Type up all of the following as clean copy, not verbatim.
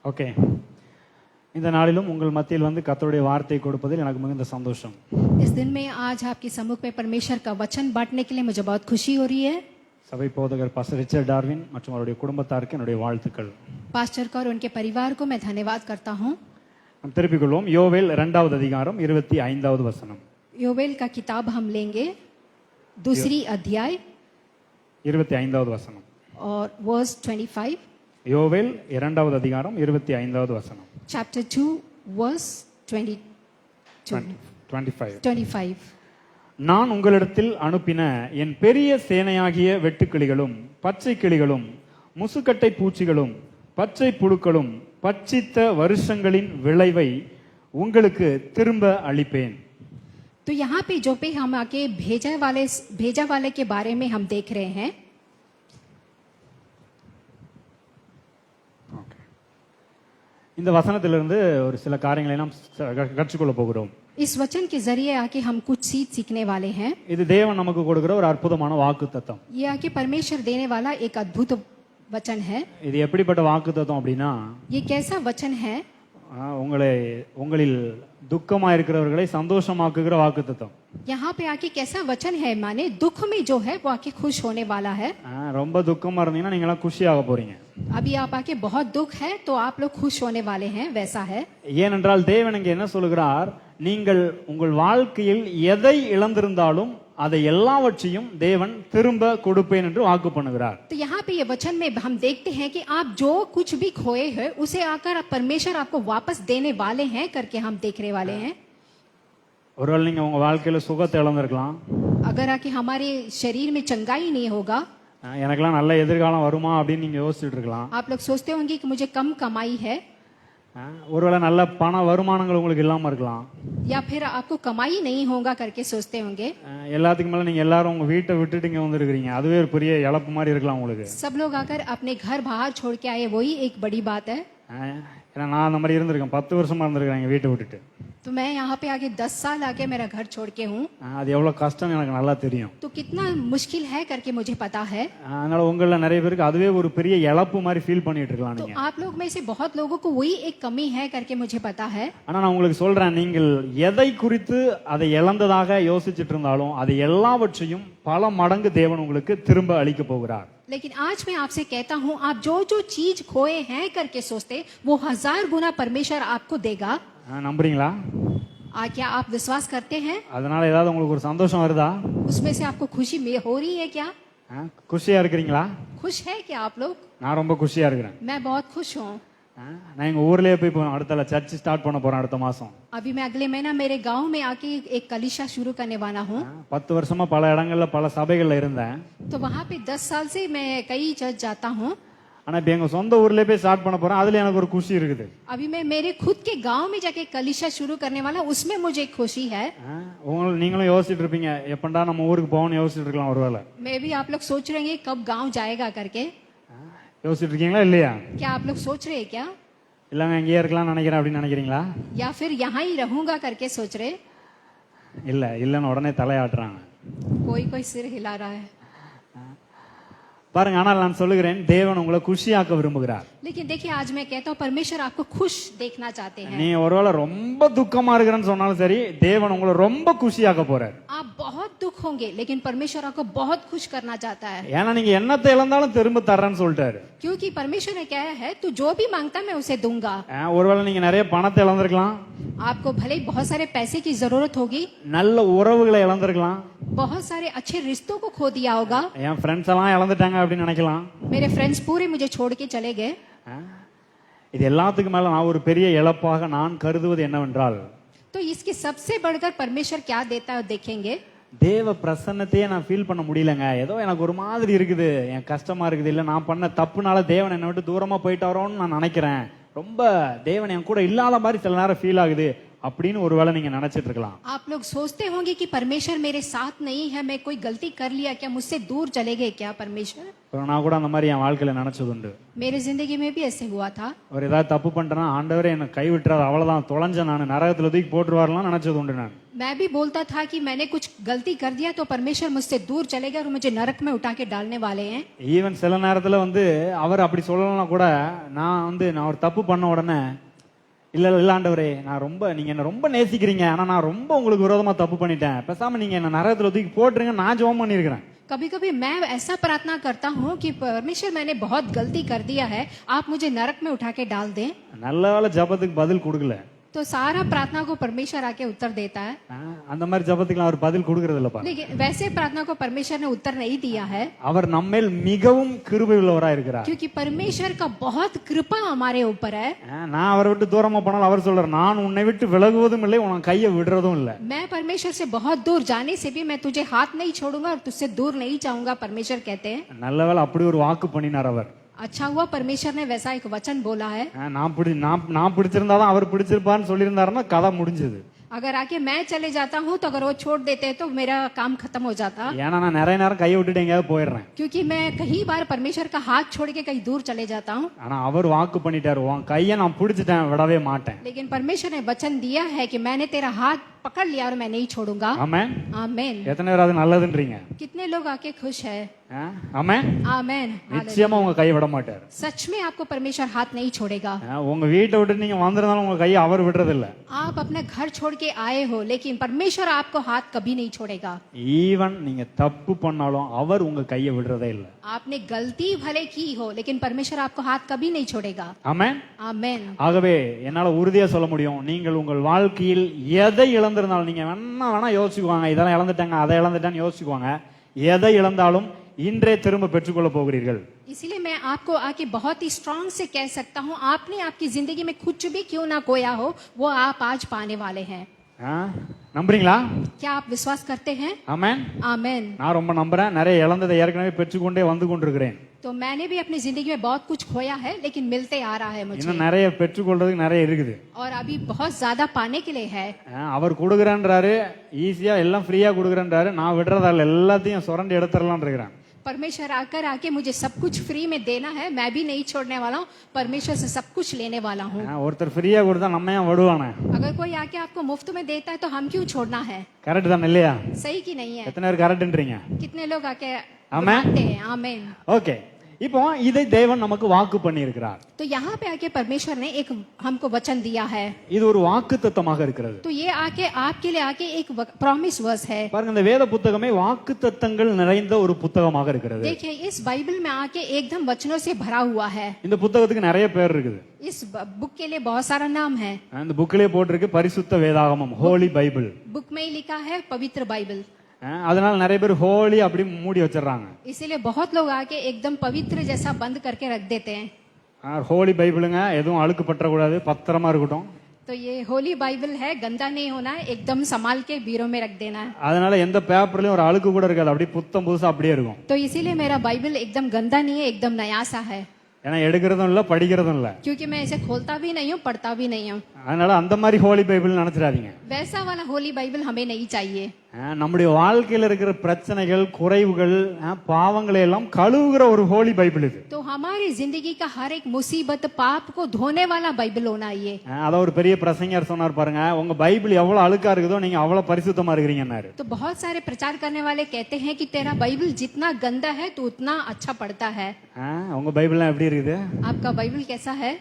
Okay, இந்த நாளிலும் உங்கள் மத்தியில் வந்து கர்த்தருடைய வார்த்தை கொடுப்பதில் எனக்கு மிகுந்த சந்தோஷம். इस दिन में आज आपके सम्मुख में परमेश्वर का वचन बांटने के लिए मुझे बहुत खुशी हो रही है. சபை போதகர் பாஸ்டர் ரிச்சர்ட் டார்வின் மற்றும் அவருடைய குடும்பத்தாருக்கு என்னுடைய வாழ்த்துக்கள். पास्टर को और उनके परिवार को मैं धन्यवाद करता हूँ. நாம் திருப்பிக் கொள்வோம். யோவேல் 2வது அதிகாரம் 25வது வசனம். योवेल का किताब हम लेंगे, दूसरी अध्याय 25வது வசனம். और वर्स 25. யோவேல் 2வது அதிகாரம் 25வது வசனம். Chapter 2 verse 25. நான் உங்களிடத்தில் அனுப்பின என் பெரிய சேனையாகிய வெட்டுக்கிளிகளும் பச்சை கிளிகளும் முசுக்கட்டை பூச்சிகளும் பச்சை புழுக்களும் பட்சித்த வருஷங்களின் விளைவை உங்களுக்கு திரும்ப அளிப்பேன். तो यहाँ पे जो पे हम आके भेजा वाले के बारे में हम देख रहे हैं. இந்த வசனத்திலிருந்து ஒரு சில காரியங்களை நாம் கற்றுக்கொள்ள போகிறோம். इस वचन के जरिए आके हम कुछ सीखने वाले हैं. இது தேவன் நமக்கு கொடுக்கிற ஒரு அற்புதமான வாக்குத்தத்தம். ये आके परमेश्वर देने वाला एक अद्भुत वचन है. இது எப்படிப்பட்ட வாக்குத்தத்தம் அப்படின்னா, ये कैसा वचन है? உங்களில் துக்கமா இருக்கிறவர்களை சந்தோஷமாக்குகிற வாக்குத்தத்தம். यहाँ पे आके कैसा वचन है, माने दुख में जो है वो आके खुश होने वाला है. ரொம்ப துக்கமா இருந்தீங்கன்னா நீங்க எல்லாம் खुशिயாக போறீங்க. अभी आप आके बहुत दुख है तो आप लोग खुश होने वाले हैं, वैसा है. ஏனென்றால் தேவன் இங்கே என்ன சொல்கிறார், நீங்கள் உங்கள் வாழ்க்கையில் எதை இழந்திருந்தாலும் அதை எல்லாவற்றையும் தேவன் திரும்ப கொடுப்பேன் என்று வாக்கு பண்ணுகிறார். तो यहाँ पे ये वचन में हम देखते हैं कि आप जो कुछ भी खोए हैं उसे आकर परमेश्वर आपको वापस देने वाले हैं करके हम देखने वाले हैं. ஒருவேளை நீங்க உங்க வாழ்க்கையில சுகத்தை இழந்திருக்கலாம். अगर आके हमारे शरीर में चंगाई नहीं होगा, எனக்கெல்லாம் நல்ல எதிர்காலம் வருமா அப்படின்னு நீங்க யோசிச்சுட்டு இருக்கலாம். आप लोग सोचते होंगे कि मुझे कम कमाई है, ஒருவேளை நல்ல பண வருமானங்கள் உங்களுக்கு இல்லாம இருக்கலாம். या फिर आपको कमाई नहीं होगा करके सोचते होंगे. எல்லாத்துக்கும் மேல நீங்க எல்லாரும் உங்க வீட்டை விட்டுட்டு இங்க வந்திருக்கீங்க, அதுவே ஒரு பெரிய இழப்பு மாதிரி இருக்கலாம் உங்களுக்கு. सब लोग आकर अपने घर बाहर छोड़ के आए, वही एक बड़ी बात है. ஏன்னா நான் அந்த மாதிரி இருந்திருக்கேன், 10 வருஷமா இருந்திருக்கேன் எங்க வீட்டை விட்டுட்டு. तो मैं यहाँ पे आके 10 साल आके मेरा घर छोड़ के हूँ. அது எவ்வளவு கஷ்டம் எனக்கு நல்லா தெரியும். तो कितना मुश्किल है करके मुझे पता है. அதனால உங்கள நிறைய பேருக்கு அதுவே ஒரு பெரிய இழப்பு மாதிரி ஃபீல் பண்ணிட்டு இருக்கலாம் तो நீங்க. आप लोग में से बहुत लोगों को वही एक कमी है करके मुझे पता है. ஆனா நான் உங்களுக்கு சொல்றேன், நீங்கள் எதை குறித்து அதை இழந்ததாக யோசிச்சுட்டு இருந்தாலும் அது எல்லாவற்றையும் பல மடங்கு தேவன் உங்களுக்கு திரும்ப அளிக்க போகிறார். लेकिन आज मैं आपसे कहता हूँ, आप जो जो चीज खोए हैं करके सोचते वो 1000 गुना परमेश्वर आपको देगा. நம்புறீங்களா? क्या आप विश्वास करते हैं? அதனால ஏதாவது உங்களுக்கு ஒரு சந்தோஷம் வருதா? उसमें से आपको खुशी हो रही है क्या? குஷியா இருக்கிறீங்களா? खुश है क्या आप लोग? நான் ரொம்ப குஷியா இருக்கிறேன். मैं बहुत खुश हूँ. நான் எங்க ஊர்லயே போய் அடுத்த சர்ச் ஸ்டார்ட் பண்ண போறேன் அடுத்த மாசம். अभी मैं अगले महीना मेरे गांव में आके एक कलीसिया शुरू करने वाला हूँ. 10 வருஷமா பல இடங்கள்ல பல சபைகள்ல இருந்தேன். तो वहाँ पे 10 साल से मैं कई चर्च जाता हूँ. ஆனா இப்ப எங்க சொந்த ஊர்லயே போய் ஸ்டார்ட் பண்ண போறேன், அதுல எனக்கு ஒரு குஷி இருக்குது. अभी मैं मेरे खुद के गांव में जाके कलीसिया शुरू करने वाला, उसमें मुझे खुशी है. நீங்களும் யோசிச்சுட்டு இருப்பீங்க, எப்பண்டா நம்ம ஊருக்கு போகணும்னு யோசிச்சுட்டு இருக்கலாம் ஒருவேளை. मैं भी आप लोग सोच रहे हैं कब गांव जाएगा करके. யோசிச்சுட்டு இருக்கீங்களா இல்லையா? क्या आप लोग सोच रहे हैं क्या? இல்லங்க இங்கேயே இருக்கலாம்னு நினைக்கிறேன் அப்படின்னு நினைக்கிறீங்களா? या फिर यहाँ ही रहूंगा करके सोच रहे? இல்லன்னு உடனே தலையாட்டுறாங்க. कोई सिर हिला रहा है. பாருங்க, ஆனால் நான் சொல்லுகிறேன், தேவன் உங்களை குஷியாக்க விரும்புகிறார். लेकिन देखिए, आज मैं कहता हूँ परमेश्वर आपको खुश देखना चाहते हैं. நீ ஒருவேளை ரொம்ப துக்கமா இருக்கிறேன்னு சொன்னாலும் சரி, தேவன் உங்களை ரொம்ப குஷியாக்க போறார். आप बहुत दुख होंगे लेकिन परमेश्वर आपको बहुत खुश करना चाहता है. ஏன்னா நீங்க என்னத்தை இழந்தாலும் திரும்ப தர்றேன்னு சொல்லிட்டாரு. क्योंकि परमेश्वर ने क्या है, तू जो भी मांगता मैं उसे दूंगा. ஒருவேளை நீங்க நிறைய பணத்தை இழந்திருக்கலாம், आपको भले ही बहुत सारे पैसे की जरूरत होगी, நல்ல உறவுகளை இழந்திருக்கலாம், बहुत सारे अच्छे रिश्तों को खो दिया होगा. என் ஃப்ரெண்ட்ஸ் எல்லாம் இழந்துட்டாங்க அப்படின்னு நினைக்கலாம். मेरे फ्रेंड्स पूरे मुझे छोड़ के चले गए. இது எல்லாத்துக்கும் மேல நான் ஒரு பெரிய இழப்பாக நான் கருதுவது என்னவென்றால், तो इसके सबसे बढ़कर परमेश्वर क्या देता है देखेंगे. தேவ பிரசன்னத்தையே நான் ஃபீல் பண்ண முடியலங்க, ஏதோ எனக்கு ஒரு மாதிரி இருக்குது, என் கஷ்டமா இருக்குது, இல்ல நான் பண்ண தப்புனால தேவன் என்னை விட்டு தூரமா போயிட்டாரோன்னு நான் நினைக்கிறேன், ரொம்ப தேவன் என் கூட இல்லாத மாதிரி சில நேரம் ஃபீல் ஆகுது அப்படின்னு ஒருவேளை நீங்க நினைச்சிட்டு இருக்கலாம். आप लोग सोचते होंगे कि परमेश्वर मेरे साथ नहीं है, मैं कोई गलती कर लिया क्या, मुझसे दूर चले गए क्या परमेश्वर. நான் கூட அந்த மாதிரி என் வாழ்க்கையில நினைச்சது உண்டு. मेरे जिंदगी में भी ऐसे हुआ था. ஒரு ஏதாவது தப்பு பண்ணிட்டேன்னா, ஆண்டவரே என்னை கை விட்டுறாரு, அவ்வளவுதான் தொலைஞ்ச நான் நரகத்துல தூக்கி போட்டுருவாருலாம் நினைச்சது உண்டு. நான் मैं भी बोलता था कि मैंने कुछ गलती कर दिया तो परमेश्वर मुझसे दूर चलेगा और मुझे नरक में उठा के डालने वाले हैं। ஈவன் சில நேரத்துல வந்து அவர் அப்படி சொல்லலன்னா கூட நான் ஒரு தப்பு பண்ண உடனே இல்ல ஆண்டவரே, நீங்க என்ன ரொம்ப நேசிக்கிறீங்க, ஆனா நான் ரொம்ப உங்களுக்கு விரோதமா தப்பு பண்ணிட்டேன், பேசாம நீங்க என்ன நரகத்துல தூக்கி போட்டுருங்க, நான் ஜெபம் பண்ணிருக்கிறேன். कभी कभी मैं ऐसा प्रार्थना करता हूँ कि परमेश्वर मैंने बहुत गलती कर दिया है, आप मुझे नरक में उठा के डाल दें। நல்ல வேளை ஜெபத்துக்கு பதில் கொடுக்கல. तो सारा प्रार्थना को परमेश्वर आके उत्तर देता है, அந்த மாதிரி ஜெபத்துக்கு அவர் பதில் கொடுக்கறது இல்லப்பா. लेकिन वैसे प्रार्थना को परमेश्वर ने उत्तर नहीं दिया है, அவர் நம்மேல் மிகவும் கிருபை உள்ளவராய் இருக்கிறார். क्योंकि परमेश्वर का बहुत कृपा हमारे ऊपर है। நான் அவரை விட்டு தூரமா போனாலும் அவர் சொல்றார், நான் உன்னை விட்டு விலகுவதும் இல்லை, உன் கையை விடுறதும் இல்லை. मैं परमेश्वर से बहुत दूर जाने से भी मैं तुझे हाथ नहीं छोड़ूंगा और तुझसे दूर नहीं जाऊंगा, परमेश्वर कहते हैं। நல்ல வேளை அப்படி ஒரு வாக்கு பண்ணினார் அவர். अच्छा हुआ परमेश्वर ने वैसा एक वचन बोला है। நான் பிடிச்சிருந்தாதான் அவர் பிடிச்சிருப்பான்னு சொல்லியிருந்தாருன்னா கதை முடிஞ்சது. अगर आके मैं चले जाता हूँ तो अगर वो छोड़ देते तो मेरा काम खत्म हो जाता, ஏன்னா நான் நிறைய நேரம் கையை விட்டுட்டு எங்கேயாவது போயிடுறேன். क्योंकि मैं कई बार परमेश्वर का हाथ छोड़ के कहीं दूर चले जाता हूँ। ஆனா அவர் வாக்கு பண்ணிட்டாரு, உன் கையை நான் பிடிச்சிட்டேன், விடவே மாட்டேன். लेकिन परमेश्वर ने वचन दिया है कि मैंने तेरा हाथ पकड़ लिया और मैं नहीं छोड़ूंगा। ஆமென். आमेन। எத்தனை பேர் அது நல்லதுன்றீங்க? कितने लोग आके खुश है? ஆமென். आमेन। நிச்சயமா உங்க கையை விட மாட்டாரு. सच में आपको परमेश्वर हाथ नहीं छोड़ेगा। உங்க வீட்டை விட்டு நீங்க வந்திருந்தாலும் உங்க கையை அவர் விடுறது இல்ல. आप अपने घर छोड़ के आए हो, लेकिन परमेश्वर आपको हाथ कभी नहीं छोड़ेगा। ஈவன் நீங்க தப்பு பண்ணாலும் அவர் உங்க கையை விடுறதே இல்ல. आपने गलती भले की हो, लेकिन परमेश्वर आपको हाथ कभी नहीं छोड़ेगा। ஆமென். आमेन। ஆகவே என்னால உறுதியா சொல்ல முடியும், நீங்கள் உங்கள் வாழ்க்கையில் எதை இழந்திருந்தாலும், நீங்க வேணா யோசிச்சுக்குவாங்க, இதெல்லாம் இழந்துட்டாங்க அதை இழந்துட்டான்னு யோசிச்சுக்குவாங்க, எதை இழந்தாலும் இன்றே திரும்ப பெற்றுக்கொள்ள போகிறீர்கள். इसीलिए मैं आपको आके बहुत ही स्ट्रांग से कह सकता हूँ, आपने आपकी जिंदगी में कुछ भी क्यों ना खोया हो, वो आप आज पाने वाले हैं। நம்புறீங்களா? क्या आप विश्वास करते हैं? ஆமென். आमेन। நான் ரொம்ப நம்புறேன். நிறைய இழந்ததை ஏற்கனவே பெற்றுக்கொண்டே வந்து கொண்டிருக்கிறேன். तो मैंने भी अपनी जिंदगी में बहुत कुछ खोया है, लेकिन मिलते आ रहा है मुझे। இன்னும் நிறைய பெற்றுக்கொள்றதுக்கு நிறைய இருக்குது. और अभी बहुत ज्यादा पाने के लिए है। அவர் கொடுக்குறேன்றாரு, ஈஸியா எல்லாம் ஃப்ரீயா கொடுக்குறேன்றாரு, நான் விடுறதால எல்லாத்தையும் சுரண்டி எடுத்துடலாம்னு இருக்கிறேன். परमेश्वर आकर आके मुझे सब कुछ फ्री में देना है, मैं भी नहीं छोड़ने वाला हूँ, परमेश्वर से सब कुछ लेने वाला हूँ। ஒருத்தர் ஃப்ரீயா கொடுத்தா நம்ம ஏன் விடுவானே? अगर कोई आके आपको मुफ्त में देता है तो हम क्यों छोड़ना है? கரெக்ட் தான் இல்லையா? सही की नहीं है? எத்தனை பேர் கரெக்ட்ன்றீங்க? कितने लोग आके आमेन। मानते हैं? आमेन। ஓகே, இப்போ இதை தேவன் நமக்கு வாக்கு பண்ணி இருக்கிறார். तो यहाँ पे आके परमेश्वर ने एक हमको वचन दिया है। இது ஒரு வாக்குத்தத்தமாக இருக்கிறது. तो ये आके आपके लिए आके एक प्रॉमिस वर्स है। பாருங்க, இந்த வேத புத்தகமே வாக்குத்தத்தங்கள் நிறைந்த ஒரு புத்தகமாக இருக்கிறது. देखिए, इस बाइबल में आके एकदम वचनों से भरा हुआ है। இந்த புத்தகத்துக்கு நிறைய பேர் இருக்குது. इस बुक के लिए बहुत सारा नाम है। இந்த புக்லயே போட்டிருக்கு பரிசுத்த வேதாகமம், ஹோலி பைபிள். बुक में ही लिखा है पवित्र बाइबल। அதனால நிறைய பேர் ஹோலி அப்படி மூடி வச்சிடறாங்க. इसीलिए बहुत लोग आके एकदम पवित्र जैसा बंद करके रख देते हैं। ஹோலி பைபிளுங்க, எதுவும் அழுக்கு பற்றக்கூடாது, பத்திரமா இருக்கட்டும். तो ये होली बाइबल है, गंदा नहीं होना है, एकदम संभाल के बीरो में रख देना है। அதனால எந்த பேப்பர்லயும் ஒரு அழுக்கு கூட இருக்காது, அப்படியே புத்தம் புதுசா அப்படியே இருக்கும். तो इसीलिए मेरा बाइबल एकदम गंदा नहीं है, एकदम नया सा है। ஏன்னா எடுக்கிறதும் இல்ல, படிக்கிறதும் இல்ல. क्योंकि मैं इसे खोलता भी नहीं हूँ, पढ़ता भी नहीं हूँ। அதனால அந்த மாதிரி ஹோலி பைபிள் நினைச்சிடாதீங்க. वैसा वाला होली बाइबल हमें नहीं चाहिए। நம்முடைய வாழ்க்கையில இருக்கிற பிரச்சனைகள், குறைவுகள், பாவங்களை எல்லாம் கழுவுகிற ஒரு ஹோலி பைபிள் இது. तो हमारी जिंदगी का हर एक मुसीबत, पाप को धोने वाला बाइबल होना ये। அத ஒரு பெரிய பிரசங்கர் சொன்னார் பாருங்க, உங்க பைபிள் எவ்வளவு அழுக்கா இருக்குதோ நீங்க அவ்வளவு பரிசுத்தமா இருக்கிறீங்கன்னாரு. तो बहुत सारे प्रचार करने वाले कहते हैं कि तेरा बाइबल जितना गंदा है तो उतना अच्छा पढ़ता है। உங்க பைபிள்லாம் எப்படி இருக்குது? आपका बाइबल कैसा है?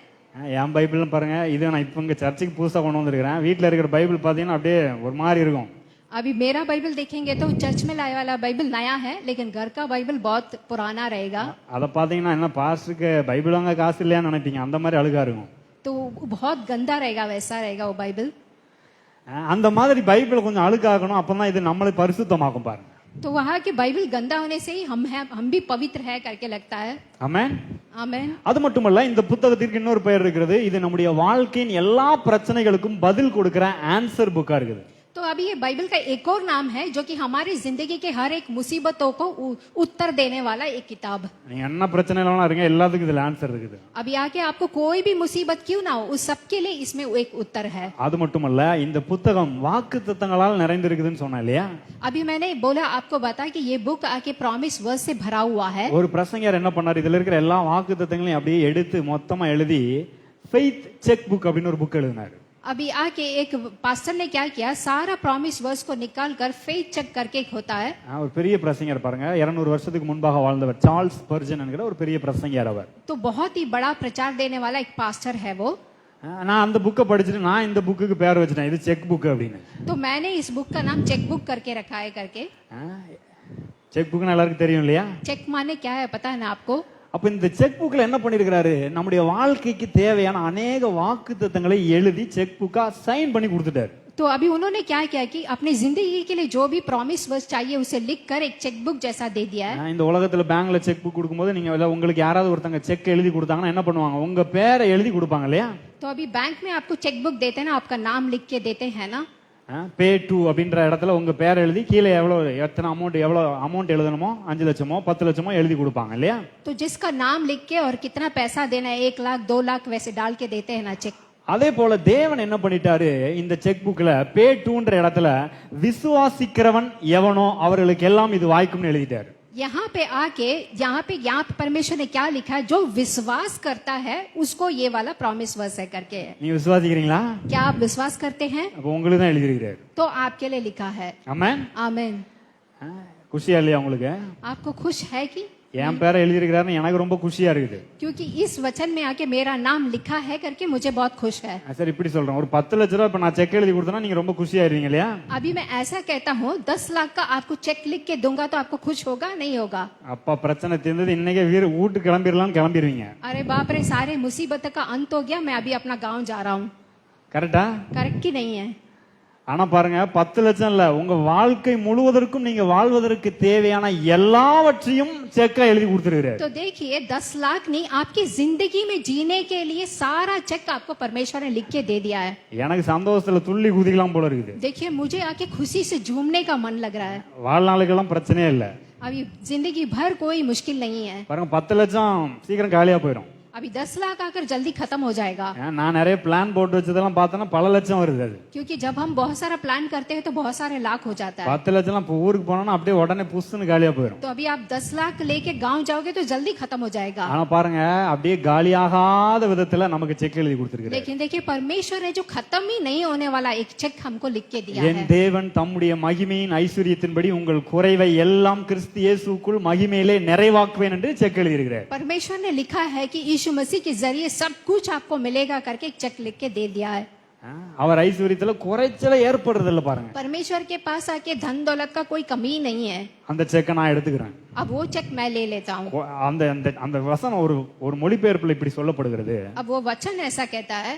என் பைபிள் பாருங்க, இது நான் இப்ப இங்க சர்ச்சுக்கு புதுசா கொண்டு வந்திருக்கிறேன். வீட்டுல இருக்கிற பைபிள் பாத்தீங்கன்னா அப்படியே ஒரு மாதிரி இருக்கும். अभी मेरा बाइबल देखेंगे तो चर्च में लाए वाला बाइबल नया है, लेकिन घर का बाइबल बहुत पुराना रहेगा। அத பாத்தீங்கன்னா என்ன, பாஸ்டருக்கு பைபிள் வாங்க காசு இல்லையான்னு நினைப்பீங்க, அந்த மாதிரி அழுகா இருக்கும். तो बहुत गंदा रहेगा, वैसा रहेगा वो बाइबल। அந்த மாதிரி பைபிள் கொஞ்சம் அழுக்காகணும், அப்பதான் இது நம்மளை பரிசுத்தமாக்கும் பாருங்க. तो वहाँ की बाइबल गंदा होने से ही हम भी पवित्र है करके लगता है। ஆமென். आमेन। அது மட்டுமல்ல, இந்த புத்தகத்திற்கு இன்னொரு பெயர் இருக்கிறது. இது நம்முடைய வாழ்க்கையின் எல்லா பிரச்சனைகளுக்கும் பதில் கொடுக்கிற ஆன்சர் புக்கா இருக்குது. तो अभी ये बाइबल का एक और नाम है जो कि हमारी जिंदगी के हर एक मुसीबतों को उत्तर देने वाला एक किताब। நீங்க என்ன பிரச்சனைலாம் இருங்க, எல்லாத்துக்கும் இதுல ஆன்சர் இருக்குது. अभी आके आपको कोई भी मुसीबत क्यों ना हो, उस सब के लिए इसमें एक उत्तर है। அது மட்டுமல்ல, இந்த புத்தகம் வாக்குத்தத்தங்களால் நிறைந்திருக்குதுன்னு சொன்னா இல்லையா? अभी मैंने बोला आपको बता कि ये बुक आके प्रॉमिस वर्स से भरा हुआ है। ஒரு பிரசங்கர் என்ன பண்ணாரு, இதுல இருக்கிற எல்லா வாக்குத்தத்தங்களையும் அப்படியே எடுத்து மொத்தமா எழுதி ஃபெய்த் செக் புக் அப்படின்னு ஒரு புக் எழுதினாரு. अभी आके एक पास्टर ने क्या किया, सारा प्रॉमिस वर्स को निकाल कर फेथ चेक करके एक होता है। ஒரு பெரிய பிரசங்கர் பாருங்க, 200 வருஷத்துக்கு முன்பாக வாழ்ந்தவர் சார்ல்ஸ் ஸ்பர்ஜன் என்கிற ஒரு பெரிய பிரசங்கியார் அவர். तो बहुत ही बड़ा प्रचार देने वाला एक पास्टर है वो। நான் அந்த புக்கை படிச்சுட்டு நான் இந்த புக்குக்கு பேர் வச்சுட்டேன், இது செக் புக் அப்படின்னு. तो मैंने इस बुक का नाम चेक बुक करके रखा है करके। செக் புக்னா எல்லாருக்கும் தெரியும் இல்லையா? चेक माने क्या है पता है ना आपको? அப்ப இந்த செக் புக்ல என்ன பண்ணிருக்காரு, நம்முடைய வாழ்க்கைக்கு தேவையான अनेक வாக்குத்தத்தங்களை எழுதி செக் புக்கா சைன் பண்ணி கொடுத்துட்டாரு. तो अभी उन्होंने क्या किया कि अपनी जिंदगी के लिए जो भी प्रॉमिस वर्स चाहिए उसे लिख कर एक चेक बुक जैसा दे दिया है। இந்த உலகத்துல பேங்க்ல செக் புக் கொடுக்கும்போது நீங்க உங்களுக்கு யாராவது ஒருத்தங்க செக் எழுதி கொடுத்தாங்கன்னா என்ன பண்ணுவாங்க, உங்க பேரை எழுதி கொடுப்பாங்க இல்லையா? तो अभी बैंक में आपको चेक बुक देते हैं ना, आपका नाम लिख के देते हैं ना। பே டு அப்படின்ற இடத்துல உங்க பேரை எழுதி கீழே எத்தனை எவ்வளவு அமௌண்ட் எழுதணுமோ 5 லட்சமோ 10 லட்சமோ எழுதி கொடுப்பாங்க இல்லையா? तो जिसका नाम लिख के और कितना पैसा देना है 1 लाख 2 लाख वैसे डाल के देते हैं ना चेक। அதே போல தேவன் என்ன பண்ணிட்டாரு, இந்த செக் புக்ல பே டுன்ற இடத்துல விசுவாசிக்கிறவன் எவனோ அவர்களுக்கு எல்லாம் இது வாய்க்கும்னு எழுதிட்டாரு. यहाँ पे परमेश्वर ने क्या लिखा है, जो विश्वास करता है उसको ये वाला प्रॉमिस वर्स है करके। நீங்க விசுவாசிக்கிறீங்களா? क्या आप विश्वास करते हैं? அப்ப உங்களுக்கு தான் எழுதியிருக்கிறாரு. तो आपके लिए लिखा है। ஆமென். आमीन। குஷியா இல்லையா உங்களுக்கு? आपको खुश है कि? என் பேரை எழுதியிருக்கிறாருன்னு எனக்கு ரொம்ப குஷியா இருக்குது. क्योंकि इस वचन में आके मेरा नाम लिखा है करके मुझे बहुत खुश है। சரி இப்படி சொல்றேன், ஒரு 10 லட்ச ரூபாய் இப்ப நான் செக் எழுதி கொடுத்தனா நீங்க ரொம்ப குஷியாயிருவீங்க இல்லையா? अभी मैं ऐसा कहता हूँ 10 लाख का आपको चेक लिख के दूंगा तो आपको खुश होगा नहीं होगा? அப்பா பிரச்சனை தீர்ந்தது, இன்னைக்கே வீட்டுக்கு கிளம்பிடலாம்னு கிளம்பிடுவீங்க. अरे बाप रे, सारे मुसीबत का अंत हो गया, मैं अभी अपना गाँव जा रहा हूँ। கரெக்டா? करेक्ट की नहीं है? ஆனா பாருங்க, 10 லட்சம் இல்ல, உங்க வாழ்க்கை முழுவதற்கும் நீங்க வாழ்வதற்கு தேவையான எல்லாவற்றையும் செக்கா எழுதி கொடுத்துருக்காரு. तो देखिए 10 लाख नहीं, आपकी जिंदगी में जीने के लिए सारा चेक आपको परमेश्वर ने लिख के दे दिया है। எனக்கு சந்தோஷத்துல துள்ளி குதிக்கலாம் போல இருக்குது. देखिए मुझे आके खुशी से झूमने का मन लग रहा है। வாழ்நாளுக்கெல்லாம் பிரச்சனையே இல்ல. अभी जिंदगी भर कोई मुश्किल नहीं है। பாருங்க 10 லட்சம் சீக்கிரம் காலியா போயிடும். अभी 10 लाख आकर जल्दी खत्म हो जाएगा। நான் நிறைய பிளான் போட்டு வச்சதெல்லாம் பார்த்தனா பல லட்சம் வருது அது. क्योंकि जब हम बहुत सारा प्लान करते हैं तो बहुत सारे लाख हो जाता है। 10 லட்சம்லாம் இப்போ ஊருக்கு போனோம்னா அப்படியே உடனே புஷ்னு காலியா போயிடும். तो अभी आप 10 लाख लेके गांव जाओगे तो जल्दी खत्म हो जाएगा। ஆனா பாருங்க, அப்படியே காலியாகாத விதத்துல நமக்கு செக் எழுதி கொடுத்திருக்காரு. लेकिन देखिए परमेश्वर ने जो खत्म ही नहीं होने वाला एक चेक हमको लिख के दिया என் है। தேவன் தம்முடைய மகிமையின் ஐஸ்வரியத்தின்படி உங்கள் குறைவை எல்லாம் கிறிஸ்து இயேசுக்குள் மகிமையிலே நிறைவாக்குவேன் என்று செக் எழுதி இருக்கிறார். परमेश्वर ने लिखा है कि यीशु मसीह के जरिए सब कुछ आपको मिलेगा करके एक चेक लिख के दे दिया है। அவர் ஐஸ்வரியத்துல குறைச்சல ஏற்படுறது இல்ல பாருங்க. परमेश्वर के पास आके धन दौलत का कोई कमी नहीं है। அந்த செக்கை நான் எடுத்துக்கிறேன். अब वो चेक मैं ले लेता हूँ। அந்த அந்த வசனம் ஒரு மொழிபெயர்ப்புல இப்படி சொல்லப்படுகிறது. अब वो वचन ऐसा कहता है,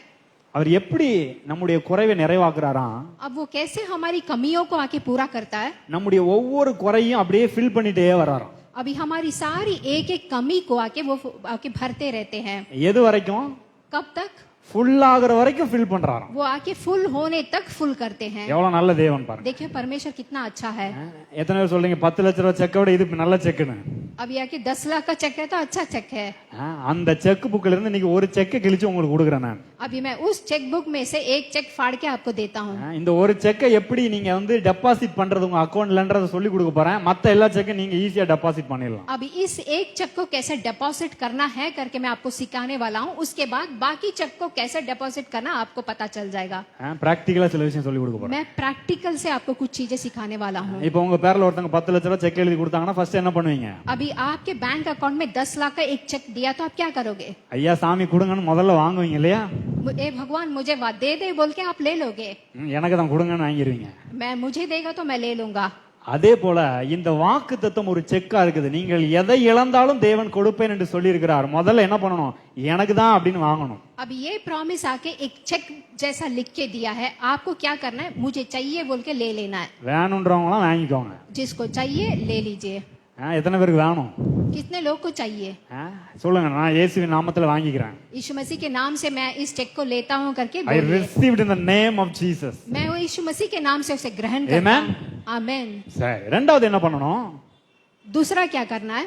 அவர் எப்படி நம்முடைய குறைவை நிறைவாக்குறாராம், अब वो कैसे हमारी कमियों को आके पूरा करता है। நம்முடைய ஒவ்வொரு குறையும் அப்படியே ஃபில் பண்ணிட்டே வராராம். अभी हमारी सारी एक एक कमी को आके वो आके भरते रहते हैं। எது வரைக்கும்? कब तक? ஃபுல் ஆகுற வரைக்கும் ஃபில் பண்றாராம். वो आके फुल होने तक फुल करते हैं। எவ்வளவு நல்ல தேவன் பாருங்க. देखिए परमेश्वर कितना अच्छा है। எத்தனை பேர் சொல்றீங்க 10 லட்ச ரூபாய் செக்கை விட இது நல்ல செக்குன்னு? अभी आके 10 लाख का चेक है तो अच्छा चेक है। அந்த செக் புக்ல இருந்து நீங்க ஒரு செக்கை கிழிச்சு உங்களுக்கு கொடுக்குறேன் நான். अभी मैं उस चेक बुक में से एक चेक फाड़ के आपको देता हूँ। இந்த ஒரு செக்கை எப்படி நீங்க டெபாசிட் பண்றது உங்க அக்கவுண்ட்லன்றத சொல்லி கொடுக்க போறேன். மத்த எல்லா செக்கையும் நீங்க ஈஸியா டெபாசிட் பண்ணிடலாம். अभी इस एक चेक को कैसे डिपॉजिट करना है करके मैं आपको सिखाने वाला हूँ। उसके बाद बाकी चेक को कैसे डिपॉजिट करना आपको पता चल जाएगा। பிராக்டிகலா சில விஷயம் சொல்லி கொடுக்க போறேன். मैं प्रैक्टिकल से आपको कुछ चीजें सिखाने वाला हूँ। இப்போ உங்க பேர்ல ஒருத்தங்க 10 லட்ச ரூபாய் செக் எழுதி கொடுத்தாங்கன்னா ஃபர்ஸ்ட் என்ன பண்ணுவீங்க? अभी आपके बैंक अकाउंट में 10 लाख का एक चेक दिया तो आप क्या करोगे? ஐயா சாமி கொடுங்கன்னு முதல்ல வாங்குவீங்க இல்லையா? ए भगवान मुझे दे दे बोल के आप ले लोगे। எனக்கு தான் கொடுங்கன்னு வாங்கிடுவீங்க. मैं मुझे देगा तो मैं ले लूंगा। அதே போல இந்த வாக்கு தத்துவம் ஒரு செக்கா இருக்குது. நீங்கள் எதை இழந்தாலும் தேவன் கொடுப்பேன் என்று சொல்லி இருக்கிறார். முதல்ல என்ன பண்ணணும்? எனக்கு தான் அப்படின்னு வாங்கணும். अभी ये प्रॉमिस आके एक चेक जैसा लिख के दिया है। आपको क्या करना है? मुझे चाहिए बोल के ले लेना है। வேணும்ன்றவங்களாம் வாங்கிக்கோங்க. जिसको चाहिए ले लीजिए। எத்தனை பேருக்கு வேணும்? कितने लोग को चाहिए? சொல்லுங்க, நான் இயேசுவின் நாமத்துல வாங்கிக்கிறேன். यीशु मसीह के नाम से मैं इस चेक को लेता हूँ करके I received in the name of Jesus. मैं वो यीशु मसीह के नाम से उसे ग्रहण करता हूँ। आमेन। சரி, ரெண்டாவது என்ன பண்ணணும்? दूसरा क्या करना है?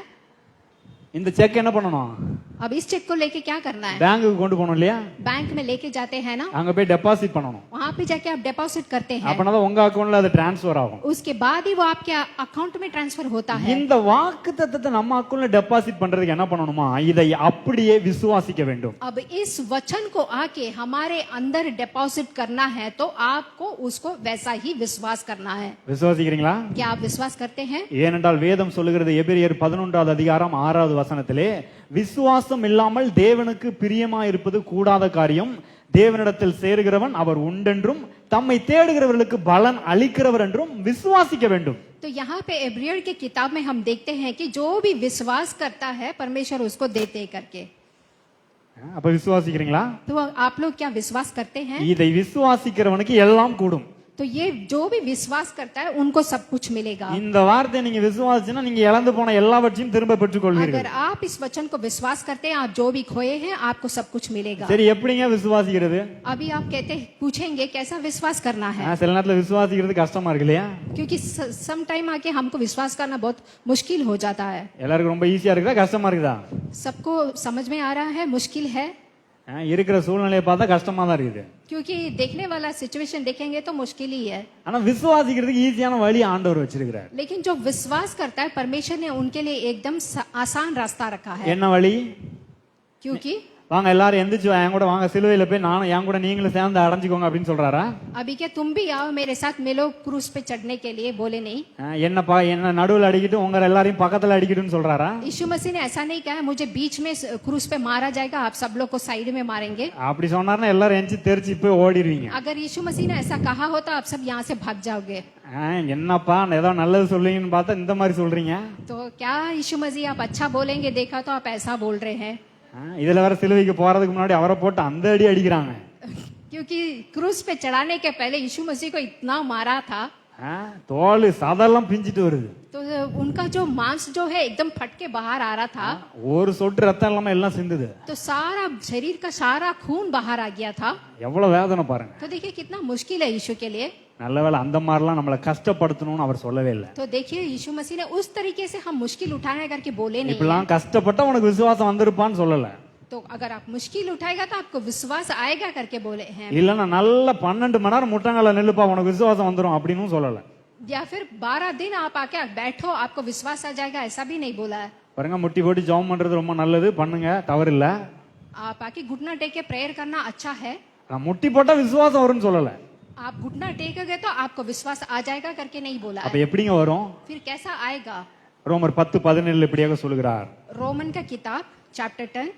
இந்த செக் என்ன பண்ணணும்? अब इस चेक को लेके क्या करना है? பேங்குக்கு கொண்டு போகணும் இல்லையா? बैंक में लेके जाते हैं ना, அங்க போய் டெபாசிட் பண்ணணும். वहाँ पे जाके आप डिपॉजिट करते हैं, அப்பனாதான் உங்க அக்கவுண்ட்ல அது டிரான்ஸ்ஃபர் ஆகும். उसके बाद ही वो आपके अकाउंट में ट्रांसफर होता है। இந்த வாக்குத்தத்தத்தை நம்ம அக்கவுண்ட்ல டெபாசிட் பண்றதுக்கு என்ன பண்ணணுமா? இதை அப்படியே விசுவாசிக்க வேண்டும். अब इस वचन को आके हमारे अंदर डिपॉजिट करना है तो आपको उसको वैसा ही विश्वास करना है। விசுவாசிக்கிறீங்களா? क्या आप विश्वास करते हैं? ஏனென்றால் வேதம் சொல்லுகிறது எபிரெயர் 11வது அதிகாரம் 6வது வசனத்திலே, விசுவாசம் இல்லாமல் தேவனுக்கு பிரியமா இருப்பது கூடாத காரியம், தேவனிடத்தில் சேருகிறவன் அவர் உண்டென்றும் தம்மை தேடுகிறவர்களுக்கு பலன் அளிக்கிறவர் என்றும் விசுவாசிக்க வேண்டும். तो यहाँ पे इब्रियर की किताब में हम देखते हैं कि जो भी विश्वास करता है परमेश्वर उसको देते करके। அப்ப விசுவாசிக்கிறீங்களா? तो आप लोग क्या विश्वास करते हैं? இதை விசுவாசிக்கிறவனுக்கு எல்லாம் கூடும். तो ये जो भी विश्वास करता है उनको सब कुछ मिलेगा। இந்த வார்த்தையை நீங்க விசுவாசிச்சா நீங்க இழந்து போன எல்லாவற்றையும் திரும்ப பெற்றுக்கொள்வீர்கள். अगर आप इस वचन को विश्वास करते हैं, आप जो भी खोए हैं आपको सब कुछ मिलेगा। சரி, எப்படிங்க விசுவாசிக்கிறது? अभी आप पूछेंगे कैसा विश्वास करना है? சில நேரத்துல விசுவாசிக்கிறது கஷ்டமா இருக்கு இல்லையா? क्योंकि सम टाइम आके हमको विश्वास करना बहुत मुश्किल हो जाता है। எல்லாருக்கும் ரொம்ப ஈஸியா இருக்குதா கஷ்டமா இருக்குதா? सबको समझ में आ रहा है, मुश्किल है, இருக்கிற சூழ்நிலையை பார்த்தா கஷ்டமா தான் இருக்குது. क्योंकि देखने वाला सिचुएशन देखेंगे तो मुश्किल ही है। ஆனா விசுவாசிக்கிறதுக்கு ஈஸியான வழி ஆண்டவர் வச்சிருக்கிறார். लेकिन जो विश्वास करता है परमेश्वर ने उनके लिए एकदम आसान रास्ता रखा है। என்ன வழி? क्योंकि வாங்க எல்லாரும் எந்திரிச்சு என் கூட வாங்க, சிலுவையில போய் நானும் என் கூட நீங்களும் சேர்ந்து அடைஞ்சுக்கோங்க அப்படின்னு சொல்றாரா? अभी क्या तुम भी आओ मेरे साथ मिलो क्रूस पे चढ़ने के लिए, बोले नहीं। என்னப்பா என்ன நடுவுல அடிக்கிட்டு உங்க எல்லாரையும் பக்கத்துல அடிக்கிட்டுன்னு சொல்றாரா? यीशु मसीह ने ऐसा नहीं कहा मुझे बीच में क्रूस पे मारा जाएगा, आप सब लोग को साइड में मारेंगे। அப்படி சொன்னாருன்னா எல்லாரும் எந்திரிச்சு தெரிச்சு போய் ஓடிடுவீங்க. अगर यीशु मसीह ने ऐसा कहा होता आप सब यहाँ से भाग जाओगे। என்னப்பா ஏதோ நல்லது சொல்லுவீங்கன்னு பார்த்தா இந்த மாதிரி சொல்றீங்க. तो क्या यीशु मसीह आप अच्छा बोलेंगे, देखा तो आप ऐसा बोल रहे हैं। இதுல வேற சிலுவைக்கு போறதுக்கு முன்னாடி அவரை போட்டு அந்த அடி அடிக்கிறாங்க. क्योंकि क्रूस पे चढ़ाने के पहले यीशु मसीह को इतना मारा था, தோல் சதெல்லாம் பிஞ்சிட்டு வருது. तो उनका जो मांस जो है एकदम फट के बाहर आ रहा था, ஒரு சொட்டு ரத்தம் இல்லாம எல்லாம் சிந்துது. तो सारा शरीर का सारा खून बाहर आ गया था। எவ்வளவு வேதனை பாருங்க. तो देखिए कितना मुश्किल है यीशु के लिए। நல்ல வேளை அந்த மாதிரிலாம் நம்மளை கஷ்டப்படுத்தணும்னு அவர் சொல்லவே இல்லை. तो देखिए यीशु मसीह ने उस तरीके से हम मुश्किल उठाने करके बोले नहीं। இப்பெல்லாம் கஷ்டப்பட்டா உனக்கு விசுவாசம் வந்திருப்பான்னு சொல்லல. तो अगर आप मुश्किल उठाएगा तो आपको विश्वास आएगा करके बोले हैं। இல்லன்னா நல்ல 12 மணி நேரம் முட்டங்கால நில்லுப்பா உனக்கு விசுவாசம் வந்துரும் அப்படின்னு சொல்லல. या फिर 12 दिन आप आके बैठो आपको विश्वास आ जाएगा, ऐसा भी नहीं बोला है। பாருங்க, முட்டி போட்டு ஜெபம் பண்றது ரொம்ப நல்லது, பண்ணுங்க, தவறு இல்ல. आप आके घुटना टेक के प्रेयर करना अच्छा है। நான் முட்டி போட்டா விசுவாசம் வரும்னு சொல்லல. आप घुटना टेकोगे तो आपको विश्वास आ जाएगा करके नहीं बोला அப்ப है। எப்படிங்க வரும்? फिर कैसा आएगा? ரோமர் 10:17 இப்படியாக சொல்கிறார். रोमन का किताब चैप्टर 10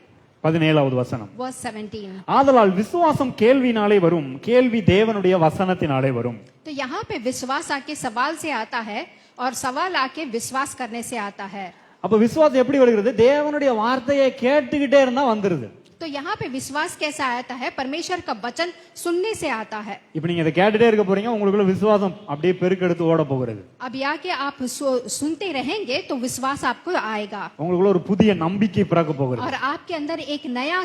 17வது வசனம். वर्स 17। ஆதலால் விசுவாசம் கேள்வினாலே வரும், கேள்வி தேவனுடைய வசனத்தினாலே வரும். तो यहाँ पे विश्वास आके सवाल से आता है और सवाल आके विश्वास करने से आता है। அப்ப விசுவாசம் எப்படி வருகிறது? தேவனுடைய வார்த்தையை கேட்டுக்கிட்டே இருந்தா வந்துருது. तो यहाँ पे विश्वास कैसा आता है? परमेश्वर का वचन सुनने से आता है। இப்ப நீங்க இதை கேட்டுட்டே இருக்க போறீங்க, உங்களுக்குள்ள விசுவாசம் அப்படியே பெருக்கெடுத்து ஓட போகிறது. अब आके आप सुनते रहेंगे तो विश्वास आपको आएगा உங்களுக்குள்ள ஒரு புதிய நம்பிக்கை பிறக்க போகிறது. और आपके अंदर एक नया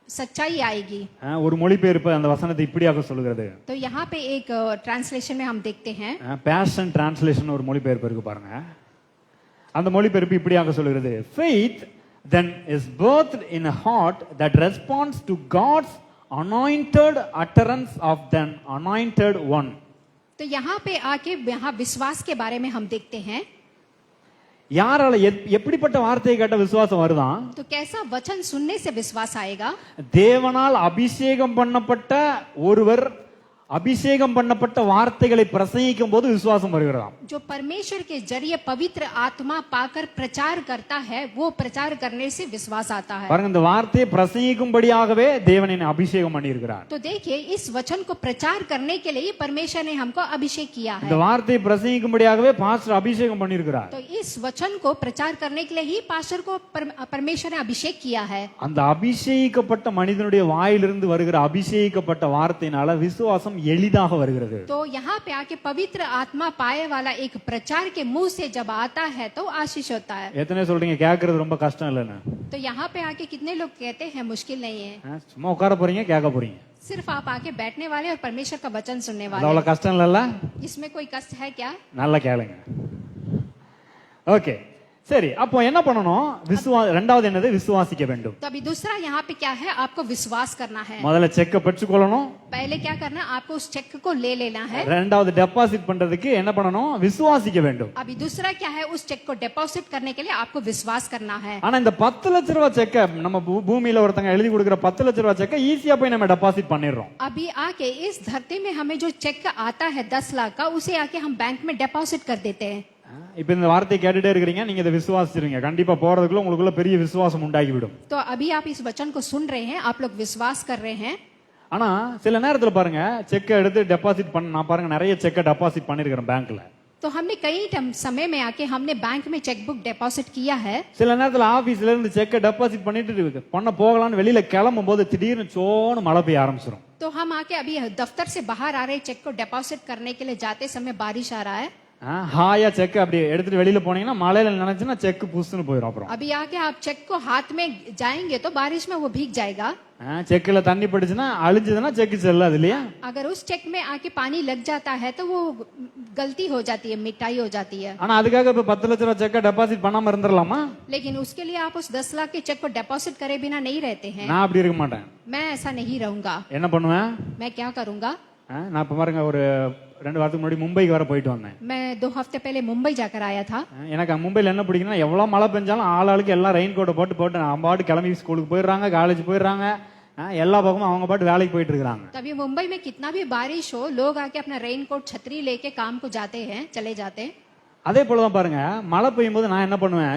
सच्चाई आएगी। ஒரு மொழிபெயர்ப்பு அந்த வசனத்தை இப்படியாக சொல்கிறது. तो यहाँ पे एक ट्रांसलेशन में हम देखते हैं, பேஷன் டிரான்ஸ்லேஷன் ஒரு மொழிபெயர்ப்பு இருக்கு பாருங்க. அந்த மொழிபெயர்ப்பு இப்படியாக சொல்கிறது. Faith then is birthed in a heart that responds to God's anointed utterance of the anointed one. तो यहाँ पे आके यहाँ विश्वास के बारे में हम देखते हैं। யாரால எப்படிப்பட்ட வார்த்தையை கேட்ட விசுவாசம் வருதான்? तो कैसा वचन सुनने से विश्वास आएगा? தேவனால் அபிஷேகம் பண்ணப்பட்ட ஒருவர் அபிஷேகம் பண்ணப்பட்ட வார்த்தைகளை பிரசங்கிக்கும் போது விசுவாசம் வருகிறதாம். जो परमेश्वर के जरिए पवित्र आत्मा पाकर प्रचार करता है, वो प्रचार करने से विश्वास आता है। பாருங்க, இந்த வார்த்தையை பிரசங்கிக்கும்படியாகவே தேவன் என்னை அபிஷேகம் பண்ணி இருக்கிறார். तो देखिए इस वचन को प्रचार करने के लिए परमेश्वर ने हमको अभिषेक किया है। இந்த வார்த்தையை பிரசங்கிக்கும்படியாகவே பாஸ்டர் அபிஷேகம் பண்ணி இருக்கிறார். तो इस वचन को प्रचार करने के लिए ही पास्टर को परमेश्वर ने अभिषेक किया है। அந்த அபிஷேகிக்கப்பட்ட மனிதனுடைய வாயிலிருந்து வருகிற அபிஷேகிக்கப்பட்ட வார்த்தையினால விசுவாசம் எளிதாக வருகிறது. तो यहाँ पे आके पवित्र आत्मा पाए वाला एक प्रचार के मुंह से जब आता है तो आशीष होता है। எத்தனை சொல்றீங்க கேக்குறது ரொம்ப கஷ்டம் இல்லைன்னு? तो यहाँ पे आके कितने लोग कहते हैं मुश्किल नहीं है? சும்மா உட்கார போறீங்க, கேட்க போறீங்க. सिर्फ आप आके बैठने वाले और परमेश्वर का वचन सुनने वाले। அவ்வளவு கஷ்டம் இல்லல்ல? इसमें कोई कष्ट है क्या? நல்லா கேளுங்க. ஓகே, சரி, அப்போ என்ன பண்ணணும்? ரெண்டாவது என்னது? விசுவாசிக்க வேண்டும். तो अभी दूसरा यहाँ पे क्या है, आपको विश्वास करना है। முதல்ல செக்க பெற்றுக்கொள்ளணும். पहले क्या करना है, आपको उस चेक को ले लेना है। ரெண்டாவது டெபாசிட் பண்றதுக்கு என்ன பண்ணணும்? விசுவாசிக்க வேண்டும். अभी दूसरा क्या है, उस चेक को डिपॉजिट करने के लिए आपको विश्वास करना है। ஆனா இந்த 10 லட்ச ரூபாய் செக்க நம்ம பூமியில ஒருத்தங்க எழுதி கொடுக்கிற 10 லட்ச ரூபாய் செக்க ஈஸியா போய் நம்ம டெபாசிட் பண்ணிடுறோம். अभी आके इस धरती में हमें जो चेक आता है 10 लाख का, उसे आके हम बैंक में डिपॉजिट कर देते हैं। இப்ப இந்த வார்த்தையை கேட்டுட்டே இருக்கிறீங்க, நீங்க இதை விசுவாசிச்சிருங்க. கண்டிப்பா போறதுக்குள்ள உங்களுக்குள்ள பெரிய விசுவாசம் உண்டாகிவிடும். तो अभी आप इस वचन को सुन रहे हैं, आप लोग विश्वास कर रहे हैं। ஆனா சில நேரத்துல பாருங்க, செக்கை எடுத்து டெபாசிட் பண்ண நான் பாருங்க நிறைய செக்கை டெபாசிட் பண்ணிருக்கிறேன் பேங்க்ல. तो हमने कई समय में आके हमने बैंक में चेक बुक डिपॉजिट किया है। சில நேரத்துல ஆபீஸ்ல இருந்து செக்கை டெபாசிட் பண்ணிட்டு பண்ண போகலான்னு வெளியில கிளம்பும் போது திடீர்னு சோன்னு மழை பெய்ய ஆரம்பிச்சிடும். तो हम आके अभी दफ्तर से बाहर आ रहे चेक को डिपॉजिट करने के लिए जाते समय बारिश आ रहा है। ஹாயா செக் அப்படி எடுத்துட்டு வெளியில போனீங்கன்னா மழையில நினைச்சுன்னா செக் புஷ்னு போயிடும். அப்புறம் अभी आके आप चेक को हाथ में जाएंगे तो बारिश में वो भीग जाएगा। செக்ல தண்ணி பட்டுச்சுன்னா அழிஞ்சதுன்னா செக் செல்லாது இல்லையா? अगर उस चेक में आके पानी लग जाता है तो वो गलती हो जाती है, मिटाई हो जाती है। ஆனா அதுக்காக இப்ப 10 லட்ச ரூபாய் செக்கை டெபாசிட் பண்ணாம இருந்துடலாமா? लेकिन उसके लिए आप उस 10 लाख के चेक को डिपॉजिट करे बिना नहीं रहते हैं। நான் அப்படி இருக்க மாட்டேன். मैं ऐसा नहीं रहूंगा। என்ன பண்ணுவேன்? मैं क्या करूंगा, நான் இப்ப பாருங்க ஒரு 2 வாரத்துக்கு முன்னாடி மும்பைக்கு வர போயிட்டு வந்தேன். मैं 2 हफ्ते पहले मुंबई जाकर आया था। எனக்கு மும்பைல என்ன பிடிக்குன்னா, எவ்வளவு மழை பெஞ்சாலும் ஆளாளுக்கு எல்லாம் ரெயின் கோட்டை போட்டு அவங்க பாட்டு கிளம்பி ஸ்கூலுக்கு போயிடுறாங்க, காலேஜ் போயிடுறாங்க, எல்லா பக்கமும் அவங்க பாட்டு வேலைக்கு போயிட்டு இருக்காங்க. तभी मुंबई में कितना भी बारिश हो, लोग आके अपना रेन कोट छतरी लेके काम को जाते हैं, चले जाते हैं। அதே போலதான் பாருங்க, மழை பெய்யும் போது நான் என்ன பண்ணுவேன்?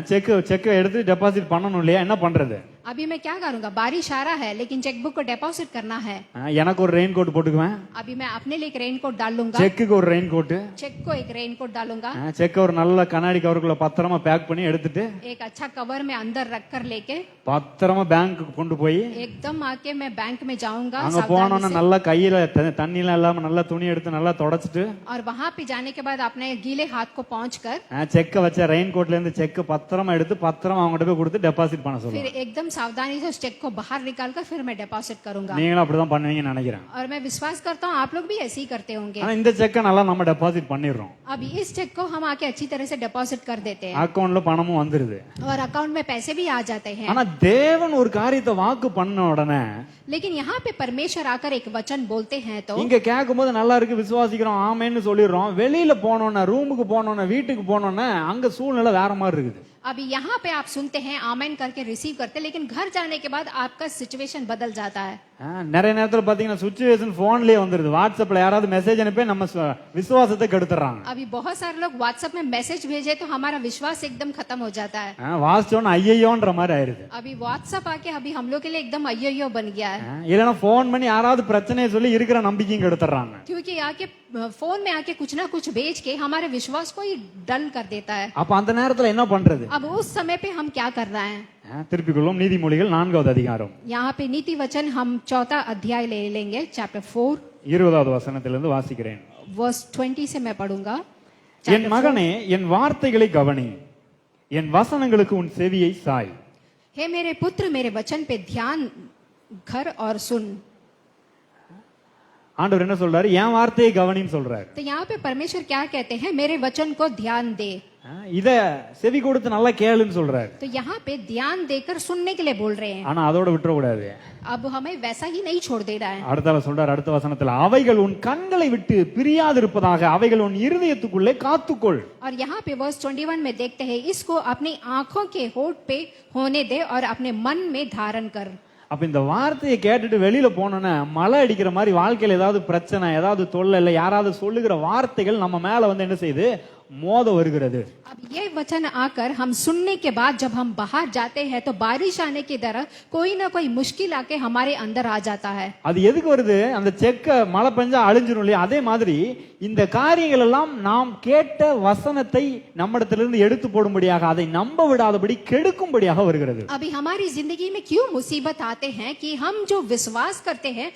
செக் எடுத்து டெபாசிட் பண்ணணும் இல்லையா? என்ன பண்றது? अभी मैं क्या करूंगा, बारिश आ रहा है लेकिन चेकबुक को डिपॉजिट करना है। எனக்கு ஒரு ரெயின் கோட் போட்டுக்குவேன். अभी मैं अपने लिए एक रेन कोट डाल लूंगा, செக்குக்கு ஒரு ரெயின் கோட், चेक को एक रेन कोट डालूंगा, செக் ஒரு நல்ல கண்ணாடி கவருக்குள்ள பத்திரமா பேக் பண்ணி எடுத்துட்டு एक अच्छा कवर में अंदर रख कर लेके பத்திரமா பேங்க்கு கொண்டு போய் एकदम आके मैं बैंक में जाऊंगा அங்க போனோம்னா நல்லா கையில தண்ணி எல்லாம் இல்லாம நல்லா துணி எடுத்து நல்லா தொடச்சிட்டு, और वहां पे जाने के बाद अपने गीले हाथ को पहुंच कर செக்க வச்ச ரெயின் கோட்ல இருந்து செக் பத்திரமா எடுத்து பத்திரமா அவங்ககிட்ட போய் கொடுத்து டெபாசிட் பண்ண சொல்லுவேன். फिर एकदम सावधानी से उस चेक को बाहर निकाल कर फिर मैं डिपॉजिट करूंगा। நீங்களும் அப்படிதான் பண்ணுவீங்கன்னு நினைக்கிறேன். और मैं विश्वास करता हूँ आप लोग भी ऐसे ही करते होंगे। ஆனா இந்த செக்கை நல்லா நம்ம டெபாசிட் பண்ணிடுறோம். अभी इस चेक को हम आके अच्छी तरह से डिपॉजिट कर देते हैं அக்கவுண்ட்ல பணமும் வந்துருது. और अकाउंट में पैसे भी आ जाते हैं। ஆனா தேவன் ஒரு காரியத்தை வாக்கு பண்ண உடனே लेकिन यहाँ पे परमेश्वर आकर एक वचन बोलते हैं तो இங்க கேட்கும் போது நல்லா இருக்கு, விசுவாசிக்கிறோம், ஆமேன்னு சொல்லிடுறோம். வெளியில போனோம்னா, ரூமுக்கு போனோம்னா, வீட்டுக்கு போனோம்னா அங்க சூழ்நிலை வேற மாதிரி இருக்குது. अभी यहाँ पे आप सुनते हैं आमेन करके रिसीव करते, लेकिन घर जाने के बाद आपका सिचुएशन बदल जाता है। நிறைய நேரத்துல பாத்தீங்கன்னா சுச்சுவேஷன் போன்லயே வந்துருது. வாட்ஸ்அப்ல யாராவது மெசேஜ் அனுப்பி நம்ம விசுவாசத்தை கெடுத்துறாங்க. अभी बहुत सारे लोग व्हाट्सएप में मैसेज भेजे तो हमारा विश्वास एकदम खत्म हो जाता है। வாட்ஸ்அப் ஐயோன்ற மாதிரி ஆயிருது. अभी व्हाट्सएप आके अभी हम लोग के लिए एकदम अय्यो बन गया है। இல்லனா போன் பண்ணி யாராவது பிரச்சனையை சொல்லி இருக்கிற நம்பிக்கையும் கெடுத்துறாங்க. क्योंकि आके फोन में आके कुछ ना कुछ भेज के हमारे विश्वास को ही डल कर देता है। அப்ப அந்த நேரத்துல என்ன பண்றது? अब उस समय पे हम क्या कर रहे हैं? திருப்பிக்கொள்ளும் நீதிமொழிகள் 4வது அதிகாரம். यहाँ पे नीति वचन हम 4था अध्याय ले लेंगे, चैप्टर 4 20வது வசனத்திலிருந்து வாசிக்கிறேன். वर्स 20 से मैं पढ़ूंगा। என் மகனே, என் வார்த்தைகளை கவனி, என் வசனங்களுக்கு உன் செவியை சாய். हे मेरे पुत्र, मेरे वचन पे ध्यान कर और सुन। ஆண்டவர் என்ன சொல்றாரு? என் வார்த்தையை கவனின்னு சொல்றாரு. तो यहाँ पे परमेश्वर क्या कहते हैं? मेरे वचन को ध्यान दे। இத செவி கொடுத்து நல்லா கேளுன்னு சொல்றாரு. तो यहाँ पे ध्यान देकर सुनने के लिए बोल रहे हैं। ஆனா அதோட விட்டுற கூடாது. अब हमें वैसा ही नहीं छोड़ दे रहा है। அடுத்தால சொல்றாரு, அடுத்த வசனத்துல, அவைகள் உன் கண்களை விட்டு பிரியாதிருப்பதாக அவைகள் உன் இருதயத்துக்குள்ளே காத்துக்கொள். और यहाँ पे वर्स 21 में देखते हैं, इसको अपनी आंखों के होठ पे होने दे और अपने मन में धारण कर। அப்ப இந்த வார்த்தையை கேட்டுட்டு வெளியில போனோன்னா மழை அடிக்கிற மாதிரி வாழ்க்கையில ஏதாவது பிரச்சனை, ஏதாவது தொல்லை, இல்ல யாராவது சொல்லுகிற வார்த்தைகள் நம்ம மேல வந்து என்ன செய்யுது? மோத வருகிறது. अब ये वचन आकर हम सुनने के बाद जब हम बाहर जाते हैं तो बारिश आने की तरह कोई ना कोई मुश्किल आके हमारे अंदर आ जाता है। அது எதுக்கு வருது? அந்த செக்க மழை பெஞ்சா அழிஞ்சிரும் இல்லையா? அதே மாதிரி இந்த காரியங்கள் எல்லாம் நாம் கேட்ட வசனத்தை நம்மிடத்திலிருந்து எடுத்து போடும்படியாக, அதை நம்ப விடாதபடி கெடுக்கும்படியாக வருகிறது. अभी हमारी जिंदगी में क्यों मुसीबत आते हैं कि हम जो विश्वास करते हैं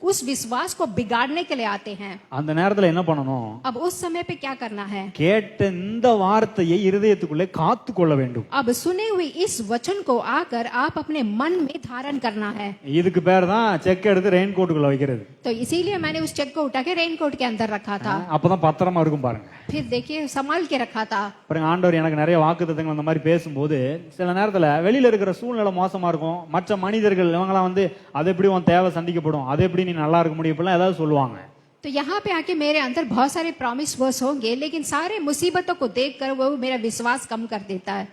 उस विश्वास को बिगाड़ने के लिए आते हैं। அந்த நேரத்துல என்ன பண்ணணும்? अब उस समय पे क्या करना है। கேட்ட இந்த வார்த்தையை இருதயத்துக்குள்ளே காத்து கொள்ள வேண்டும். अब सुने हुए इस वचन को आकर आप अपने मन में धारण करना है। இதுக்கு பேர் தான் செக் எடுத்து ரெயின் கோட்டுக்குள்ள வைக்கிறது. तो इसीलिए मैंने उस चेक को उठा के रेनकोट के अंदर रखा था। அப்பதான் பத்திரமா இருக்கும் பாருங்க. फिर देखिए संभाल के रखा था। அப்புறம் ஆண்டவர் எனக்கு நிறைய வாக்குத்தத்தங்கள் அந்த மாதிரி பேசும்போது சில நேரத்துல வெளியில இருக்கிற சூழ்நிலை மோசமா இருக்கும், மற்ற மனிதர்கள் இவங்கலாம் வந்து அது எப்படி உன் தேவை சந்திக்கப்படும், அது எப்படி நீ நல்லா இருக்க முடியும் இப்படிலாம் ஏதாவது சொல்லுவாங்க. तो यहाँ पे आके मेरे अंदर बहुत सारे प्रॉमिस वर्स होंगे, लेकिन सारे मुसीबतों को देखकर वो मेरा विश्वास कम कर देता है।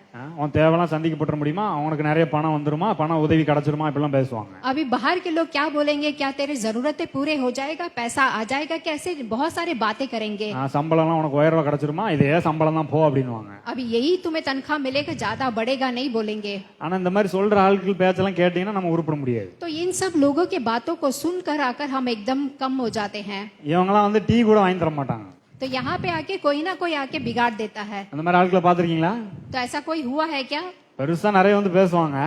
உன் தேவைலாம் சந்திக்கப்பட முடியுமா, அவனுக்கு நிறைய பணம் வந்துருமா, பணம் உதவி கிடைச்சிருமா இப்படிலாம் பேசுவாங்க. अभी बाहर के लोग क्या बोलेंगे, क्या तेरे जरूरतें पूरे हो जाएगा, पैसा आ जाएगा, कैसे बहुत सारे बातें करेंगे। சம்பளம்லாம் உனக்கு உயர்வா கிடைச்சிருமா, இதே சம்பளம் தான் போ அப்படின்னுவாங்க. अभी यही तुम्हें तनख्वाह मिलेगा, ज्यादा बढ़ेगा नहीं बोलेंगे। ஆனா இந்த மாதிரி சொல்ற ஆட்கள் பேச்செல்லாம் கேட்டீங்கன்னா நம்ம உருப்பட முடியாது. तो इन सब लोगों के बातों को सुनकर आकर हम एकदम कम हो जाते हैं। இவங்கலாம் வந்து டீ கூட வாங்கி தர மாட்டாங்க. तो यहाँ पे आके कोई ना कोई आके बिगाड़ देता है। அந்த மாதிரி ஆட்களை பாத்திருக்கீங்களா? तो ऐसा कोई हुआ है क्या? பெருசா நிறைய வந்து பேசுவாங்க,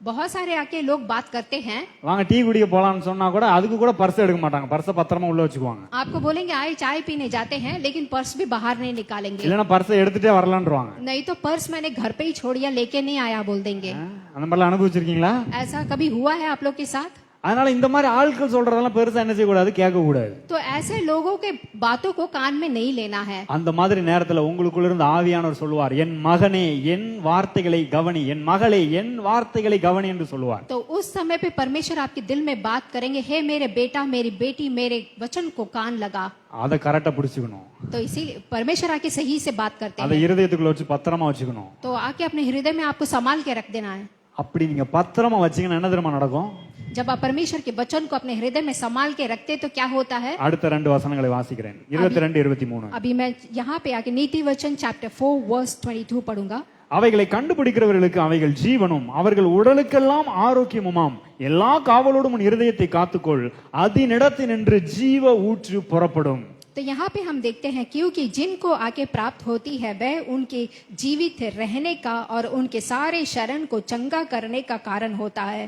बहुत सारे आके लोग बात करते हैं, வாங்க டீ குடிக்க போலாம்னு சொன்னா கூட அதுக்கு கூட பர்ஸ் எடுக்க மாட்டாங்க, பர்ஸை பத்திரமா உள்ள வச்சுக்குவாங்க. आपको बोलेंगे आए चाय पीने जाते हैं, लेकिन पर्स भी बाहर नहीं निकालेंगे। இல்லைன்னா பர்ஸை எடுத்துட்டே வரலான்றுவாங்க. नहीं तो पर्स मैंने घर पे ही छोड़ दिया, लेके नहीं आया बोल देंगे। அந்த மாதிரிலாம் அனுபவிச்சிருக்கீங்களா? ऐसा कभी हुआ है आप लोग के साथ? அதனால இந்த மாதிரி ஆட்கள் சொல்றதெல்லாம் பெருசா என்ன செய்யக்கூடாது, கேட்க கூடாது. तो ऐसे लोगों के बातों को कान में नहीं लेना है। அந்த மாதிரி நேரத்துல உங்களுக்குள்ள இருந்து ஆவியானவர் சொல்லுவார், என் மகனே என் வார்த்தைகளை கவனி, என் மகளே என் வார்த்தைகளை கவனி என்று சொல்லுவார். तो उस समय पे परमेश्वर आपके दिल में बात करेंगे, हे मेरे बेटा मेरी बेटी मेरे वचन को कान लगा। அதை கரெக்டா பிடிச்சுக்கணும். तो इसीलिए परमेश्वर आके सही से बात करते அதை हैं। இருதயத்துக்குள்ள வச்சு பத்திரமா வச்சுக்கணும். तो आके अपने हृदय में आपको संभाल के रख देना है। அப்படி நீங்க பத்திரமா வச்சீங்கன்னா என்ன தெரியுமா நடக்கும்? जब आप परमेश्वर के वचन को अपने हृदय में संभाल के रखते तो क्या होता है? அடுத்த ரெண்டு வசனங்களை வாசிக்கிறேன், 22 23. अभी मैं यहाँ पे आके नीति वचन चैप्टर 4 वर्स 22 पढ़ूंगा। அவைகளை கண்டுபிடிக்கிறவர்களுக்கு அவைகள் ஜீவனும் அவர்கள் உடலுக்கெல்லாம் ஆரோக்கியமுமாம். எல்லா காவலோடும் உன் இருதயத்தை காத்துக்கொள், அதினிடத்தினின்று ஜீவ ஊற்று புறப்படும். तो यहाँ पे हम देखते हैं क्योंकि जिनको आके प्राप्त होती है वह उनके जीवित रहने का और उनके सारे शरण को चंगा करने का कारण होता है।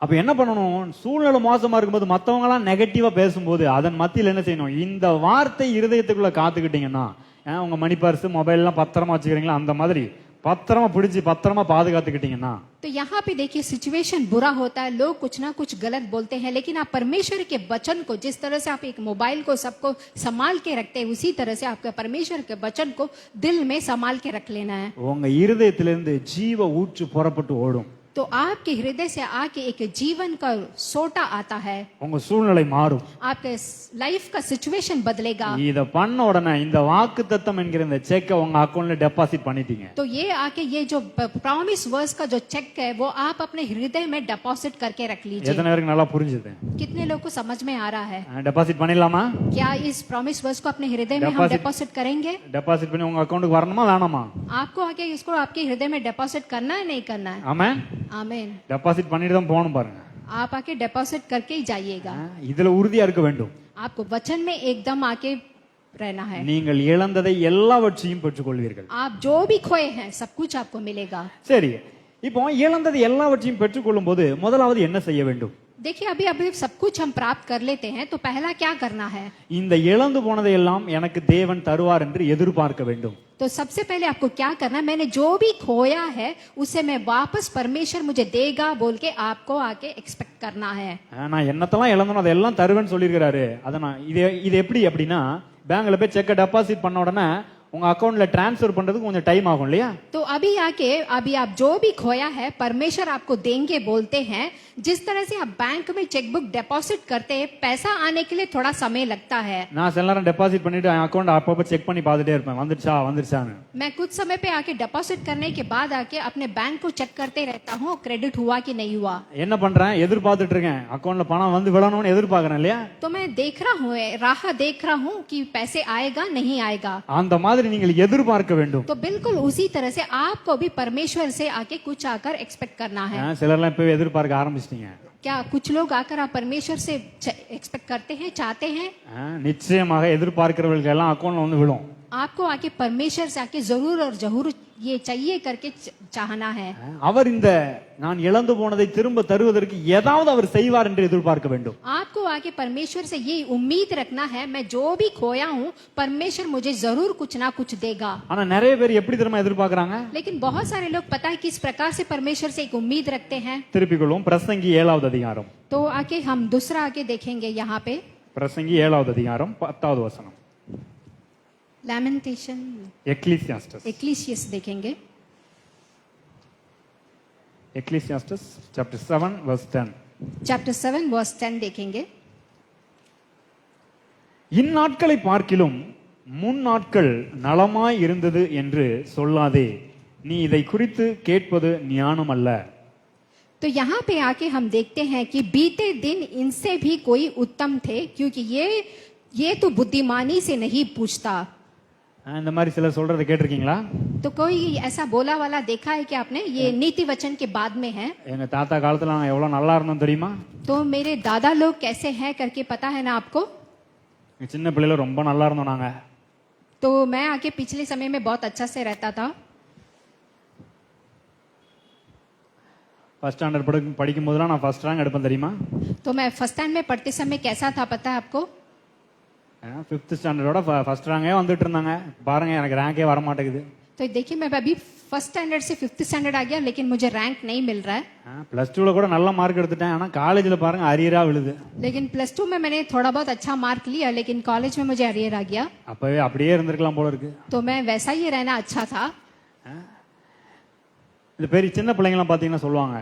அப்ப என்ன பண்ணணும், சூழ்நிலை மோசமா இருக்கும்போது மத்தவங்க எல்லாம் நெகட்டிவா பேசும்போது அதன் மத்தியில் என்ன செய்யணும், இந்த வார்த்தை இருதயத்துக்குள்ள காத்துக்கிட்டீங்கன்னா, உங்க மணி பர்ஸ் மொபைல் எல்லாம் பத்திரமா வச்சுக்கிறீங்களா, அந்த மாதிரி பத்திரமா பிடிச்சி பத்திரமா பாதுகாத்துக்கிட்டீங்கன்னா। तो यहाँ पे देखिए सिचुएशन बुरा होता है, लोग कुछ ना कुछ गलत बोलते हैं, लेकिन आप परमेश्वर के वचन को जिस तरह से आप एक मोबाइल को सबको संभाल के रखते हैं, उसी तरह से आपके परमेश्वर के वचन को दिल में संभाल के रख लेना है। உங்க இருதயத்திலிருந்து ஜீவ ஊற்று புறப்பட்டு ஓடும். तो आपके हृदय से आके एक जीवन का सोटा आता है, உங்க சூழ்நிலை மாறும், आपके लाइफ का सिचुएशन बदलेगा। இத பண்ண உடனே இந்த வாக்குத்தத்தம் என்கிற இந்த செக்கை உங்க அக்கவுண்ட்ல டெபாசிட் பண்ணிட்டீங்க. तो ये आके ये जो प्रॉमिस वर्स का जो चेक है वो आप अपने हृदय में डिपॉजिट करके रख लीजिए। எத்தனை பேருக்கு நல்லா புரிஞ்சுது? कितने लोग को समझ में आ रहा है? டெபாசிட் பண்ணிடலாமா? क्या इस प्रॉमिस वर्स को अपने हृदय में हम डिपॉजिट करेंगे? டெபாசிட் பண்ணி உங்க அக்கவுண்ட்க்கு வரணுமா வேணாமா? आपको आके इसको आपके हृदय में डिपॉजिट करना है नहीं करना है? ஆமென். आमीन। டெபாசிட் பண்ணிட்டு தான் போகணும் பாருங்க. आप आके डिपॉजिट करके ही जाइएगा। இதுல உறுதியா இருக்க வேண்டும். आपको वचन में एकदम आके रहना है। நீங்கள் இழந்ததை எல்லாவற்றையும் பெற்றுக்கொள்வீர்கள். आप जो भी खोए हैं सब कुछ आपको मिलेगा। சரி, இப்போ இழந்தது எல்லாவற்றையும் பெற்றுக்கொள்ளும் போது முதலாவது என்ன செய்ய வேண்டும்? देखिए अभी अभी सब कुछ हम प्राप्त कर लेते हैं तो पहला क्या करना है? இந்த இழந்து போனதை எல்லாம் எனக்கு தேவன் தருவார் என்று எதிர்பார்க்க வேண்டும். तो सबसे पहले आपको क्या करना है, मैंने जो भी खोया है उसे मैं वापस परमेश्वर मुझे देगा बोल के आपको आके एक्सपेक्ट करना है। நான் என்னத்தெல்லாம் இழந்தனோ அதெல்லாம் தருவேன்னு சொல்லியிருக்கிறாரு. அதை நான் இது எப்படி அப்படின்னா, பேங்க்ல போய் செக்கை டெபாசிட் பண்ண உடனே உங்க அக்கவுண்ட்ல டிரான்ஸ்ஃபர் பண்றதுக்கு கொஞ்சம் டைம் ஆகும் இல்லையா? तो अभी आप जो भी खोया है परमेश्वर आपको देंगे बोलते हैं। जिस तरह से आप बैंक में चेकबुक डिपॉजिट करते हैं, पैसा आने के लिए थोड़ा समय लगता है। நான் சில நேரம் டெபாசிட் பண்ணிட்டு என் அக்கவுண்ட் அப்பப்போ செக் பண்ணி பார்த்துட்டே இருப்பேன், வந்துருச்சான்னு. मैं कुछ समय पे आके डिपॉजिट करने के बाद आके अपने बैंक को चेक करते रहता हूँ, क्रेडिट हुआ कि नहीं हुआ। என்ன பண்றேன், எதிர்பார்த்துட்டு இருக்கேன், அக்கவுண்ட்ல பணம் வந்து விழணும்னு எதிர்பார்க்கறேன் இல்லையா? तो मैं देख रहा हूँ, राह देख रहा हूँ कि पैसे आएगा नहीं आएगा। அந்த மாதிரி நீங்கள் எதிர்பார்க்க வேண்டும். तो बिल्कुल उसी तरह से आपको भी परमेश्वर से आके कुछ आकर एक्सपेक्ट करना है। சிலர்லாம் இப்பவே எதிர்பார்க்க ஆரம்பிச்சிட்டீங்க. क्या कुछ लोग आकर आप परमेश्वर से एक्सपेक्ट करते हैं, चाहते हैं? நிச்சயமாக எதிர்பார்க்கிறவர்களுக்கு எல்லாம் அக்கவுண்ட்ல வந்து விழும். आपको आके परमेश्वर से आके जरूर और ये चाहिए करके चाहना है। அவர் இந்த நான் இழந்து போனதை திரும்ப தருவதற்கு ஏதாவது அவர் செய்வார் என்று எதிர்பார்க்க வேண்டும். आपको आके परमेश्वर से ये उम्मीद रखना है, मैं जो भी खोया हूँ परमेश्वर मुझे जरूर कुछ ना कुछ देगा। ஆனா நிறைய பேர் எப்படி தெரியுமா எதிர்பார்க்கறாங்க? लेकिन बहुत सारे लोग पता है किस प्रकार से परमेश्वर से एक उम्मीद रखते हैं। திருப்பிக் கொள்வோம். பிரசங்கி 7வது அதிகாரம். तो आके हम दूसरा आके देखेंगे यहाँ पे பிரசங்கி 7வது அதிகாரம் 10வது வசனம். लैमेंटेशन எக்லீசியாஸ்டஸ். एक्लीसियस देखेंगे। எக்லீசியாஸ்டஸ் chapter 7 verse 10. चैप्टर 7 वर्स 10 देखेंगे। இந்நாட்களை பார்க்கிலும் முன் நாட்கள் நலமாய் இருந்தது என்று சொல்லாதே, நீ இதை குறித்து கேட்பது ஞானம் அல்ல. तो यहाँ पे आके हम देखते हैं कि बीते दिन इनसे भी कोई उत्तम थे, क्योंकि ये तो बुद्धिमानी से नहीं पूछता। இந்த மாதிரி சிலர் சொல்றதை கேட்டிருக்கீங்களா? तो कोई ऐसा बोला वाला देखा है कि आपने? ये नीति वचन के बाद में है। எங்க தாத்தா காலத்துல நான் எவ்வளவு நல்லா இருந்தோம் தெரியுமா? तो मेरे दादा लोग कैसे हैं करके पता है ना आपको? சின்ன பிள்ளையில ரொம்ப நல்லா இருந்தோம் நாங்க. तो मैं आके पिछले समय में बहुत अच्छा से रहता था। ஃபர்ஸ்ட் ஸ்டாண்டர்ட் படிக்கும் போதெல்லாம் நான் ஃபர்ஸ்ட் ரேங்க் எடுப்பேன் தெரியுமா? तो मैं फर्स्ट स्टैंड में पढ़ते समय कैसा था पता है आपको? 5th ஸ்டாண்டர்டோட ஃபர்ஸ்ட் ரேங்கே வந்துட்டு இருந்தாங்க. பாருங்க எனக்கு ரேங்கே வர மாட்டேங்குது. तो देखिए मैं अभी फर्स्ट स्टैंडर्ड से 5th स्टैंडर्ड आ गया, लेकिन मुझे रैंक नहीं मिल रहा है। प्लस 2ல கூட நல்ல மார்க் எடுத்துட்டேன். ஆனா காலேஜ்ல பாருங்க அரியரா விழுது. लेकिन प्लस 2 में मैंने थोड़ा बहुत अच्छा मार्क लिया, लेकिन कॉलेज में मुझे अरियर आ गया। அப்பவே அப்படியே இருந்திருக்கலாம் போல இருக்கு. तो मैं वैसा ही रहना अच्छा था। இந்த பெரிய சின்ன பிள்ளைங்கலாம் பாத்தீங்கன்னா சொல்லுவாங்க,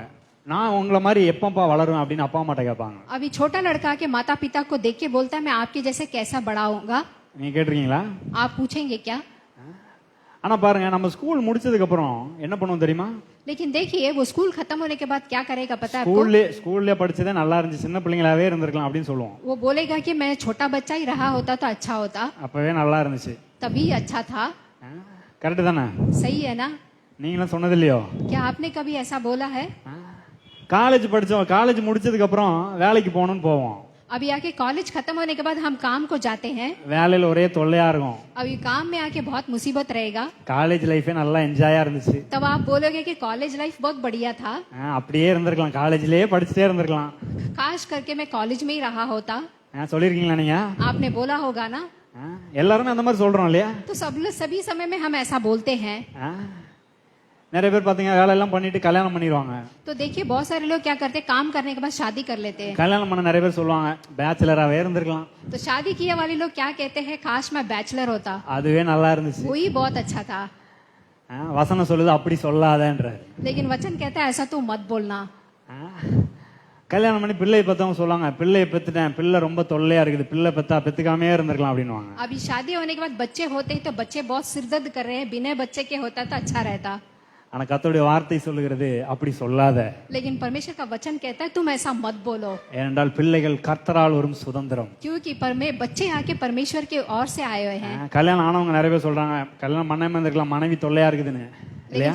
நான் உங்களை மாதிரி எப்பப்பா வளரும் அப்படின்னு அப்பா அம்மாட்ட கேட்பாங்க. अभी छोटा लड़का के माता पिता को देख के बोलता है मैं आपके जैसे कैसा बड़ा होऊंगा। நீங்க கேட்டிருக்கீங்களா? आप पूछेंगे क्या? ஆனா பாருங்க நம்ம ஸ்கூல் முடிச்சதுக்கு அப்புறம் என்ன பண்ணுவோம் தெரியுமா? लेकिन देखिए वो स्कूल खत्म होने के बाद क्या करेगा पता है आपको? ஸ்கூல்ல படிச்சதே நல்லா இருந்துச்சு, சின்ன பிள்ளைங்களாவே இருந்திருக்கலாம் அப்படின்னு சொல்லுவோம். वो बोलेगा कि मैं छोटा बच्चा ही रहा होता तो अच्छा होता, அப்பவே நல்லா இருந்துச்சு. तभी अच्छा था। கரெக்ட் தானே? सही है ना? நீங்களும் சொன்னது இல்லையோ? क्या आपने कभी ऐसा बोला है? காலேஜ் முடிச்சதுக்கு அப்புறம் வேலைக்கு போகணும்னு போவோம். अभी आके कॉलेज खत्म होने के बाद हम काम को जाते हैं। வேலையில ஒரே தொல்லையா இருக்கும். अभी काम में आके बहुत मुसीबत रहेगा। காலேஜ் லைஃபே நல்லா என்ஜாயா இருந்துச்சு. तब आप बोलोगे कि कॉलेज लाइफ बहुत बढ़िया था। அப்படியே இருந்திருக்கலாம், காலேஜ்லயே படிச்சுட்டே இருந்திருக்கலாம். काश करके मैं कॉलेज में ही रहा होता। சொல்லிருக்கீங்களா நீங்க? आपने बोला होगा ना? எல்லாருமே அந்த மாதிரி சொல்றோம் இல்லையா? तो सभी समय में हम ऐसा बोलते हैं। நிறைய பேர் பாத்தீங்க வேலை எல்லாம் பண்ணிட்டு கல்யாணம் பண்ணிடுவாங்க. तो देखिए बहुत सारे लोग क्या करते हैं, काम करने के बाद शादी कर लेते हैं। கல்யாணம் பண்ண நிறைய பேர் சொல்லுவாங்க பேச்சுலராவே இருந்திருக்கலாம். तो शादी किए वाले लोग क्या कहते हैं, काश मैं बैचलर होता, அதுவே நல்லா இருந்துச்சு. वही बहुत अच्छा था। வசனம் சொல்லுது அப்படி சொல்லாதேன்றாரு. लेकिन वचन कहता है ऐसा तू मत बोलना। கல்யாணம் பண்ணி பிள்ளை பெத்தவங்க சொல்லுவாங்க, பிள்ளையை பெத்துட்டேன், பிள்ளை ரொம்ப தொல்லையா இருக்குது, பிள்ளை பெத்துக்காமே இருந்திருக்கலாம் அப்படின்னுவாங்க. अभी शादी होने के बाद बच्चे होते हैं तो बच्चे बहुत सिरदर्द कर रहे हैं, बिना बच्चे के होता तो अच्छा रहता। ஆனா கர்த்தருடைய வார்த்தை சொல்லுகிறது அப்படி சொல்லாத. लेकिन परमेश्वर का वचन कहता है तुम ऐसा मत बोलो, ஏனென்றால் பிள்ளைகள் கர்த்தரால் வரும் சுதந்திரம். क्योंकि बच्चे आके परमेश्वर के ओर से आए हुए हैं। கல்யாணம் ஆனவங்க நிறைய பேர் சொல்றாங்க கல்யாணம் பண்ணாம இருந்திருக்கலாம், மனைவி தொல்லையா இருக்குதுன்னு இல்லையா?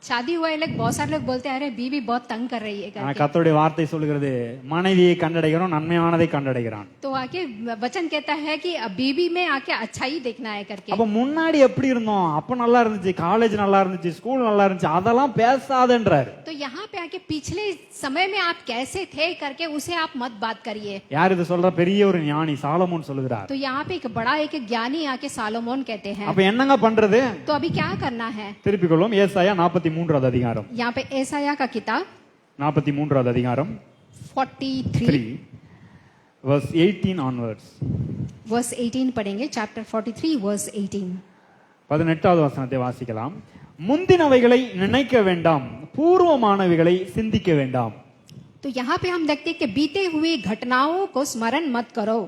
शादी हुआ है, बहुत सारे लोग बोलते हैं अरे बीवी बहुत तंग कर रही है ஆனா करके। கர்த்தருடைய வார்த்தை சொல்லுகிறது மனைவியை கண்டடைகிறோம், நன்மையானதை கண்டடைகிறான். तो आके वचन कहता है कि अब बीवी में आके अच्छा ही देखना है करके। அப்ப முன்னாடி எப்படி இருந்தோம், அப்ப நல்லா இருந்துச்சு, காலேஜ் நல்லா இருந்துச்சு, ஸ்கூல் நல்லா இருந்துச்சு, அதெல்லாம் பேசாதேன்றாரு. तो यहाँ पे आके पिछले समय में आप कैसे थे करके उसे आप मत बात करिए। யார் இது சொல்ற? பெரிய ஒரு ஞானி சாலமோன் சொல்லுகிறார். तो यहाँ पे एक बड़ा एक ज्ञानी आके सालोमोन कहते हैं। அப்ப என்னங்க பண்றது? तो अभी क्या करना है? திருப்பிக் கொள்வோம். ஏசாயா 43வது அதிகாரம். यहाँ पे ஏசாயா का किताब 43வது அதிகாரம் 43 verse 18 onwards. वर्स 18 पढ़ेंगे। Chapter 43 verse 18। 18வது வசனத்தை வாசிக்கலாம். முந்தினவைகளை நினைக்க வேண்டாம், பூர்வமானவைகளை சிந்திக்க வேண்டாம். तो यहाँ पे हम देखते हैं कि बीते हुए घटनाओं को स्मरण मत करो।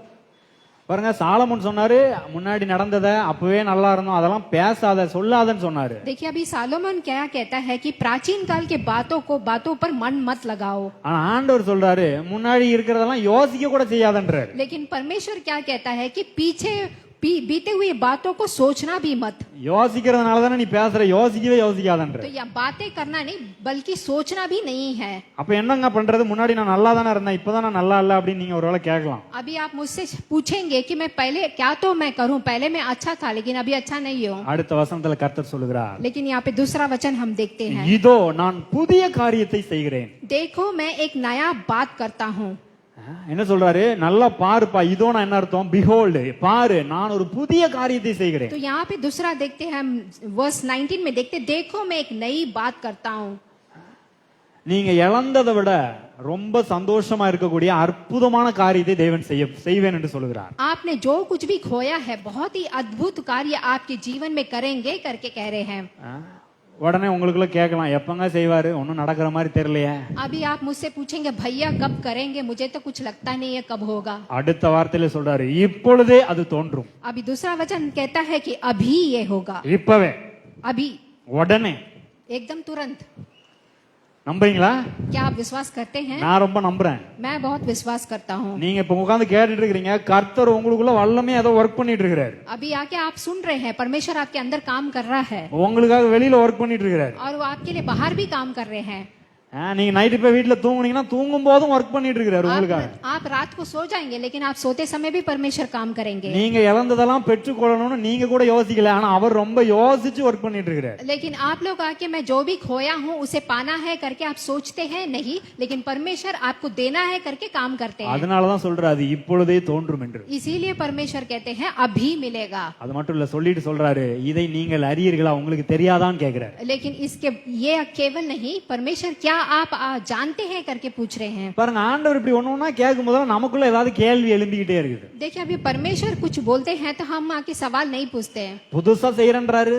பாருங்க சாலமோன் சொன்னாரு முன்னாடி நடந்ததை அப்பவே நல்லா இருந்தோம், அதெல்லாம் பேசாத சொல்லாதன்னு சொன்னாரு. देखिए अभी सालोमन क्या कहता है कि प्राचीन काल के बातों पर मन मत लगाओ। ஆனா ஆண்டவர் சொல்றாரு முன்னாடி இருக்கிறதெல்லாம் யோசிக்க கூட செய்யாதன்றாரு. लेकिन परमेश्वर क्या कहता है कि पीछे बीते हुए बातों को सोचना भी मत। யோசிக்கிறதுனால தானே நீ பேசுற, யோசிக்கவே யோசிக்காதன்ற. तो यह बातें करना नहीं बल्कि सोचना भी नहीं है। அப்ப என்னங்க பண்றது? முன்னாடி நான் நல்லா தானே இருந்தேன், இப்பதான் நான் நல்லா இல்ல அப்படின்னு நீங்க ஒருவேளை கேட்கலாம். अभी आप मुझसे पूछेंगे कि मैं पहले क्या तो मैं करूं, पहले मैं अच्छा था लेकिन अभी अच्छा नहीं हूं। அடுத்த வசனத்துல கர்த்தர் சொல்லுகிறார், लेकिन यहाँ पे दूसरा वचन हम देखते हैं, இதோ நான் புதிய காரியத்தை செய்கிறேன். देखो मैं एक नया बात करता हूँ। என்ன சொல்றாரு? நல்லா பாருப்பா. இதோ நான் என்ன அர்த்தம்? behold, பாரு, நான் ஒரு புதிய காரியத்தை செய்கிறேன். तो यहाँ पे दूसरा देखते हैं हम वर्स 19 में देखते, देखो मैं एक नई बात करता हूँ। நீங்க இழந்ததை விட ரொம்ப சந்தோஷமா இருக்கக்கூடிய அற்புதமான காரியத்தை தேவன் செய்வேன் என்று சொல்லுகிறார். आपने जो कुछ भी खोया है बहुत ही अद्भुत कार्य आपके जीवन में करेंगे करके कह रहे हैं। உடனே உங்களுக்குள்ள கேட்கலாம், எப்பங்க செய்வாரு? ஒன்னும் நடக்கிற மாதிரி தெரியலையே. अभी आप मुझसे पूछेंगे भैया कब करेंगे, मुझे तो कुछ लगता नहीं है कब होगा। அடுத்த வார்த்தையில சொல்றாரு, இப்பொழுதே அது தோன்றும். अभी दूसरा वचन कहता है कि अभी ये होगा, இப்பவே, अभी, உடனே. एकदम तुरंत। நம்புறீங்களா? क्या आप विश्वास करते हैं? நான் ரொம்ப நம்புறேன். मैं बहुत विश्वास करता हूँ। நீங்க இப்ப உட்கார்ந்து கேட்டுட்டு இருக்கீங்க, கர்த்தர் உங்களுக்குள்ள வல்லமே ஏதோ ஒர்க் பண்ணிட்டு இருக்காரு. अभी आके आप सुन रहे हैं, परमेश्वर आपके अंदर काम कर रहा है உங்களுக்காக வெளியில ஒர்க் பண்ணிட்டு இருக்காரு. और वो आपके लिए बाहर भी काम कर रहे हैं। நீங்க நைட்டு போய் வீட்டுல தூங்குனீங்கன்னா தூங்கும் போதும் ஒர்க் பண்ணிட்டு இருக்காரு உங்களுக்காக. आप रात को सो जाएंगे लेकिन आप सोते समय भी परमेश्वर काम करेंगे। நீங்க இழந்ததெல்லாம் பெற்றுக்கொள்ளணும்னு நீங்க கூட யோசிக்கல, ஆனா அவர் ரொம்ப யோசிச்சு ஒர்க் பண்ணிட்டு இருக்காரு. लेकिन आप लोग आके मैं जो भी खोया हूँ उसे पाना है करके आप सोचते हैं नहीं, लेकिन परमेश्वर आपको देना है करके काम करते हैं। அதனாலதான் சொல்றாரு இப்பொழுதே தோன்றும் என்று. इसीलिए परमेश्वर कहते हैं अभी मिलेगा। அது மட்டும் இல்ல, சொல்லிட்டு சொல்றாரு, இதை நீங்கள் அறியீர்களா, உங்களுக்கு தெரியாதான்னு கேக்குறாரு. लेकिन इसके ये केवल नहीं, परमेश्वर क्या आप जानते हैं करके पूछ रहे हैं। பாருங்க, ஆண்டவர் இப்படி ஒண்ணு கேட்கும் போது நமக்குள்ள ஏதாவது கேள்வி எழும்பிக்கிட்டே இருக்குது. देखिए अभी परमेश्वर कुछ बोलते हैं तो हम आके सवाल नहीं पूछते हैं। புதுசா செய்யறன்றாரு,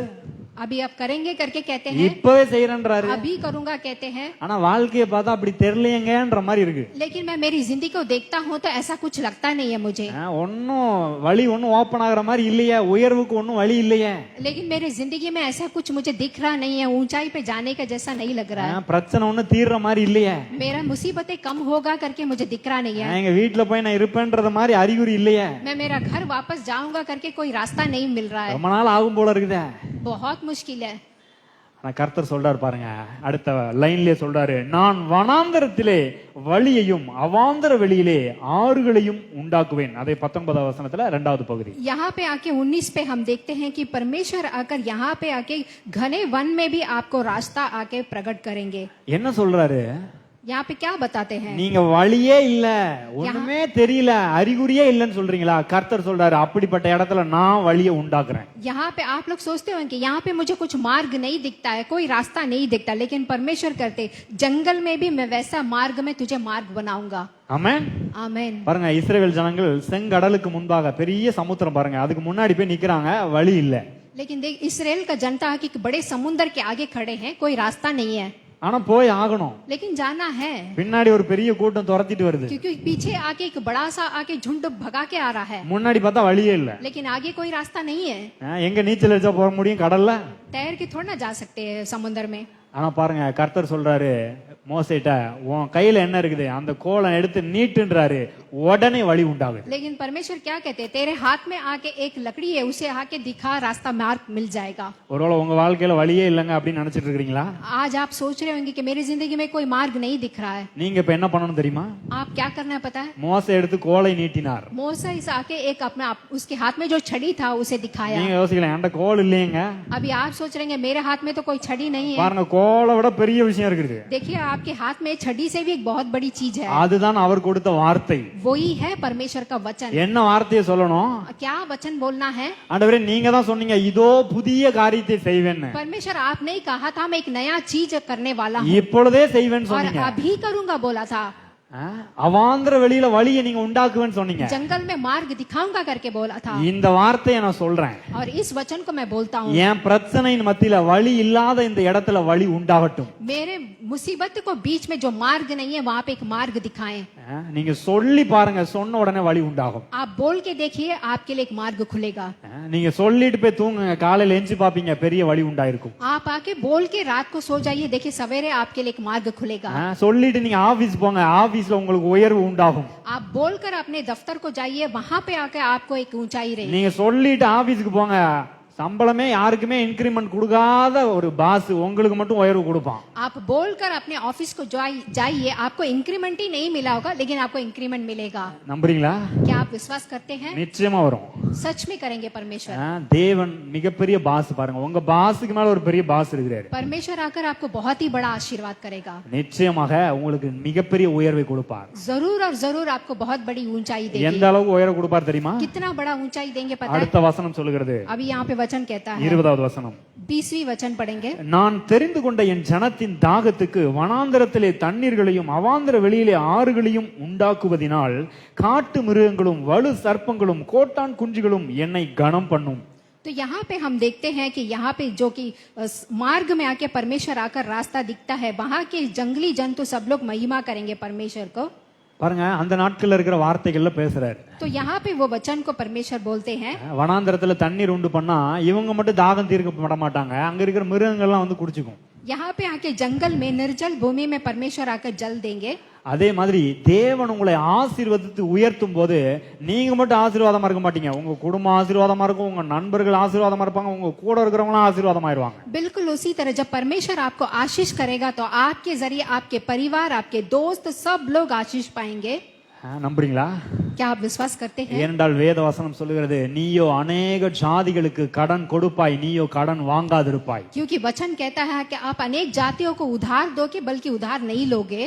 अभी आप करेंगे करके कहते हैं, இப்பவே செய்யறன்றாரு, अभी करूंगा कहते हैं, ஆனா வாழ்க்கையை பார்த்தா அப்படி தெரியலையேங்கன்ற மாதிரி இருக்கு. लेकिन मैं मेरी जिंदगी को देखता हूँ तो ऐसा कुछ लगता नहीं है मुझे। ஒன்னும் வழி ஒன்னும் ஓபன் ஆகுற மாதிரி இல்லையே, உயர்வுக்கு ஒன்னும் வழி இல்லையே. लेकिन मेरी जिंदगी में ऐसा कुछ मुझे दिख रहा नहीं है, ऊंचाई पे जाने का जैसा नहीं लग रहा है। பிரச்சனை ஒன்னும் தீர்ற மாதிரி இல்லையே, मेरा मुसीबतें कम होगा करके मुझे दिख रहा नहीं है। எங்க வீட்டுல போய் நான் இருப்பேன்றது மாதிரி அறிகுறி இல்லையே, मैं मेरा घर वापस जाऊंगा करके कोई रास्ता नहीं मिल रहा है। ரொம்ப நாள் ஆகும் போல இருக்குதே. बहुत मुश्किल है। ஆனா கர்த்தர் சொல்றாரு பாருங்க, அடுத்த லைன்லயே சொல்றாரு, நான் வனாந்தரத்திலே வழியையும் அவாந்தர வெளியிலே ஆறுகளையும் உண்டாக்குவேன். அதை 19வது வசனத்துல இரண்டாவது பகுதி. यहाँ पे आके 19 पे हम देखते हैं कि परमेश्वर आकर यहाँ पे आके घने वन में भी आपको रास्ता आके प्रकट करेंगे। என்ன சொல்றாரு? यहाँ पे क्या बताते हैं? நீங்க வழியே இல்ல, ஒண்ணுமே தெரியல, அறிகுறியே இல்லன்னு சொல்றீங்களா? கர்த்தர் சொல்றாரு, அப்படிப்பட்ட இடத்துல நான் வழியை உண்டாக்குறேன். यहाँ पे आप लोग सोचते हो कि यहाँ पे मुझे कुछ मार्ग नहीं दिखता है, कोई रास्ता नहीं दिखता, लेकिन परमेश्वर करते जंगल में भी मैं वैसा मार्ग में तुझे मार्ग बनाऊंगा। ஆமென். आमेन। பாருங்க, இஸ்ரவேல் ஜனங்கள் செங்கடலுக்கு முன்பாக பெரிய சமுத்திரம் பாருங்க, அதுக்கு முன்னாடி போய் நிக்கிறாங்க, வழி இல்ல. लेकिन देख इसराइल का जनता कि बड़े समुद्र के आगे खड़े हैं, कोई रास्ता नहीं है, ஆனா போய் ஆகணும். लेकिन जाना है பின்னாடி ஒரு பெரிய கூட்டம் துரத்திட்டு வருது, क्योंकि पीछे आके एक बड़ा सा आके झुंड भगा के आ रहा है, முன்னாடி பார்த்தா வழியே இல்ல. लेकिन आगे कोई रास्ता नहीं है। எங்க நீச்சல் அடிச்சா போக முடியும் கடல்ல? तैर के थोड़ा ना जा सकते हैं समुद्र में। ஆனா பாருங்க, கர்த்தர் சொல்றாரு மோசேட்ட, உன் கையில என்ன இருக்குது, அந்த கோலை எடுத்து நீட்டுன்றாரு, உடனே வழி உண்டாகுது. लेकिन परमेश्वर क्या कहते हैं, तेरे हाथ में आके एक लकड़ी है, उसे आके दिखा, रास्ता मार्ग मिल जाएगा। ஒருவேளை உங்க வாழ்க்கையில வழியே இல்லங்க அப்படின்னு நினைச்சிட்டு இருக்கீங்களா? आज आप सोच रहे होंगे कि मेरी जिंदगी में कोई मार्ग नहीं दिख रहा है। நீங்க இப்ப என்ன பண்ணணும் தெரியுமா? आप क्या करना है पता है? மோசே எடுத்து கோலை நீட்டினார். मोसेस आके एक अपना उसके हाथ में जो छड़ी था उसे दिखाया। நீங்க யோசிக்கலாம், என்கிட்ட கோல் இல்லையேங்க. अभी आप सोच रहे हैं मेरे हाथ में तो कोई छड़ी नहीं है। பாருங்க, கோலை விட பெரிய விஷயம் இருக்குது. देखिए आपके हाथ में छड़ी से भी एक बहुत बड़ी चीज है, அதுதான் அவர் கொடுத்த வார்த்தை. वही है परमेश्वर का वचन। என்ன வார்த்தையை சொல்லணும்? क्या वचन बोलना है? ஆண்டவரே, நீங்க தான் சொன்னீங்க இதோ புதிய காரியத்தை செய்வேன்னு. परमेश्वर आपने ही कहा था मैं एक नया चीज करने वाला हूँ இப்பொழுதே செய்வேன்னு और சொன்னீங்க. अभी करूंगा बोला था। அவாந்தர வெளியில வழியை நீங்க உண்டாக்குவேன்னு சொன்னீங்க. जंगल में मार्ग दिखाऊंगा करके बोला था। இந்த வார்த்தையை நான் சொல்றேன், और इस वचन को मैं बोलता हूँ, என் பிரச்சனையின் மத்தியில வழி இல்லாத இந்த இடத்துல வழி உண்டாகட்டும். मेरे मुसीबत को बीच में जो मार्ग नहीं है वहाँ पे एक मार्ग दिखाएं। நீங்க சொல்லி பாருங்க, சொன்ன உடனே வழி உண்டாகும். आप बोल के देखिए, आपके लिए एक मार्ग खुलेगा। நீங்க சொல்லிட்டு போய் தூங்குங்க, காலையில எஞ்சி பாப்பீங்க, பெரிய வழி உண்டாயிருக்கும். आप आके बोल के रात को सो जाइए, देखिए सवेरे आपके लिए एक मार्ग खुलेगा। சொல்லிட்டு நீங்க ஆபீஸ் போங்க, ஆபீஸ்ல உங்களுக்கு உயர்வு உண்டாகும். आप बोलकर अपने दफ्तर को जाइए, वहां पे आकर आपको एक ऊंचाई रहेगी। நீங்க சொல்லிட்டு ஆபீஸ்க்கு போங்க, சம்பளமே யாருக்குமே இன்கிரிமெண்ட் கொடுக்காத ஒரு பாஸ் உங்களுக்கு மட்டும் உயர்வு கொடுப்பான். आप बोलकर अपने ऑफिस को जाइए, आपको इंक्रीमेंट ही नहीं मिला होगा, लेकिन आपको इंक्रीमेंट मिलेगा। நம்புறீங்களா? क्या आप विश्वास करते हैं? நிச்சயமா வரும். सच में करेंगे परमेश्वर। தேவன் மிகப்பெரிய பாஸ் பாருங்க, உங்க பாஸுக்கு மேல ஒரு பெரிய பாஸ் இருக்கிறாரு. परमेश्वर आकर आपको बहुत ही बड़ा आशीर्वाद करेगा। நிச்சயமாக உங்களுக்கு மிகப்பெரிய உயர்வை கொடுப்பார். जरूर और जरूर आपको बहुत बड़ी ऊंचाई எந்த देंगे। அளவுக்கு உயர்வு கொடுப்பார் தெரியுமா? कितना बड़ा ऊंचाई देंगे पता है? அடுத்த வசனம் சொல்லுகிறது, अभी यहाँ पे वचन कहता है, 20வது வசனம், 20वीं वचन पढ़ेंगे। நான் தெரிந்து கொண்ட என் ஜனத்தின் தாகத்துக்கு வனாந்தரத்திலே தண்ணீர்களையும் அவாந்தர வெளியிலே ஆறுகளையும் உண்டாக்குவதினால் காட்டு மிருகங்களும் வலு சர்ப்பங்களும் கோட்டான் குஞ்சுகளும் என்னை கனம் பண்ணும். तो यहाँ पे हम देखते हैं कि यहाँ पे जो कि मार्ग में आके परमेश्वर आकर रास्ता दिखता है, वहाँ के जंगली जंतु सब लोग महिमा करेंगे परमेश्वर को। பாருங்க, அந்த நாட்கள்ல இருக்கிற வார்த்தைகள்ல பேசுறாரு. तो यहाँ पे वो वचन को परमेश्वर बोलते हैं, வனாந்தரத்துல தண்ணீர் உண்டு பண்ணா இவங்க மட்டும் தாகம் தீர்க்கப்பட மாட்டாங்க, அங்க இருக்கிற மிருகங்கள்லாம் வந்து குடிச்சுக்கும். यहाँ पे आके जंगल में निर्जल भूमि में परमेश्वर आकर जल देंगे। அதே மாதிரி தேவன் உங்களை ஆசீர்வதித்து உயர்த்தும் போது நீங்க மட்டும் ஆசீர்வாதமா இருக்க மாட்டீங்க, உங்க குடும்பம் ஆசீர்வாதமா இருக்கும், உங்க நண்பர்கள் ஆசீர்வாதமா இருப்பாங்க, உங்க கூட இருக்கிறவங்களும் ஆசீர்வாதமாயிருவாங்க. बिल्कुल उसी तरह जब परमेश्वर आपको आशीष करेगा तो आपके जरिए आपके परिवार, आपके दोस्त, सब लोग आशीष पाएंगे। நம்புறீங்களா? क्या आप विश्वास करते हैं? ஏனென்றால் வேத வசனம் சொல்லுகிறது, நீயோ அநேக ஜாதிகளுக்கு கடன் கொடுப்பாய், நீயோ கடன் வாங்காதிருப்பாய். क्योंकि वचन कहता है कि आप अनेक जातियों को उधार दोगे बल्कि उधार नहीं लोगे।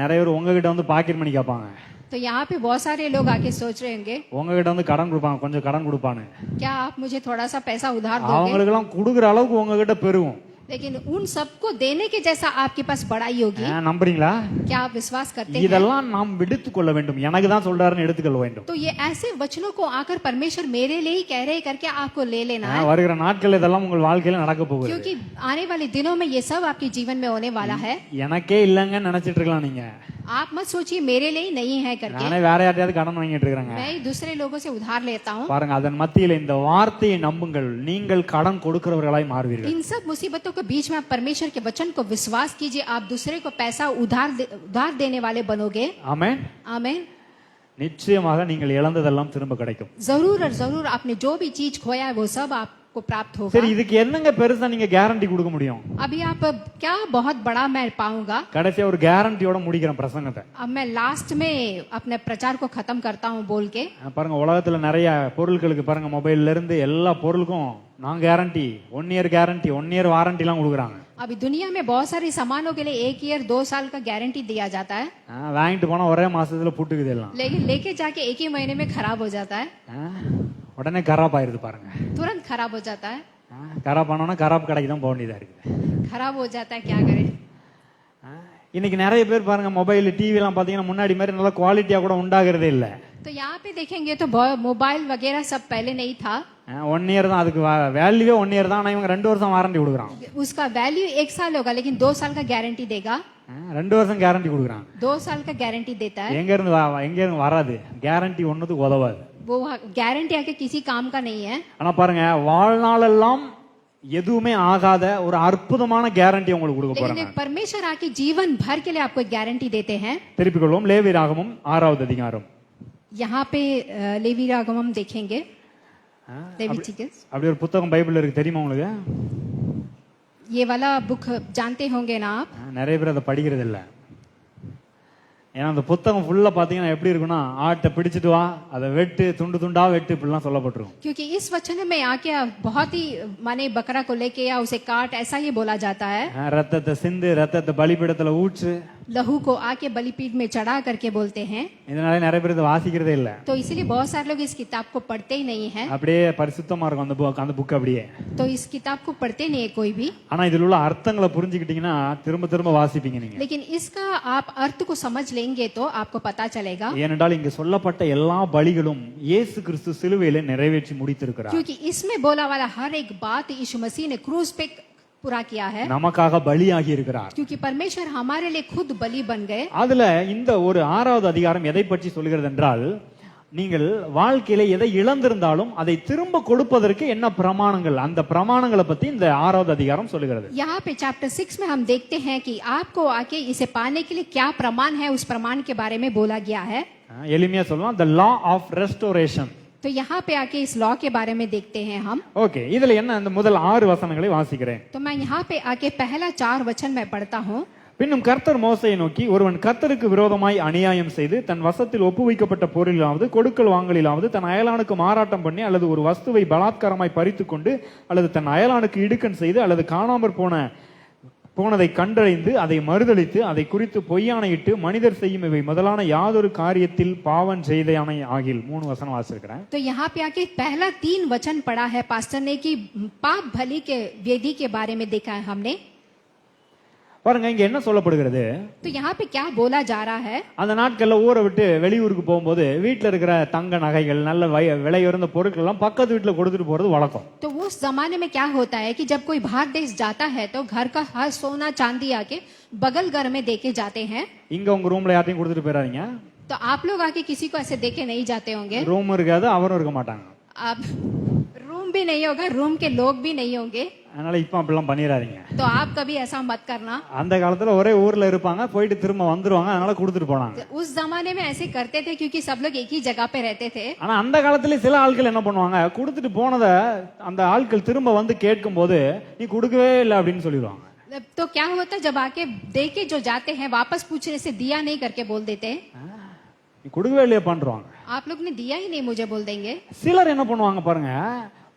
நிறைய பேர் உங்ககிட்ட வந்து பாக்கெட் மணி கேட்பாங்க. तो यहाँ पे बहुत सारे लोग आके सोच रहे होंगे, உங்ககிட்ட வந்து கடன் கொடுப்பாங்க, கொஞ்சம் கடன் கொடுப்பான்னு. क्या आप मुझे थोड़ा सा पैसा उधार दोगे? அவங்களுக்கு எல்லாம் கொடுக்குற அளவுக்கு உங்ககிட்ட பெருகும். लेकिन उन सबको देने के जैसा आपके पास बड़ाई होगी। நம்புறீங்களா? क्या आप विश्वास करते हैं? இதெல்லாம் நாம் எடுத்துக்கொள்ள வேண்டும், எனக்கு தான் சொல்றாருன்னு எடுத்துக்கொள்ள வேண்டும். तो ये ऐसे वचनों को आकर परमेश्वर मेरे लिए ही कह रहे करके आपको ले लेना है, வருகிற நாட்கள் இதெல்லாம் உங்கள் வாழ்க்கையில நடக்க போகுது. क्योंकि आने वाले दिनों में ये सब आपके जीवन में होने वाला है। எனக்கே இல்லங்கன்னு நினைச்சிட்டு இருக்கலாம் நீங்க. आप मत सोचिए मेरे लिए ही नहीं है करके, நானே வேற யார்ட்டையாவது கடன் வாங்கிட்டு இருக்கிறேங்க. मैं ही दूसरे लोगों से उधार लेता हूँ। பாருங்க, அதன் மத்தியில இந்த வார்த்தையை நம்புங்கள், நீங்கள் கடன் கொடுக்கிறவர்களாய் மாறுவீர்கள். इन सब मुसीबतों के बीच में आप परमेश्वर के वचन को विश्वास कीजिए, आप दूसरे को पैसा उधार देने वाले बनोगे। ஆமென். आमीन। நிச்சயமாக நீங்கள் இழந்ததெல்லாம் திரும்ப கிடைக்கும். जरूर और जरूर आपने जो भी चीज खोया है वो सब आपको प्राप्त होगा। சரி, இதுக்கு என்னங்க பெருசா நீங்க கேரண்டி கொடுக்க முடியும்? अभी आप क्या बहुत बड़ा मैं पाऊंगा? கடைசியா ஒரு கேரண்டியோட முடிக்கிறேன் பிரசங்கத்தை. अब मैं लास्ट में अपने प्रचार को खत्म करता हूँ बोल के। பாருங்க, உலகத்துல நிறைய பொருட்களுக்கு பாருங்க, மொபைல்ல இருந்து எல்லா பொருளுக்கும் நான் guarantee, 1 year guarantee, 1 year warranty எல்லாம் கொடுக்குறாங்க. अभी दुनिया में बहुत सारी सामानों के लिए 1 ईयर 2 साल का गारंटी दिया जाता है, வாங்கிட்டு போனா ஒரே மாசத்துல புட்டுக்குது எல்லாம். लेकिन लेके जाके 1 ही महीने में खराब हो जाता है, உடனே கராப் ஆயிருது பாருங்க. तुरंत खराब हो जाता है। கராப் ஆனோன்னா கராப் கடைக்கு தான் போக வேண்டியதா இருக்குது. खराब हो जाता है, क्या करें? இன்னைக்கு நிறைய பேர் பாருங்க, மொபைல் டிவி எல்லாம் பாத்தீங்கன்னா முன்னாடி மாதிரி நல்ல குவாலிட்டியா கூட உண்டாகிறதே இல்ல. तो यहाँ पे देखेंगे तो मोबाइल वगैरह सब पहले नहीं था। 1 இயர் தான், அதுக்கு வேல்யூவே 1 இயர் தான். ஆனா இவங்க 2 வருஷம் வாரண்டி கொடுக்குறாங்க. उसका वैल्यू 1 साल होगा लेकिन 2 साल का गारंटी देगा। 2 வருஷம் கேரண்டி கொடுக்குறாங்க. 2 साल का गारंटी देता है। எங்க இருந்து வராது கேரண்டி, ஒண்ணுத்துக்கு உதவாது. वो गारंटी आके किसी काम का नहीं है। ஆனா பாருங்க, வாழ்நாளெல்லாம் எதுவுமே ஆகாத ஒரு அற்புதமான கேரண்டி உங்களுக்கு கொடுக்க लेकिन போறாங்க. एक परमेश्वर आके जीवन भर के लिए आपको एक गारंटी देते हैं। திருப்பிக் கொள்வோம், லேவியராகமம் 6வது அதிகாரம். यहाँ पे लेवी रागमम देखेंगे। लेविटिकस, அப்படி ஒரு புத்தகம் பைபிள்ல இருக்கு, தெரியுமா உங்களுக்கு? ये वाला बुक जानते होंगे ना आप? நிறைய பேர் அதை படிக்கிறது இல்ல. ஏன்னா அந்த புத்தகம் ஃபுல்லா பாத்தீங்கன்னா எப்படி இருக்குன்னா, ஆட்டை பிடிச்சிட்டு வா, அதை வெட்டு, துண்டு துண்டா வெட்டு, இப்படிலாம் சொல்லப்பட்டிருக்கும். क्योंकि इस वचन में आके बहुत ही माने बकरा को लेके या उसे काट, ऐसा ही बोला जाता है। ரத்தத்தை சிந்து, ரத்தத்தை பலிபீடத்துல ஊற்று, लहू को आके बलिपीठ में चढ़ा करके बोलते हैं। இதனால நிறைய பேர் இதை வாசிக்கிறதே இல்ல. तो इसीलिए बहुत सारे लोग इस किताब को पढ़ते ही नहीं है। அப்படியே பரிசுத்தமா இருக்கும் அந்த புக் அப்படியே. तो इस किताब को पढ़ते नहीं है कोई भी। ஆனா இதுல உள்ள அர்த்தங்களை புரிஞ்சுக்கிட்டீங்கன்னா திரும்ப திரும்ப வாசிப்பீங்க நீங்க. लेकिन इसका आप अर्थ को समझ लेंगे तो आपको पता चलेगा। ஏனென்றால் இங்க சொல்லப்பட்ட எல்லா பலிகளும் இயேசு கிறிஸ்து சிலுவையிலே நிறைவேற்றி முடித்திருக்கிறார். क्योंकि इसमें बोला वाला हर एक बात यीशु मसीह ने क्रूस पे पूरा किया है। நமக்காக பலியாகி இருக்கிறார். क्योंकि परमेश्वर हमारे लिए खुद बलि बन गए। அதுல இந்த ஒரு 6வது அதிகாரம் எதை பற்றி சொல்கிறது என்றால், நீங்கள் வாழ்க்கையில எதை இழந்திருந்தாலும் அதை திரும்ப கொடுப்பதற்கு என்ன பிரமாணங்கள், அந்த பிரமாணங்களை பத்தி இந்த 6வது அதிகாரம் சொல்லுகிறது. यहाँ पे चैप्टर 6 में हम देखते हैं कि आपको आके इसे पाने के लिए क्या प्रमाण है, उस प्रमाण के बारे में बोला गया है. எளிமையா சொல்லலாம், the law of restoration. तो यहाँ पे आके इस लॉ के बारे में देखते हैं हम. ஓகே, இதுல என்ன அந்த முதல் 6 வசனங்களை வாசிக்கிறேன். तो मैं यहाँ पे आके पहला 4 वचन मैं पढ़ता हूँ. பின்னும் கர்த்தர் மோசேயை நோக்கி, ஒருவன் கர்த்தருக்கு விரோதமாய் அநியாயம் செய்து தன் வசத்தில் ஒப்புவிக்கப்பட்ட பொருளிலாவது கொடுக்கல் வாங்கலிலாவது தன் அயலானுக்கு மாறாட்டம் பண்ணி அல்லது ஒரு வஸ்துவை பலாத்காரமாய் பறித்து கொண்டு அல்லது தன் அயலானுக்கு இடுக்கண் செய்து அல்லது காணாமற் போனதை கண்டறிந்து அதை மறுதலித்து அதை குறித்து பொய்யானையிட்டு மனிதர் செய்யும் இவை முதலான யாதொரு காரியத்தில் பாவம் செய்தானை ஆகில். 3 வசனம் வாசிக்கிறேன். तो यहाँ पे आके पहला 3 वचन पढ़ा है पास्टर ने कि पाप भली के वेदी के बारे में देखा है हमने. பாருங்க, இங்க என்ன சொல்லப்படுகிறது? तो यहाँ पे क्या बोला जा रहा है? அந்த நாட்கள்ல ஊரை விட்டு வெளியூருக்கு போகும்போது வீட்டுல இருக்கிற தங்க நகைகள் நல்ல விலை உயர்ந்த பொருட்கள் எல்லாம் பக்கத்து வீட்டுல கொடுத்துட்டு போறது வழக்கம். तो उस जमाने में क्या होता है कि जब कोई बाहर देश जाता है तो घर का हर सोना चांदी आके बगल घर में देके जाते हैं. இங்க உங்க ரூம்ல யாரையும் கொடுத்துட்டு போயிடாதீங்க. तो आप लोग आके किसी को ऐसे देके नहीं जाते होंगे. ரூம் இருக்காது, அவரும் இருக்க மாட்டாங்க. आप रूम भी नहीं होगा, रूम के लोग भी नहीं होंगे. அதனால இப்ப அப்படிலாம் பண்ணிடாதீங்க. तो आप कभी ऐसा मत करना. அந்த காலத்துல ஒரே ஊர்ல இருப்பாங்க, போயிட்டு திரும்ப வந்துருவாங்க, அதனால கொடுத்துட்டு போனாங்க. उस जमाने में ऐसे करते थे क्योंकि सब लोग एक ही जगह पे रहते थे. ஆனா அந்த காலத்துல சில ஆட்கள் என்ன பண்ணுவாங்க, கொடுத்துட்டு போனத அந்த ஆட்கள் திரும்ப வந்து கேட்கும் போது நீ கொடுக்கவே இல்லை அப்படின்னு சொல்லிடுவாங்க. तो क्या होता जब आके दे के जो जाते हैं वापस पूछने से दिया नहीं करके बोल देते. நீ கொடுக்கவே இல்லையா பண்றாங்க. आप लोग ने दिया ही नहीं मुझे बोल देंगे. சிலர் என்ன பண்ணுவாங்க பாருங்க,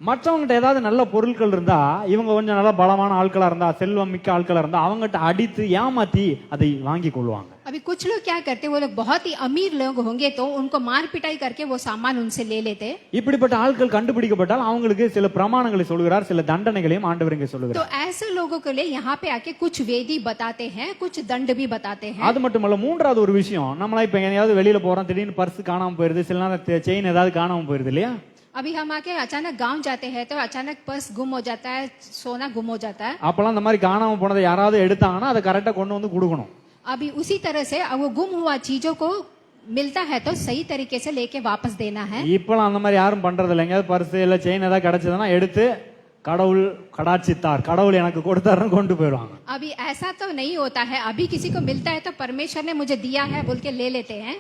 மற்றவங்கிட்ட ஏதாவது நல்ல பொருட்கள் இருந்தா, இவங்க கொஞ்சம் நல்ல பலமான ஆட்களா இருந்தா, செல்வம் மிக்க ஆட்களா இருந்தா அவங்ககிட்ட அடித்து ஏமாத்தி அதை வாங்கி கொள்வாங்க. अभी कुछ लोग क्या करते, वो लोग बहुत ही अमीर लोग होंगे तो उनको मार पिटाई करके वो सामान उनसे ले लेते. இப்படிப்பட்ட ஆட்கள் கண்டுபிடிக்கப்பட்டால் அவங்களுக்கு சில பிரமாணங்களை சொல்கிறார், சில தண்டனைகளையும் ஆண்டவர் இங்கே சொல்லுகிறார். तो ऐसे लोगों के लिए यहाँ पे आके कुछ वेदी बताते हैं, कुछ दंड भी बताते हैं. அது மட்டுமல்ல, மூன்றாவது ஒரு விஷயம், நம்மளா இப்ப எங்கேயாவது வெளியில போறோம், திடீர்னு பர்ஸ் காணாம போயிருது, சில நேரம் செயின் ஏதாவது காணாம போயிருது இல்லையா? अभी हम आके अचानक गांव जाते हैं तो अचानक पर्स गुम हो जाता है, सोना गुम हो जाता है. அப்பெல்லாம் இந்த மாதிரி காணாம போனதை யாராவது எடுத்தாங்கன்னா அதை கரெக்டா கொண்டு வந்து கொடுக்கணும். अभी उसी तरह से वो गुम हुआ चीजों को मिलता है तो सही तरीके से लेके वापस देना है. இப்பெல்லாம் அந்த மாதிரி யாரும் பண்றது இல்லை. எங்கேயாவது பர்ஸ் இல்ல செயின் ஏதாவது கிடைச்சதுன்னா எடுத்து கடவுள் கடாட்சித்தார், கடவுள் எனக்கு கொடுத்தாருன்னு கொண்டு போயிடுவாங்க. अभी ऐसा तो नहीं होता है. अभी किसी को मिलता है तो परमेश्वर ने मुझे दिया है बोल के ले लेते हैं.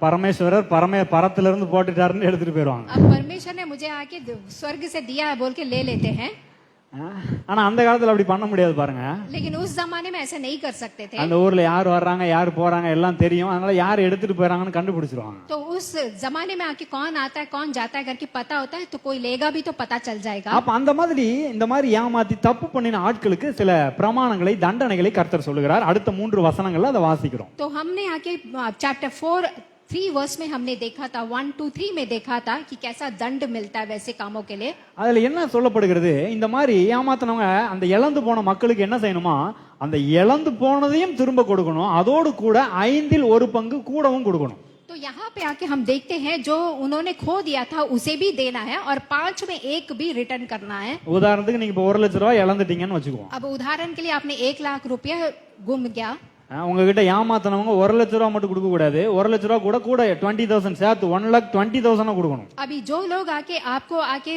பரமேஸ்வரர் பரத்துல இருந்து போட்டுட்டாருன்னு எடுத்துட்டு போயிடுவாங்க. अब परमेश्वर ने मुझे आके स्वर्ग से दिया है बोल के ले लेते हैं. ஆனா அந்த காலத்துல அப்படி பண்ண முடியாது பாருங்க. लेकिन उस जमाने में ऐसे नहीं कर सकते थे. அந்த ஊர்ல யார் வர்றாங்க யார் போறாங்க எல்லாம் தெரியும், அதனால யார் எடுத்துட்டு போறாங்கன்னு கண்டுபிடிச்சிருவாங்க. तो उस जमाने में आके कौन आता है कौन जाता है करके पता होता है तो कोई लेगा भी तो पता चल जाएगा. அப்ப அந்த மாதிரி இந்த மாதிரி ஏமாத்தி தப்பு பண்ணின ஆட்களுக்கு சில பிரமாணங்களை தண்டனைகளை கர்த்தர் சொல்லுகிறார். அடுத்த 3 வசனங்கள்ல அதை வாசிக்கிறோம். तो हमने आके चैप्टर 4:3 वर्स में हमने देखा था, 1, 2, 3 में देखा था कि कैसा दंड मिलता है वैसे कामों के लिए. அதுல என்ன சொல்லப்படுகிறது, இந்த மாதிரி ஏமாத்தினவங்க அந்த இழந்து போன மக்களுக்கு என்ன செய்யணுமா, அந்த இழந்து போனதையும் திரும்ப கொடுக்கணும், அதோடு கூட 5ல் 1 பங்கு கூடவும் கொடுக்கணும். तो यहाँ पे आके हम देखते हैं जो उन्होंने खो दिया था उसे भी देना है और 5 में 1 भी रिटर्न करना है. உதாரணத்துக்கு நீங்க இப்போ 1 லட்ச ரூபாய் இழந்துட்டீங்கன்னு வச்சுக்குவோம். अब उदाहरण के लिए आपने 1 लाख रुपया गुम गया. உங்ககிட்ட ஏமாத்தினவங்க 1 லட்ச ரூபாய் மட்டும் கொடுக்க கூடாது, 1 லட்ச ரூபாய் கூட 20,000 சேர்த்து 1,20,000 கொடுக்கணும். अभी जो लोग आके आपको आके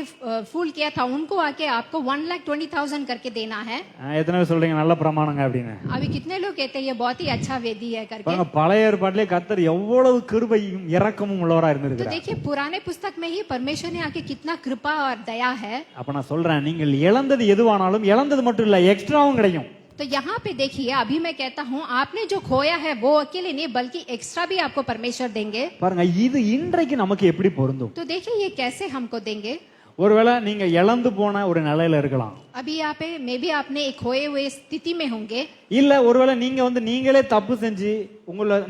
फूल किया था उनको आके आपको 1,20,000 करके देना है. எத்தனை பேர் சொல்றீங்க நல்ல பிரமாணங்க அப்படின்னு? अभी कितने लोग कहते हैं ये बहुत ही अच्छा वेदी है करके. பழைய ஏற்பாட்டிலே கர்த்தர் எவ்வளவு கிருபையும் இரக்கமும் உள்ளவரா तो இருந்திருக்கிறார். देखिए पुराने पुस्तक में ही परमेश्वर ने आके कितना कृपा और दया है. அப்ப நான் சொல்றேன், நீங்கள் இழந்தது எதுவானாலும் இழந்தது மட்டும் இல்ல, எக்ஸ்ட்ராவும் கிடைக்கும். तो यहाँ पे देखिए अभी मैं कहता हूँ आपने जो खोया है वो अकेले नहीं बल्कि एक्स्ट्रा भी आपको परमेश्वर देंगे. பாருங்க, இது இன்றைக்கு நமக்கு எப்படி பொருந்தும்? तो देखिए ये कैसे हमको देंगे. ஒருவேளை நீங்க இழந்து போன ஒரு நிலையில இருக்கலாம், अभी यहाँ पे मे भी आपने एक खोए हुए स्थिति में होंगे. இல்ல ஒருவேளை நீங்க நீங்களே தப்பு செஞ்சு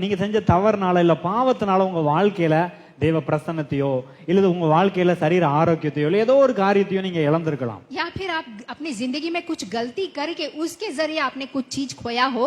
நீங்க செஞ்ச தவறுனால இல்ல பாவத்தினால உங்க வாழ்க்கையில தேவ பிரசன்னத்தையோ இல்லது உங்க வாழ்க்கையில சரீர ஆரோக்கியத்தையோ இல்ல ஏதோ ஒரு காரியத்தையோ நீங்க இழந்திருக்கலாம். या फिर आप अपनी जिंदगी में कुछ गलती करके उसके जरिए आपने कुछ चीज खोया हो.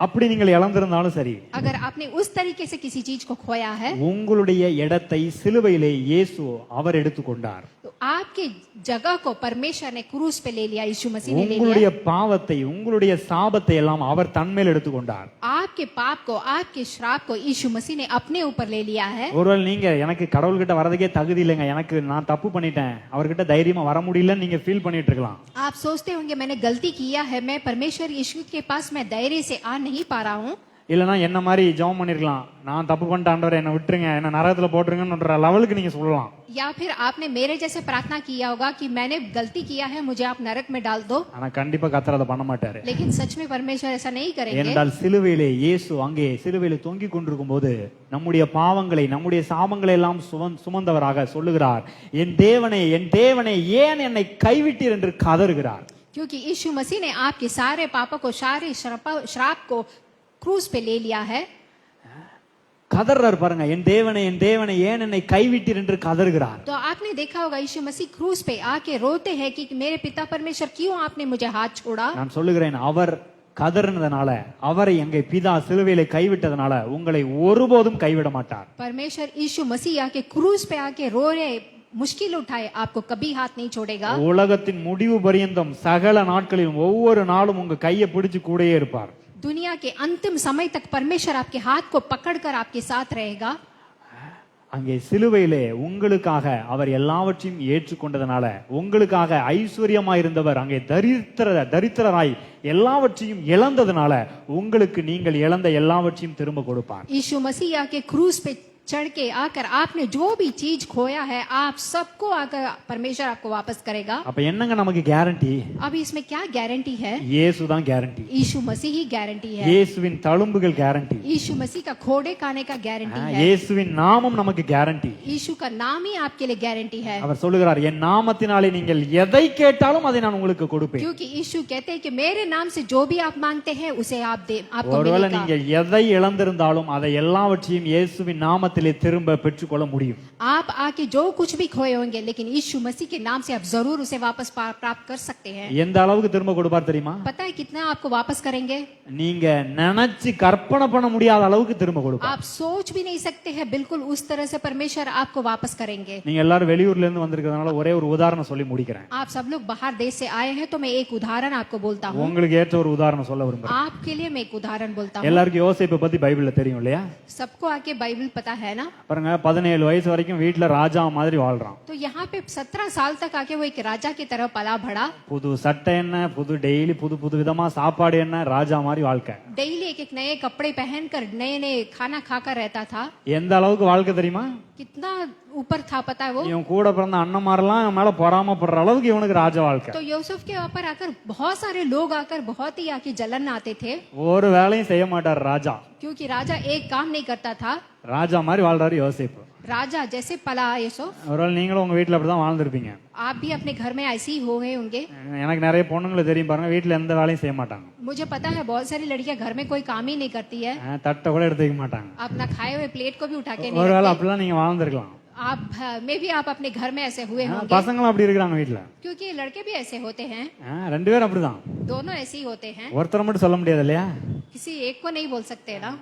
அப்படி நீங்கள் இழந்திருந்தாலும் சரி, अगर आपने उस तरीके से किसी चीज को खोया है உங்களுடைய இடத்தை சிலுவையிலே இயேசு அவர் எடுத்துக்கொண்டார். तो आपके जगह को परमेश्वर ने क्रूस पे ले लिया, यीशु मसीह ने ले लिया। உங்களுடைய பாவத்தை உங்களுடைய சாபத்தை எல்லாம் அவர் தன்மேல் எடுத்துக்கொண்டார். आपके पाप को, आपके श्राप को यीशु मसीह ने अपने ऊपर ले लिया है। ஒருவேளை நீங்க எனக்கு கடவுள்கிட்ட வரதுக்கே தகுதி இல்லைங்க, எனக்கு நான் தப்பு பண்ணிட்டேன், அவர்கிட்ட தைரியமா வர முடியலன்னு நீங்க ஃபீல் பண்ணிட்டு இருக்கலாம். आप सोचते होंगे मैंने गलती किया है, मैं परमेश्वर यीशु के पास मैं धैर्य से आ नहीं पा रहा हूँ। இல்லனா என்ன மாதிரி ஜெபம் பண்ணிருக்கலாம், நான் தப்பு பண்ணிட்டேன் ஆண்டவரே என்ன விட்டுருங்க, என்ன நரகத்துல போட்டுருங்கன்ற லெவலுக்கு நீங்க சொல்லலாம். या फिर आपने मेरे जैसे प्रार्थना किया होगा कि मैंने गलती किया है, मुझे आप नरक में डाल दो। ஆனா கண்டிப்பா கர்த்தர் அதை பண்ண மாட்டாரு. लेकिन सच में परमेश्वर ऐसा नहीं करेंगे। ஏனென்றால் சிலுவையிலே இயேசு அங்கே சிலுவையிலே தொங்கிக் கொண்டிருக்கும் போது நம்முடைய பாவங்களை நம்முடைய சாபங்களை எல்லாம் சுமந்தவராக சொல்லுகிறார், என் தேவனே ஏன் என்னை கைவிட்டீர் என்று கதறுகிறார். क्योंकि यीशु मसीह ने आपके सारे पापों को, सारे श्राप को क्रूस पे ले लिया है। கதறார் பாருங்க, என் தேவனே ஏன் என்னை கைவிட்டீர் என்று கதறுகிறார். तो आपने देखा होगा यीशु मसीह क्रूस पे आके रोते हैं कि मेरे पिता परमेश्वर क्यों आपने मुझे हाथ छोड़ा। நான் சொல்லுகிறேன், அவர் கதறினதனால, அவரை எங்க பிதா சிலுவையிலே கைவிட்டதனால உங்களை ஒருபோதும் கைவிட மாட்டார். परमेश्वर यीशु मसीह आके क्रूस पे आके रो रहे, मुश्किल उठाए, आपको कभी हाथ नहीं छोड़ेगा। உலகத்தின் முடிவு பரியந்தம் சகல நாட்களிலும் ஒவ்வொரு நாளும் உங்க கையை பிடிச்சு கூடயே இருப்பார். दुनिया के अंतिम समय तक परमेश्वर आपके हाथ को पकड़कर आपके साथ रहेगा। அங்கே சிலுவையிலே உங்களுக்காக அவர் எல்லாவற்றையும் ஏற்றுக்கொண்டதனால, உங்களுக்காக ஐஸ்வர்யமாயிருந்தவர் அங்கே தரித்திரராய் எல்லாவற்றையும் இழந்ததனால உங்களுக்கு நீங்கள் இழந்த எல்லாவற்றையும் திரும்ப கொடுப்பார். यीशु मसीह आके क्रूस पे चढ़ के आकर आपने जो भी चीज खोया है, आप सबको आकर परमेश्वर आपको वापस करेगा। அப்ப என்னங்க நமக்கு கேரண்டி? अभी इसमें क्या गारंटी है? இயேசு தான் கேரண்டி. यीशु मसीह ही गारंटी है। இயேசுவின் தழும்புகள் கேரண்டி. यीशु मसीह का खोड़े खाने का गारंटी है। இயேசுவின் நாமம் நமக்கு கேரண்டி. यीशु का नाम ही आपके लिए गारंटी है। அவர் சொல்லுகிறார், என் நாமத்தினாலே நீங்கள் எதை கேட்டாலும் அதை நான் உங்களுக்கு கொடுப்பேன். क्योंकि यीशु कहते हैं कि मेरे नाम से जो भी आप मांगते हैं उसे आपको ஒருவேளை मिलेगा। நீங்கள் எதை இழந்திருந்தாலும் அதை எல்லாவற்றையும் இயேசுவின் நாமத்திலே திரும்ப பெற்றுக்கொள்ள முடியும். आप आके जो कुछ भी खोए होंगे, लेकिन यीशु मसीह के नाम से आप जरूर उसे वापस प्राप्त कर सकते हैं। எந்த அளவுக்கு திரும்ப கொடுப்பார் தெரியுமா? पता है कितना आपको वापस करेंगे? நீங்க நினைச்சு கற்பனை பண்ண முடியாத அளவுக்கு திரும்ப கொடுப்பார். आप सोच भी नहीं सकते हैं, बिल्कुल उस तरह से परमेश्वर आपको वापस करेंगे। நீங்க எல்லாரும் வெளியூர்ல இருந்து வந்திருக்கிறதுனால ஒரே ஒரு உதாரணம் சொல்லி முடிக்கிறேன். आप सब लोग बाहर देश से आए हैं, तो मैं एक उदाहरण आपको बोलता हूँ। உங்களுக்கு ஏற்ற ஒரு உதாரணம் சொல்ல விரும்புறேன். आपके लिए मैं एक उदाहरण बोलता हूँ। எல்லாருக்கும் யோசேப்பை பத்தி பைபிள்ல தெரியும் இல்லையா? सबको आके बाइबल पता है ना? பாருங்க, 17 வயசு வரைக்கும் வீட்டுல ராஜா மாதிரி வாழ்றான். तो यहाँ पे 17 साल तक आके वो एक राजा की तरह पला बढ़ा। புது சட்டை என்ன, புது டெய்லி புது விதமா சாப்பாடு என்ன, ராஜா மாதிரி வாழ்க்கை. डेली एक नए कपड़े पहनकर नए खाना खाकर रहता था। எந்த அளவுக்கு வாழ்க்கை தெரியுமா? कितना ऊपर था पता है वो? இவன் கூட பிறந்த அண்ணன்மாரெல்லாம் இவன் மேல பொறாமப்படுற அளவுக்கு இவனுக்கு ராஜ வாழ்க்கை. तो यूसुफ के ऊपर आकर बहुत सारे लोग आकर बहुत ही आके जलन आते थे। ஒரு வேலையும் செய்ய மாட்டார் ராஜா. क्योंकि राजा एक काम नहीं करता था। ராஜா மாதிரி வாழ்றாரு யோசேப்பு. राजा जैसे पला यूसुफ। ஒருவேளை நீங்களும் உங்க வீட்டுல அப்படிதான் வாழ்ந்திருப்பீங்க. आप भी अपने घर में ऐसे ही हो गए होंगे। எனக்கு நிறைய பொண்ணுங்களை தெரியும் பாருங்க, வீட்டுல எந்த வேலையும் செய்ய மாட்டாங்க. मुझे पता है बहुत सारी लड़कियां घर में कोई काम ही नहीं करती है। தட்டை கூட எடுத்து வைக்க மாட்டாங்க. अपना खाए हुए प्लेट को भी उठा के नहीं ஒருவேளை रखती। அப்படிலாம் நீங்க வாழ்ந்திருக்கலாம். आप में भी आप अपने घर में ऐसे हुए होंगे। பசங்களும் அப்படி இருக்கிறாங்க வீட்டுல. क्योंकि लड़के भी ऐसे होते हैं। ரெண்டு பேரும் அப்படிதான். दोनों ऐसे ही होते हैं। ஒருத்தரை மட்டும் சொல்ல முடியாது இல்லையா? किसी एक को नहीं बोल सकते ना।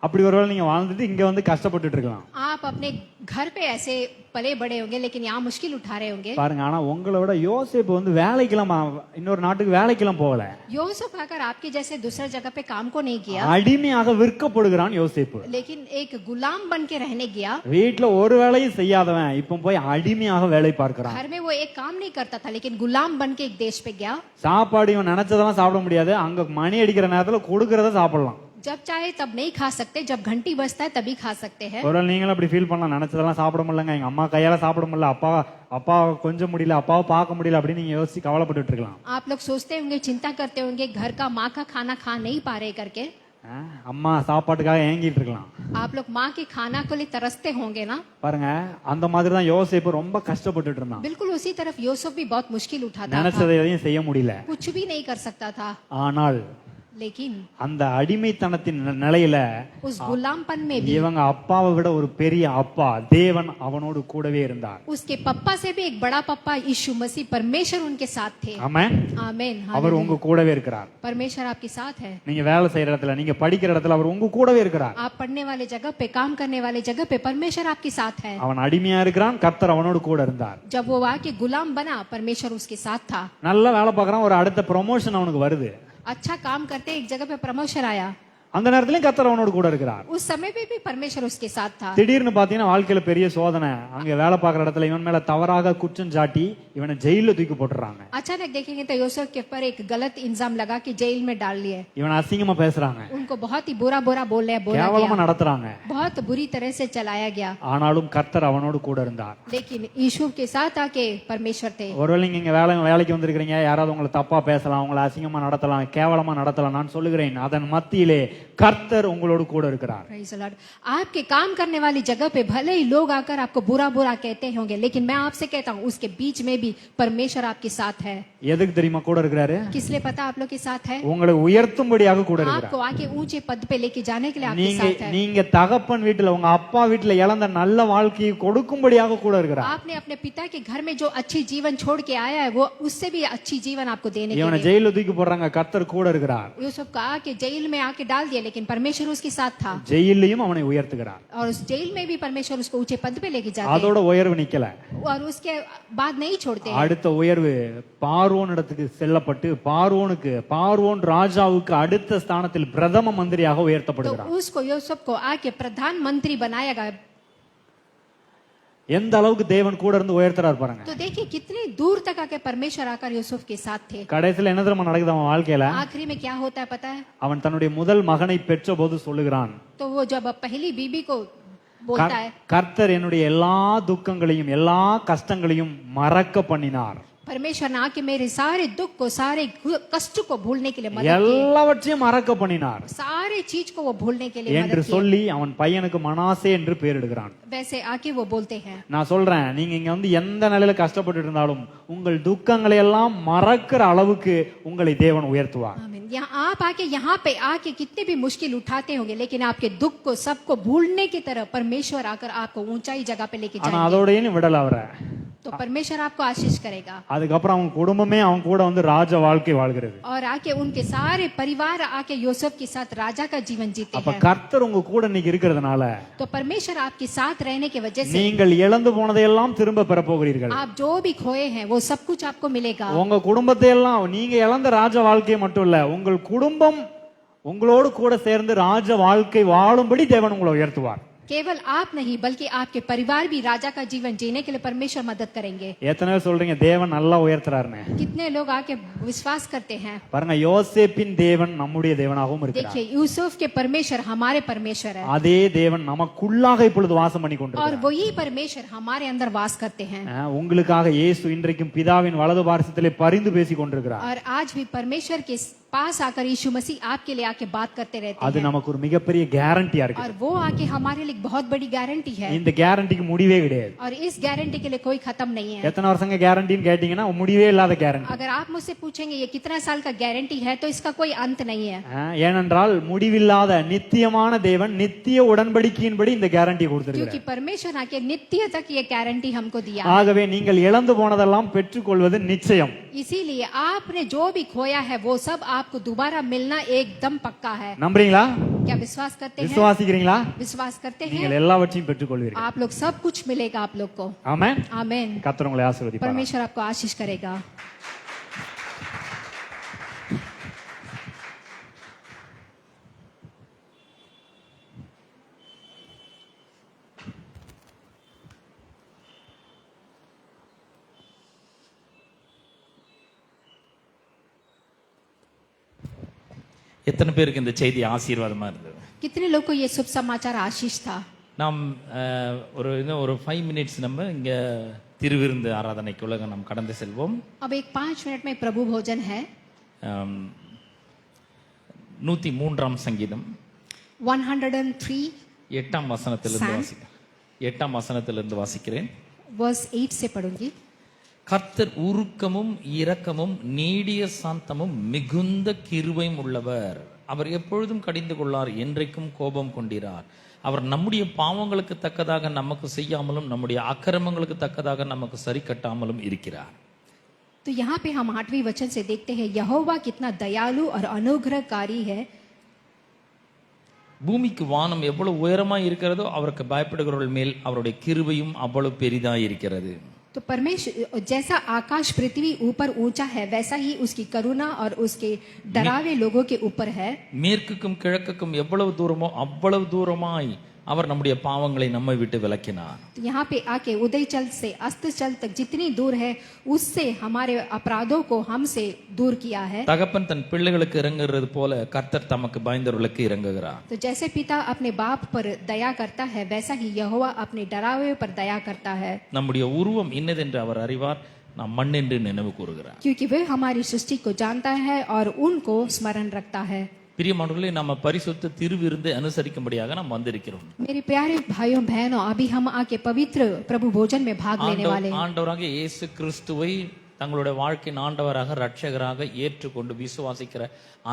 அப்படி ஒருவேளை நீங்க வாழ்ந்துட்டு இங்க வந்து கஷ்டப்பட்டுட்டு இருக்கலாம். आप अपने घर पे ऐसे पले बड़े होंगे, लेकिन यहाँ मुश्किल उठा रहे होंगे। பாருங்க, ஆனா உங்களை விட யோசேப்பு வந்து வேலைக்கெல்லாம் இன்னொரு நாட்டுக்கு வேலைக்கெல்லாம் போகல. यूसुफ आकर आपके जैसे दूसरे जगह पे काम को नहीं किया, அடிமையாக விற்கப்படுகிறான் யோசேப்பு. लेकिन एक गुलाम बन के रहने गया। வீட்டுல ஒரு வேலையும் செய்யாதவன் இப்ப போய் அடிமையாக வேலை பார்க்கிறான். घर में वो एक काम नहीं करता था, लेकिन गुलाम बन के एक देश पे गया। சாப்பாடு இவன் நினைச்சதெல்லாம் சாப்பிட முடியாது, அங்க மணி அடிக்கிற நேரத்துல கொடுக்கறத சாப்பிடலாம். जब चाहे तब नहीं खा सकते, जब घंटी बजता है तभी खा सकते हैं। ஒருவேளை நீங்களும் அப்படி ஃபீல் பண்ணலாம், நினைச்சதெல்லாம் சாப்பிட முடியலங்க, எங்க அம்மா கையால சாப்பிட முடியல, அப்பா கொஞ்சம் முடியல, அப்பாவை பார்க்க முடியல அப்படின்னு நீங்க யோசிச்சு கவலைப்பட்டு இருக்கலாம். आप लोग सोचते होंगे, चिंता करते होंगे, घर का माँ का खाना खा नहीं पा रहे करके। அம்மா சாப்பாட்டுக்காக ஏங்கிட்டு இருக்கலாம். आप लोग माँ के खाना को लिए तरसते होंगे ना। பாருங்க, அந்த மாதிரி தான் யோசேப்பு ரொம்ப கஷ்டப்பட்டுட்டு இருந்தான். बिल्कुल उसी तरफ यूसुफ भी बहुत मुश्किल उठाता था। நினைச்சதை எதையும் செய்ய முடியல. कुछ भी नहीं कर सकता था। ஆனால் लेकिन அந்த அடிமைத்தனத்தின் நிலையில उस गुलामपन में भी இவங்க அப்பாவை விட ஒரு பெரிய அப்பா தேவன் அவனோடு கூடவே இருந்தார். उसके पप्पा से भी एक बड़ा पप्पा यीशु मसीह परमेश्वर उनके साथ थे. ஆமென். आमीन. அவர் உங்க கூடவே இருக்கிறார். परमेश्वर आपके साथ है. நீங்க வேலை செய்யற இடத்துல, நீங்க படிக்கிற இடத்துல அவர் உங்க கூடவே இருக்கிறார். आप पढ़ने वाले जगह पे, काम करने वाले जगह पे परमेश्वर आपके साथ है. அவன் அடிமையா இருக்கிறான், கர்த்தர் அவனோடு கூட இருந்தார். जब वो आके गुलाम बना, परमेश्वर उसके साथ था. நல்லா வேலை பார்க்கறான், ஒரு அடுத்த ப்ரமோஷன் அவனுக்கு வருது. अच्छा काम करते एक जगह पे प्रमोशन आया. அந்த நேரத்திலயும் கர்த்தர் அவனோடு கூட இருக்கிறார். उस समय पे भी परमेश्वर उसके साथ था. திடீர்னு பாத்தீங்கன்னா வாழ்க்கையில பெரிய சோதனை. அங்க வேலை பார்க்கற இடத்துல இவன் மேல தவறாக குற்றம் சாட்டி இவனை ஜெயில தூக்கி போட்டுறாங்க. अचानक देखेंगे तो यूसुफ के ऊपर एक गलत इल्जाम लगा के जेल में डाल लिए. இவன் அசிங்கமா பேசுறாங்க, उनको बहुत ही बुरा बुरा बोला கேவலமா गया, நடத்துறாங்க. बहुत बुरी तरह से चलाया गया. ஆனாலும் கர்த்தர் அவனோடு கூட இருந்தார். लेकिन यूसुफ के साथ आके परमेश्वर थे. ஒருவேளை நீங்க வேலைக்கு வந்திருக்கிறீங்க, யாராவது உங்களை தப்பா பேசலாம், உங்களை அசிங்கமா நடத்தலாம், கேவலமா நடத்தலாம். நான் சொல்லுகிறேன், அதன் மத்தியிலே கர்த்தர் உங்களோடு கூட இருக்கிறார். Praise the Lord. आपके काम करने वाली जगह पे भले ही लोग आकर आपको बुरा बुरा कहते होंगे, लेकिन मैं आपसे कहता हूँ उसके बीच में भी परमेश्वर आपके साथ है. எதுக்கு தெரியுமா கூட இருக்கிறாரு? किस लिए पता आप लोग के साथ है? உங்களை உயர்த்தும்படியாக கூட இருக்கிறார். आपको आके ऊंचे पद पे लेके जाने के लिए आपके साथ है. நீங்க தகப்பன் வீட்டுல, உங்க அப்பா வீட்டுல இழந்த நல்ல வாழ்க்கையை கொடுக்கும்படியாக கூட இருக்கிறார். आपने अपने पिता के घर में जो अच्छी जीवन छोड़ के आया है, वो उससे भी अच्छी जीवन आपको देने के இவனை लिए. ஜெயில தூக்கி போடுறாங்க, கர்த்தர் கூட இருக்கிறார். यूसुफ को आके जेल में आके डाल दिया, लेकिन परमेश्वर उसके साथ था. ஜெயிலையும் அவனை உயர்த்துகிறார். और उस जेल में भी परमेश्वर उसको ऊंचे पद पे लेके जाते हैं. அதோட உயர்வு நிக்கல. और उसके बाद नहीं छोड़ते हैं. அடுத்த உயர்வு பார்வோன் இடத்துக்கு செல்லப்பட்டு பார்வோன் ராஜாவுக்கு அடுத்த ஸ்தானத்தில் பிரதம மந்திரியாக तो உயர்த்தப்படுகிறார். उसको यूसुफ को आके प्रधानमंत्री बनाया गया. எந்த அளவுக்கு தேவன் கூட இருந்து உயர்த்துறாரு பாருங்க. तो देखिए कितनी दूर तक आके परमेश्वर आकर यूसुफ के साथ थे. கடைசில என்ன தெரியுமா நடக்குது அவன் வாழ்க்கையில? आखिरी में क्या होता है पता है? அவன் தன்னுடைய முதல் மகனை பெற்ற போது சொல்லுகிறான், तो वो जब पहली बीबी को बोलता है, கர்த்தர் என்னுடைய எல்லா துக்கங்களையும் எல்லா கஷ்டங்களையும் மறக்க பண்ணினார். परमेश्वर ने आके मेरे सारे दुख को, सारे कष्ट को भूलने के लिए मदद की. எல்லாவற்றையும் மறக்க பண்ணினார் सारे चीज को वो भूलने के लिए என்று मदद की. சொல்லி அவன் பையனுக்கு மனாசே என்று பெயரிடுகிறான். वैसे आके वो बोलते हैं. நான் சொல்றேன், நீங்க இங்க வந்து எந்த நிலையில கஷ்டப்பட்டு இருந்தாலும் உங்கள் துக்கங்களை எல்லாம் மறக்கிற அளவுக்கு உங்களை தேவன் உயர்த்துவார். आमीन. यहाँ आप आके यहाँ पे आके कितने भी मुश्किल उठाते होंगे, लेकिन आपके दुख को सबको भूलने की तरह परमेश्वर आकर आपको ऊंचाई जगह पे लेके ஆனா जाएंगे. அதோடய விடல அவரை. तो परमेश्वर आपको आशीष करेगा. அதுக்கப்புறம் அவங்க குடும்பமே அவங்க கூட வந்து ராஜ வாழ்க்கை வாழ்கிறது. और आके उनके सारे परिवार आके यूसुफ के साथ राजा का जीवन जीते அப்ப हैं. கர்த்தர் உங்க கூட இன்னைக்கு இருக்கிறதுனால तो परमेश्वर आपके साथ रहने की वजह से நீங்கள் இழந்து போனதையெல்லாம் திரும்ப பெற போகிறீர்கள். आप जो भी खोए हैं वो सब कुछ आपको मिलेगा. உங்க குடும்பத்தை எல்லாம், நீங்க இழந்த ராஜ வாழ்க்கையை மட்டும் இல்ல, உங்கள் குடும்பம் உங்களோடு கூட சேர்ந்து ராஜ வாழ்க்கை வாழும்படி தேவன் உங்களை உயர்த்துவார். केवल आप नहीं बल्कि आपके परिवार भी राजा का जीवन जीने के लिए परमेश्वर मदद करेंगे. எத்தனை பேர் சொல்றீங்க தேவன் நல்லா உயர்த்துறாருன்னு? कितने लोग आके विश्वास करते हैं? பாருங்க, யோசேப்பின் தேவன் நம்முடைய தேவனாகவும் இருக்கிறார். देखिए यूसुफ के परमेश्वर हमारे परमेश्वर है. அதே தேவன் நமக்குள்ளாக இப்பொழுது வாசம் பண்ணி और கொண்டிருக்கிறார். वही परमेश्वर हमारे अंदर वास करते हैं. உங்களுக்காக இயேசு இன்றைக்கும் பிதாவின் வலது பார்சத்திலே பரிந்து பேசிக் கொண்டிருக்கிறார். और आज भी परमेश्वर के पास आकर यीशु मसीह आपके लिए आके बात करते रहते அது हैं. நமக்கு ஒரு மிகப்பெரிய கேரண்டியா இருக்கு. और वो आके हमारे लिए बहुत बड़ी गारंटी है. இந்த கேரண்டிக்கு முடிவே கிடையாது. और इस गारंटी के लिए कोई खत्म नहीं है. எத்தனை வருஷங்க கேரண்டின்னு கேட்டீங்கன்னா முடிவே இல்லாத கேரண்டி. अगर आप मुझसे पूछेंगे ये कितना साल का गारंटी है, तो इसका कोई अंत नहीं है. ஏனென்றால் முடிவில்லாத நித்தியமான தேவன் நித்திய உடன்படிக்கையின்படி இந்த கேரண்டி கொடுத்திருக்கிறார். क्योंकि परमेश्वर आके नित्य तक ये गारंटी हमको दिया. ஆகவே நீங்கள் இழந்து போனதெல்லாம் பெற்றுக்கொள்வது நிச்சயம். इसीलिए आपने जो भी खोया है वो सब आपको दोबारा मिलना एकदम पक्का है. நம்புறீங்களா? क्या विश्वास करते हैं? விசுவாசிக்கிறீங்களா? विश्वास करते हैं? நீங்கள் எல்லாவற்றையும் பெற்றுக்கொள்வீர்கள். आप लोग सब कुछ मिलेगा आप लोग को. ஆமென். आमीन. கர்த்தர் உங்களை ஆசீர்வதிப்பார். परमेश्वर आपको आशीष करेगा. எத்தனை பேருக்கு இந்த செய்தி ஆசீர்வாதமா இருந்தது? कितने लोग को ये शुभ समाचार आशीष था? நாம் இன்னும் ஒரு 5 மினிட்ஸ் நம்ம இங்க திருவிருந்து ஆராதனைக்குள்ள நாம் கடந்து செல்வோம். अब एक 5 मिनट में प्रभु भोजन है. 103ஆம் சங்கீதம் 103 8ஆம் வசனத்திலிருந்து வாசிக்கிறேன். 8ஆம் வசனத்திலிருந்து வாசிக்கிறேன். वर्स 8 से पढ़ूंगी. கர்த்தர் உருக்கமும் இரக்கமும் நீடிய சாந்தமும் மிகுந்த கிருபையும் உள்ளவர். அவர் எப்பொழுதும் கடிந்து கொள்ளார், என்றைக்கும் கோபம் கொண்டிரார். அவர் நம்முடைய பாவங்களுக்கு தக்கதாக நமக்கு செய்யாமலும் நம்முடைய அக்கிரமங்களுக்கு தக்கதாக நமக்கு சரி கட்டாமலும் இருக்கிறார். तो यहाँ पे हम 8वें वचन से देखते हैं यहोवा कितना दयालु और अनुग्रहकारी है. பூமிக்கு வானம் எவ்வளவு உயரமாய் இருக்கிறதோ அவருக்கு பயப்படுகிறவர்கள் மேல் அவருடைய கிருபையும் அவ்வளவு பெரிதாய் இருக்கிறது. तो परमेश्वर जैसा आकाश पृथ्वी ऊपर ऊंचा है वैसा ही उसकी करुणा और उसके डरावे लोगों के ऊपर है. மேற்குக்கும் கிழக்குக்கும் எவ்வளவு தூரமோ அவ்வளவு தூரமாய் அவர் நம்முடைய பாவங்களை நம்மை விட்டு விலக்கினார். तो यहाँ पे आके उदयचल से अस्ताचल तक जितनी दूर है उससे हमारे अपराधों को हमसे दूर किया है. தகப்பன் தன் பிள்ளைகளுக்கு இறங்குறது போல கர்த்தர் தமக்கு பயந்தவர்களுக்கு இறங்குகிறார். तो जैसे पिता अपने बाप पर दया करता है वैसा ही यहोवा अपने डरावे पर दया करता है. நம்முடைய உருவம் இன்னதென்று அவர் அறிவார், நாம் மண் என்று நினைவு கூறுகிறார். क्योंकि वह हमारी सृष्टि को जानता है और उनको स्मरण रखता है. பிரியமானவர்களே, நம்ம பரிசுத்த திருவிருந்தை அனுசரிக்கும்படியாக நாம் வந்திருக்கிறோம். मेरे प्यारे भाइयों बहनों, अभी हम आके पवित्र प्रभु भोजन में भाग लेने वाले हैं. ஆண்டவராக இயேசு கிறிஸ்துவை தங்களுடைய வாழ்க்கையின் ஆண்டவராக ரட்சகராக ஏற்றுக்கொண்டு விசுவாசிக்கிற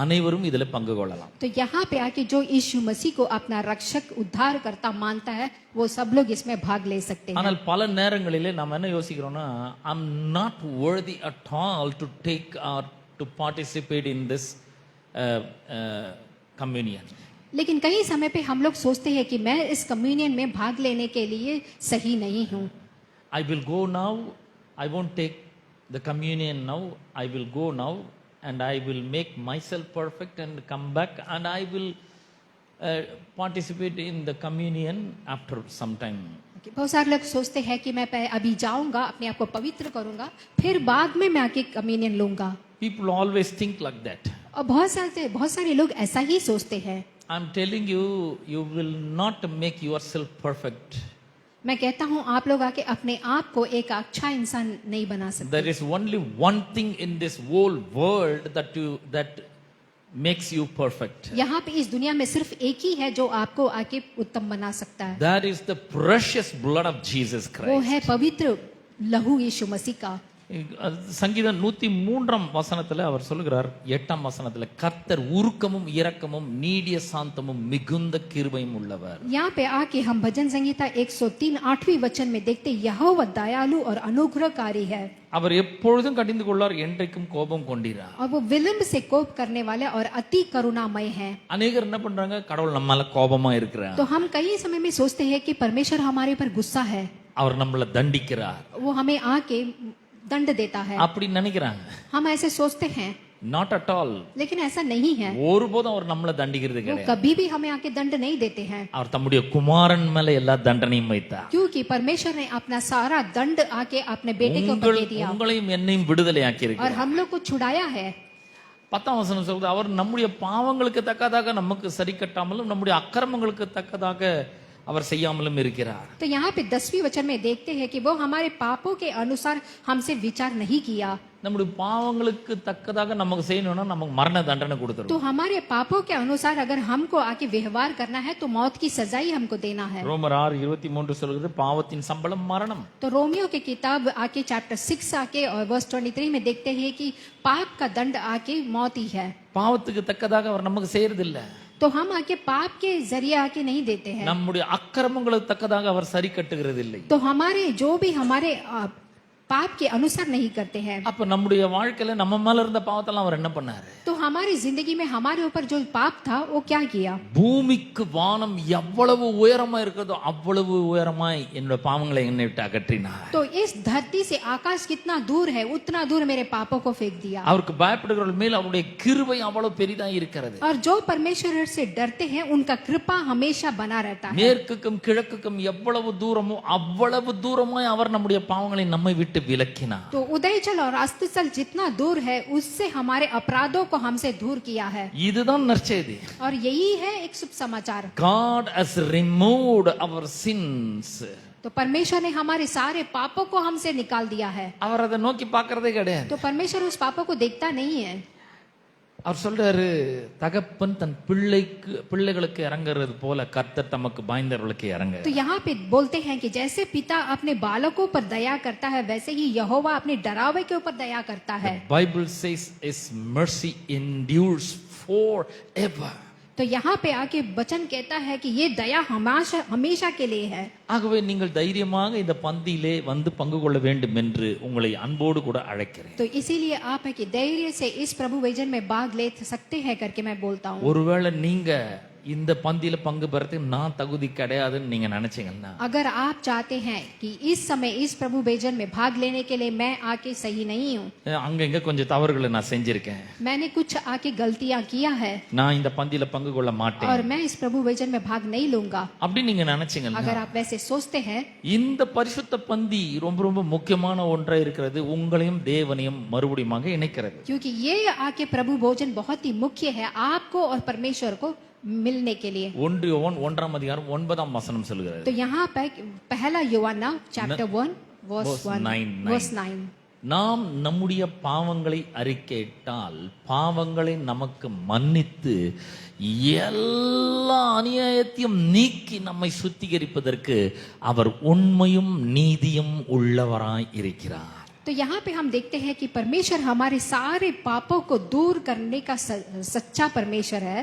அனைவரும் இதில் பங்கு கொள்ளலாம். तो यहाँ पे आके जो यीशु मसीह को अपना रक्षक उद्धार करता मानता है वो सब लोग इसमें भाग ले सकते हैं. ஆனால் பல நேரங்களிலே நாம் என்ன யோசிக்கிறோம்னா, I'm not worthy at all to take or to participate in this communion. लेकिन कई समय पे हम लोग सोचते हैं कि मैं इस कम्युनियन में भाग लेने के लिए सही नहीं हूँ. I will go now, I won't take the communion now, I will go now and I will make myself perfect and come back and I will participate in the communion after some time. बहुत सारे लोग सोचते हैं कि मैं अभी जाऊंगा, अपने आप को पवित्र करूंगा, फिर बाद में मैं आके कम्युनियन लूंगा. People always think like that. और बहुत सारे लोग ऐसा ही सोचते हैं. I'm telling you, you will not make yourself perfect. मैं कहता हूँ आप लोग आके अपने आप को एक अच्छा इंसान नहीं बना सकते. There is only one thing in this whole world that makes you perfect. यहाँ पे इस दुनिया में सिर्फ एक ही है जो आपको आके उत्तम बना सकता है. That is the precious blood of Jesus वो Christ. है पवित्र लहू यीशु मसीह का. சங்கீதம் 103 அவர் சொல்லுகிறார், 8 கர்த்தர் உருக்கமும் இரக்கமும் நீடிய சாந்தமும் மிகுந்த கிருபையும் உள்ளவர். यहाँ पे आके हम भजन संहिता 103 8वीं वचन में देखते यहोवा दयालु और अनुग्रहकारी है. அவர் எப்பொழுதும் கடிந்து கொள்ளார், என்றைக்கும் கோபம் கொண்டிரார். और वो विलंब से कोप करने वाले और अति करुणामय है. அநேகர் என்ன பண்றாங்க, கடவுள் நம்ம மேல கோபமா இருக்கிறார், तो हम कई समय में सोचते हैं कि परमेश्वर हमारे पर गुस्सा है, அவர் நம்மள தண்டிக்கிறார், वो हमें आके दंड देता है. அப்படி நினைக்கிறாங்க. हम ऐसे सोचते हैं, Not at all. लेकिन ऐसा नहीं है. ஒருபோதும் அவர் நம்மள தண்டிக்கிறது वो கிடையாது. कभी भी हमें आके दंड नहीं देते हैं. அவர் தம்முடைய குமாரன் மேல எல்லா தண்டனையும் வைத்தார். क्योंकि परमेश्वर ने अपना सारा दंड आके अपने बेटे को दे दिया உங்களையும் என்னையும் விடுதலையாக்கி और இருக்கிறார். हम लोग को छुड़ाया है. 10 சொல்லுது, அவர் நம்முடைய பாவங்களுக்கு தக்கதாக நமக்கு சரி கட்டாமலும் நம்முடைய அக்கிரமங்களுக்கு தக்கதாக அவர் செய்யாமலும் இருக்கிறார். तो यहाँ पे 10वीं वचन में देखते हैं कि वो हमारे पापों के अनुसार हमसे विचार नहीं किया. நம்முடைய பாவங்களுக்கு தக்கதாக நமக்கு செய்யணும்னா நமக்கு மரண தண்டனை கொடுத்துரும். तो हमारे पापों के अनुसार अगर हमको आके व्यवहार करना है तो मौत की सजा ही हमको देना है. ரோமர் 6:23 சொல்கிறது, பாவத்தின் சம்பளம் மரணம். तो रोमियो की किताब आके चैप्टर 6 आके और वर्स 23 में देखते हैं कि पाप का दंड आके मौत ही है. பாவத்துக்கு தக்கதாக அவர் நமக்கு செய்யறது இல்ல. तो हम आके पाप के जरिए आके नहीं देते हैं. நம்முடைய அக்கிரமங்களுக்கு தக்கதாக அவர் சரி கட்டுகிறது இல்லை. तो हमारे जो भी हमारे पाप के अनुसार नहीं करते हैं. அப்ப நம்முடைய வாழ்க்கையில நம்ம மேல இருந்த பாவத்தெல்லாம் அவர் என்ன பண்ணாரு? तो हमारी जिंदगी में हमारे ऊपर जो पाप था वो क्या किया? பூமிக்கு வானம் எவ்வளவு உயரமா இருக்கிறதோ அவ்வளவு உயரமாய் என்னோட பாவங்களை என்னை விட்டு அகற்றினார். तो इस धरती से आकाश कितना दूर है उतना दूर मेरे पापों को फेंक दिया. அவருக்கு பயப்படுகிறவர்கள் மேல் அவருடைய கிருபை அவ்வளவு பெரிதா இருக்கிறது. और जो परमेश्वर से डरते हैं उनका कृपा हमेशा बना रहता है. மேற்குக்கும் கிழக்குக்கும் எவ்வளவு தூரமோ அவ்வளவு தூரமாய் அவர் நம்முடைய பாவங்களை நம்மை விட்டு விலக்கினார். तो उदयचल और अस्ताचल जितना दूर है उससे हमारे अपराधों को हमसे दूर किया है. இதுதான் நற்செய்தி. और यही है एक शुभ समाचार. God has removed our sins. तो परमेश्वर ने हमारे सारे पापों को हमसे निकाल दिया है. அவர் அதை நோக்கி பார்க்கறதே கிடையாது. तो परमेश्वर उस पापों को देखता नहीं है. அவர் சொல்றாரு, தகப்பன் தன் பிள்ளைகளுக்கு இறங்குறது போல கர்த்தர் தமக்கு பயந்தவர்களுக்கு இறங்க. तो यहाँ पे बोलते हैं कि जैसे पिता अपने बालकों पर दया करता है, वैसे ही यहोवा अपने डरावे के ऊपर दया करता है. Bible says his mercy endures forever. तो यहाँ पे आके वचन कहता है कि ये दया हमेशा हमेशा के लिए है. ஆகவே நீங்கள் தைரியமாக இந்த பந்தியிலே வந்து பங்கு கொள்ள வேண்டும் என்று உங்களை அன்போடு கூட அழைக்கிறேன். तो इसीलिए आप है कि धैर्य से इस प्रभु भोजन में भाग ले सकते हैं करके मैं बोलता हूँ. ஒருவேளை நீங்க இந்த பந்தியில பங்கு பெறதுக்கு நான் தகுதி கிடையாதுன்னு நீங்க நினைச்சீங்கன்னா, अगर आप चाहते हैं कि इस समय इस प्रभु भोजन में भाग लेने के लिए मैं आके सही नहीं हूँ, அங்கங்க கொஞ்சம் தவறுகளை நான் செஞ்சிருக்கேன், मैंने कुछ आके गलतियां किया है நான் இந்த பந்தியில பங்கு கொள்ள மாட்டேன் और मैं इस प्रभु भोजन में भाग नहीं लूंगा, அப்படி நீங்க நினைச்சீங்கன்னா, अगर आप वैसे सोचते हैं, இந்த பரிசுத்த பந்தி ரொம்ப ரொம்ப முக்கியமான ஒன்றா இருக்கிறது. உங்களையும் தேவனையும் மறுபடியும் இணைக்கிறது. क्योंकि ये आके प्रभु भोजन बहुत ही मुख्य है आपको और परमेश्वर को मिलने के लिए. 1 யோவான் 1ஆம் அதிகாரம் 9ஆம் வசனம் சொல்கிறது. तो यहाँ पे पहला यूहन्ना चैप्टर 1 वर्स 9. நாம் நம்முடைய பாவங்களை அறிக்கையிட்டால் பாவங்களை நமக்கு மன்னித்து எல்லா அநியாயத்தையும் நீக்கி நம்மை சுத்திகரிப்பதற்கு அவர் உண்மையும் நீதியும் உள்ளவராய் இருக்கிறார். तो यहाँ पे हम देखते हैं कि परमेश्वर हमारे सारे पापों को दूर करने का सच्चा परमेश्वर है.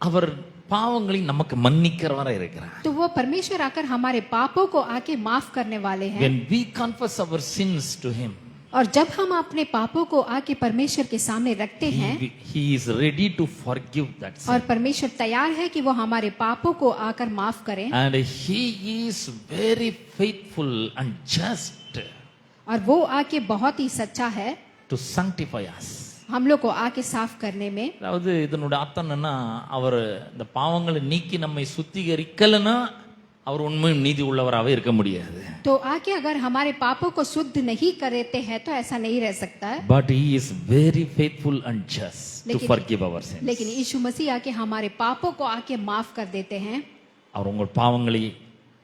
அவர் பாவங்களை நமக்கு மன்னிக்கிறவரா இருக்கிறார். तो वो परमेश्वर आकर हमारे पापों को आके माफ करने वाले हैं. When we confess our sins to him, और जब हम अपने पापों को आके परमेश्वर के सामने रखते हैं, he is ready to forgive that sin. और परमेश्वर तैयार है कि वो हमारे पापों को आकर माफ करें. And he is very faithful and just और वो आके बहुत ही सच्चा है to sanctify us. हम लोग को आके साफ करने में. அதாவது இதனுடைய அர்த்தம் என்னன்னா, அவர் இந்த பாவங்களை நீக்கி நம்மை சுத்திகரிக்கலனா அவர் உண்மையும் நீதி உள்ளவராகவே இருக்க முடியாது. तो आके अगर हमारे पापों को शुद्ध नहीं करते हैं तो ऐसा नहीं रह सकता है. But he is very faithful and just to forgive our sins. लेकिन यीशु मसीह आके हमारे पापों को आके माफ कर देते हैं. அவர் உங்கள் பாவங்களை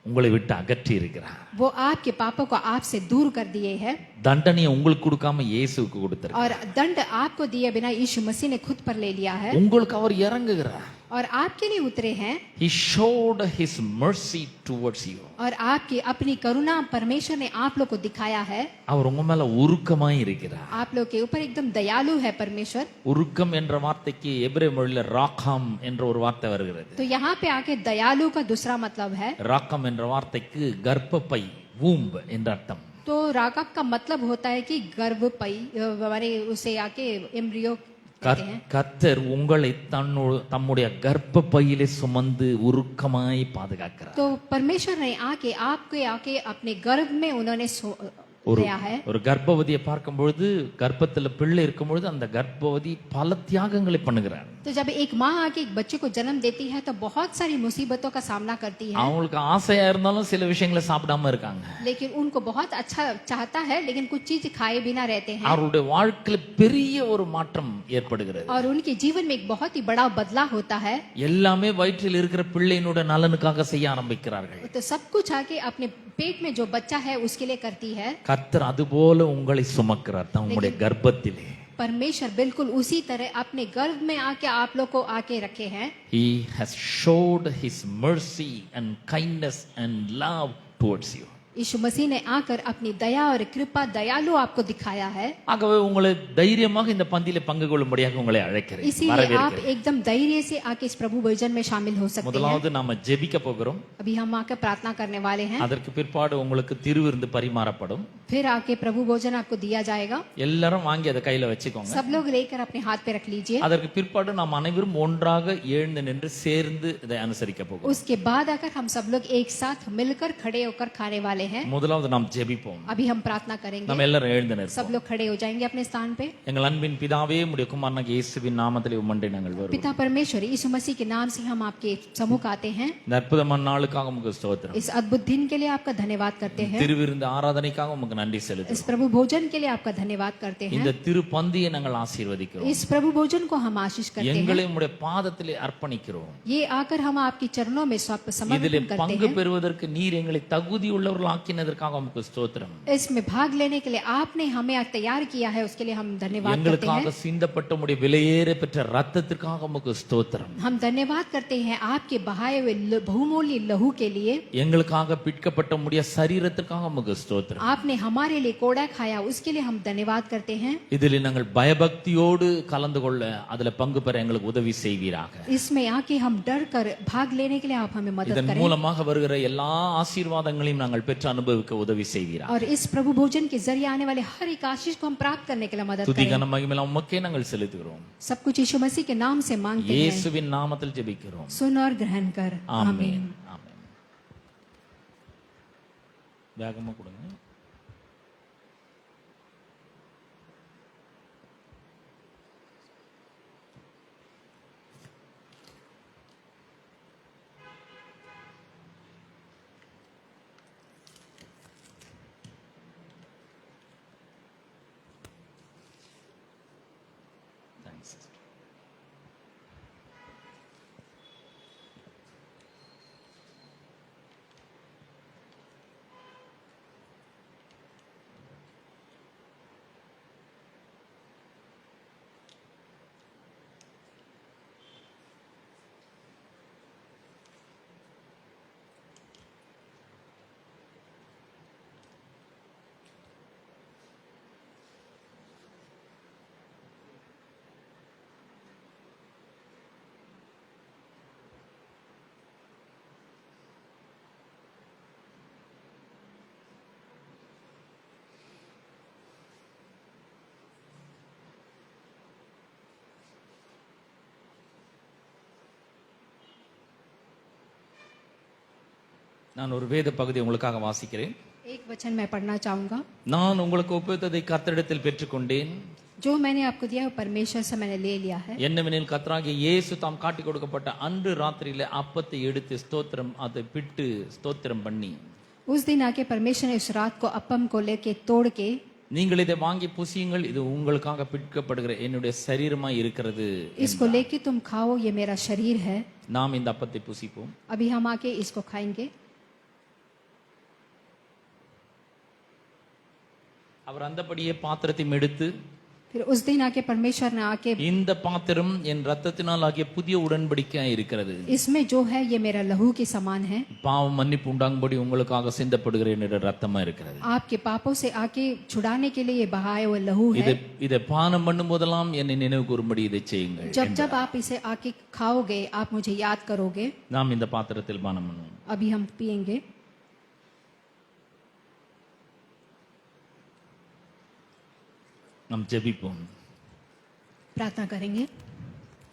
உங்களை விட்டு அகற்றி இருக்கிறார். वो आपके पापों को आपसे दूर कर दिए हैं. தண்டனையை உங்களுக்கு கொடுக்காம இயேசுவுக்கு கொடுத்திருக்கார். और दंड आपको दिए बिना यीशु मसीह ने खुद पर ले लिया है. உங்களுக்கு அவர் இறங்குகிறார். और आपके लिए उतरे हैं. He showed his mercy towards you. और आपकी अपनी करुणा परमेश्वर ने आप लोग को दिखाया है. அவர் உங்க மேல உருக்கமாய் இருக்கிறார். आप लोग के ऊपर एकदम दयालु है परमेश्वर. உருக்கம் என்ற வார்த்தைக்கு எபிரேய மொழியில ராகாம் என்ற ஒரு வார்த்தை வருகிறது. तो यहाँ पे आके दयालु का दूसरा मतलब है. ராகம் என்ற வார்த்தைக்கு கர்ப்பப்பை womb என்ற அர்த்தம். तो रागव का मतलब होता है कि गर्भपई हमारे उसे आके एम्ब्रियो कहते हैं. கர்த்தர் உங்களை தம்முடைய கர்ப்பப்பையிலே சுமந்து உருக்கமாய் பாதுகாக்கிறார். तो परमेश्वर ने आके अपने गर्भ में उन्होंने लिया है. ஒரு கர்ப்பவதியை பார்க்கும் பொழுது, கர்ப்பத்துல பிள்ளை இருக்கும் பொழுது அந்த கர்ப்பவதி பல தியாகங்களை பண்ணுகிறார். तो जब एक माँ आके एक बच्चे को जन्म देती है तो बहुत सारी मुसीबतों का सामना करती है. அவங்களுக்கு ஆசையா இருந்தாலும் சில விஷயங்களை சாப்பிடாம இருக்காங்க. लेकिन उनको बहुत अच्छा चाहता है लेकिन कुछ चीज खाए बिना रहते हैं. அவருடைய வாழ்க்கையில பெரிய ஒரு மாற்றம் ஏற்படுகிறது. और उनके जीवन में एक बहुत ही बड़ा बदलाव होता है. எல்லாமே வயிற்றில் இருக்கிற பிள்ளையினுடைய நலனுக்காக செய்ய ஆரம்பிக்கிறார்கள். तो सब कुछ आके अपने पेट में जो बच्चा है उसके लिए करती है. கர்த்தர் அதுபோல உங்களை சுமக்கிறார் தம்முடைய கர்ப்பத்திலே. परमेश्वर बिल्कुल उसी तरह अपने गर्भ में आके आप लोग को आके रखे हैं. He has showed his mercy and kindness and love towards you. यीशु मसीह ने आकर अपनी दया और कृपा दयालु आपको दिखाया है. ஆகவே உங்களை தைரியமாக இந்த பந்தியிலே பங்கு கொள்ளும்படியாக உங்களை அழைக்கிறேன். इसीलिए आप एकदम धैर्य से आके इस प्रभु भोजन में शामिल हो सकते हैं. முதலாவது நாம ஜெபிக்க போகிறோம். अभी हम आकर प्रार्थना करने वाले हैं. அதற்கு பிற்பாடு உங்களுக்கு திருவிருந்து பரிமாறப்படும். फिर आके प्रभु भोजन आपको दिया जाएगा. எல்லாரும் வாங்கி அதை கையில வச்சுக்கோங்க. सब लोग लेकर अपने हाथ पे रख लीजिए. அதற்கு பிற்பாடு நாம் அனைவரும் ஒன்றாக எழுந்து நின்று சேர்ந்து இதை அனுசரிக்க போகிறோம். उसके बाद आकर हम सब लोग एक साथ मिलकर खड़े होकर खाने वाले हैं. முதலாவது நாம் ஜெபிப்போம். अभी हम प्रार्थना करेंगे. நாம் எல்லாரும் எழுந்து நிற்போம். सब लोग खड़े हो जाएंगे अपने स्थान पे. எங்கள் அன்பின் பிதாவே, உம்முடைய குமாரனாகிய இயேசுவின் நாமத்திலே உம்மண்டை நாங்கள் வருகிறோம். पिता परमेश्वर यीशु मसीह के नाम से हम आपके सम्मुख आते हैं. இந்த அற்புதமான நாளுக்காக உமக்கு ஸ்தோத்திரம். इस अद्भुत दिन के लिए आपका धन्यवाद करते हैं. திருவிருந்து ஆராதனைக்காக உமக்கு நன்றி इस செலுத்துகிறோம். प्रभु भोजन के लिए आपका धन्यवाद करते இந்த हैं। திருப்பந்தியை நாங்கள் ஆசீர்வதிக்கிறோம். इस प्रभु भोजन को हम आशीष करते எங்களை हैं। உம்முடைய பாதத்திலே அர்ப்பணிக்கிறோம். ये आकर हम आपकी चरणों में இதிலே समर्पण करते பங்கு हैं। பெறுவதற்கு நீர் எங்களை தகுதி உள்ளவர்கள் ஆக்கினதற்காக உமக்கு ஸ்தோத்திரம். इसमें भाग लेने के लिए आपने हमें तैयार किया है, उसके लिए हम धन्यवाद करते हैं। எங்களுக்காக சிந்தப்பட்ட உம்முடைய விலையேற பெற்ற ரத்தத்திற்காக உமக்கு ஸ்தோத்திரம். हम धन्यवाद करते हैं आपके बहाए हुए बहुमूल्य लहू के लिए। எங்களுக்காக பிற்கப்பட்ட உம்முடைய சரீரத்திற்காக உமக்கு ஸ்தோத்திரம். आपने हमारे लिए कोड़ा खाया, उसके लिए हम धन्यवाद करते हैं। இதிலே நாங்கள் பயபக்தியோடு கலந்து கொள்ள அதில் பங்கு பெற எங்களுக்கு உதவி செய்வீராக. इसमें आके हम डर कर भाग लेने के लिए आप हमें मदद இதன் करें மூலமாக வருகிற எல்லா ஆசீர்வாதங்களையும் நாங்கள் பெற்று அனுபவிக்க உதவி செய்வீராக. और इस प्रभु भोजन के जरिए आने वाले हर एक आशीष को हम प्राप्त करने के लिए मदद துதி करें। கன மகிமையெல்லாம் உமக்கே நாங்கள் செலுத்துகிறோம். सब कुछ यीशु मसीह के नाम से मांगते हैं। இயேசுவின் நாமத்தில் ஜெபிக்கிறோம். सुन और ग्रहण कर। ஆமென். ஆமென். வேகமா கொடுங்க. Thanks. நான் ஒரு வேத பகுதி உங்களுக்காக வாசிக்கிறேன். एक वचन मैं पढ़ना चाहूंगा। நான் உங்களுக்கு ஒப்புவித்ததை கர்த்தரிடத்தில் பெற்றுக்கொண்டேன். जो मैंने आपको दिया है परमेश्वर से मैंने ले लिया है। என்னவெனில் கர்த்தராகிய இயேசு தாம் காட்டிக் கொடுக்கப்பட்ட அன்று ராத்திரியிலே அப்பத்தை எடுத்து ஸ்தோத்திரம் அதை பிட்டு ஸ்தோத்திரம் பண்ணி उस दिन आके परमेश्वर ने उस रात को अपम को लेके तोड़ के நீங்கள் இதை வாங்கி புசியுங்கள், இது உங்களுக்காக பிற்கப்படுகிற என்னுடைய சரீரமாய் இருக்கிறது. इसको लेके तुम खाओ, ये मेरा शरीर है। நாம் இந்த அப்பத்தை புசிப்போம். अभी हम आके इसको खाएंगे। அவர் அந்தபடியே பாத்திரத்தையும் எடுத்து फिर उस दिन आके परमेश्वर ने आके இந்த பாத்திரம் என் ரத்தத்தினால் ஆகிய புதிய உடன்படிக்கையாய் இருக்கிறது. इसमें जो है ये मेरा लहू के समान है। பாவம் மன்னிப்பு உண்டாகும்படி உங்களுக்காக சிந்தப்படுகிற என்னுடைய ரத்தமா இருக்கிறது. आपके पापों से आके छुड़ाने के लिए ये बहाया हुआ लहू है। இதை பானம் பண்ணும் போதெல்லாம் என்னை நினைவு கூறும்படி இதை செய்யுங்கள். जब जब आप इसे आके खाओगे आप मुझे याद करोगे। நாம் இந்த பாத்திரத்தில் பானம் பண்ணுவோம். अभी हम पिएंगे। நாம் ஜெபிப்போம். प्रार्थना करेंगे।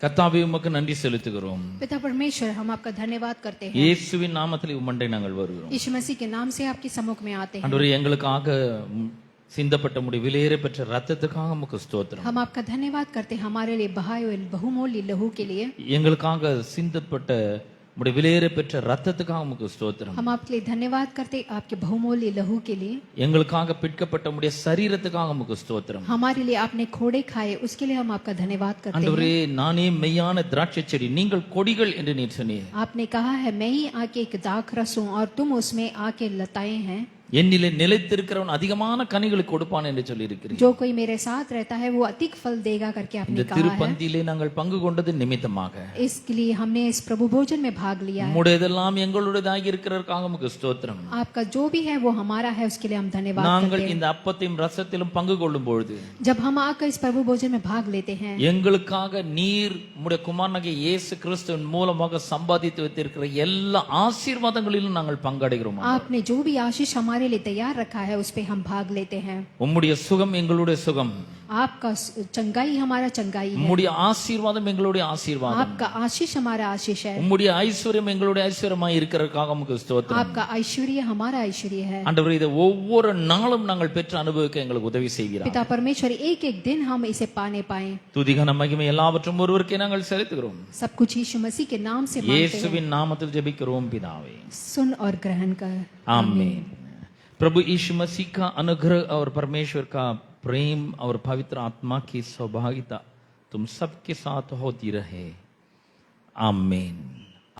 கர்த்தாவே உமக்கு நன்றி செலுத்துகிறோம். पिता परमेश्वर हम आपका धन्यवाद करते हैं। இயேசுவின் நாமத்தில் உம்மண்டை நாங்கள் வருகிறோம். यीशु मसीह के नाम से आपके सम्मुख में आते हैं। ஆண்டவரே எங்களுக்காக சிந்தப்பட்ட முடிய விலையேற பெற்ற ரத்தத்துக்காக உமக்கு ஸ்தோத்திரம். हम आपका धन्यवाद करते हैं हमारे लिए बहाए हुए बहुमूल्य लहू के लिए। எங்களுக்காக சிந்தப்பட்ட முடிய விலையேற பெற்ற ரத்தத்துக்காக உமக்கு ஸ்தோத்திரம். हम आपके लिए धन्यवाद करते हैं आपके बहुमूल्य लहू के लिए। எங்களுக்காக பிற்கப்பட்ட முடிய சரீரத்துக்காக உமக்கு ஸ்தோத்திரம். हमारे लिए आपने खोड़े खाए उसके लिए हम आपका धन्यवाद करते हैं। ஆண்டவரே நானே மெய்யான திராட்சை செடி, நீங்கள் கொடிகள் என்று நீர் சொன்னீர். आपने कहा है मैं ही आके एक दाखरस हूं और तुम उसमें आके लताएं हैं। என்னிலே நிலைத்திருக்கிறவன் அதிகமான கனிகளை கொடுப்பான் என்று சொல்லி இருக்கிறீர். जो कोई मेरे साथ रहता है वो अधिक फल देगा करके आपने இந்த कहा है। திருப்பந்தியிலே நாங்கள் பங்கு கொண்டது நிமித்தமாக इसके लिए हमने इस प्रभु भोजन में भाग लिया है। உம்முடையதெல்லாம் எங்களுடையதாகி இருக்கிறதற்காக உமக்கு ஸ்தோத்திரம். आपका जो भी है वो हमारा है, उसके लिए हम धन्यवाद நாங்கள் करते हैं। இந்த அப்பத்தையும் ரசத்திலும் பங்கு கொள்ளும் பொழுது जब हम आकर इस प्रभु भोजन में भाग लेते हैं, எங்களுக்காக நீர் உம்முடைய குமாரனாகிய இயேசு கிறிஸ்துவின் மூலமாக சம்பாதித்து வைத்திருக்கிற எல்லா ஆசீர்வாதங்களிலும் நாங்கள் பங்கடைகிறோம். आपने जो भी आशीष हमारे लिए तैयार रखा है उस पे हम भाग लेते हैं। உம்முடைய சுகம் எங்களுடைய சுகம், आपका चंगाई हमारा चंगाई है, உம்முடைய ஆசீர்வாதம் எங்களுடைய ஆசீர்வாதம், आपका आशीष हमारा आशीष है, உம்முடைய ஐஸ்வர்யம் எங்களுடைய ஐஸ்வர்யமாய் இருக்கிறதற்காக உமக்கு ஸ்தோத்திரம். आपका ऐश्वर्य हमारा ऐश्वर्य है। ஆண்டவரே இதை ஒவ்வொரு நாளும் நாங்கள் பெற்று அனுபவிக்க எங்களுக்கு உதவி செய்கிறார். पिता परमेश्वर एक एक दिन हम इसे पाने पाए। துதிகன மகிமை எல்லாவற்றும் ஒருவருக்கே நாங்கள் செலுத்துகிறோம். सब कुछ यीशु मसीह के नाम से मांगते हैं। இயேசுவின் நாமத்தில் ஜெபிக்கிறோம் பிதாவே. सुन और ग्रहण कर। ஆமென். प्रभु यीशु मसीह का अनुग्रह और परमेश्वर का प्रेम और पवित्र आत्मा की सहभागिता तुम सबके साथ होती रहे। आमीन।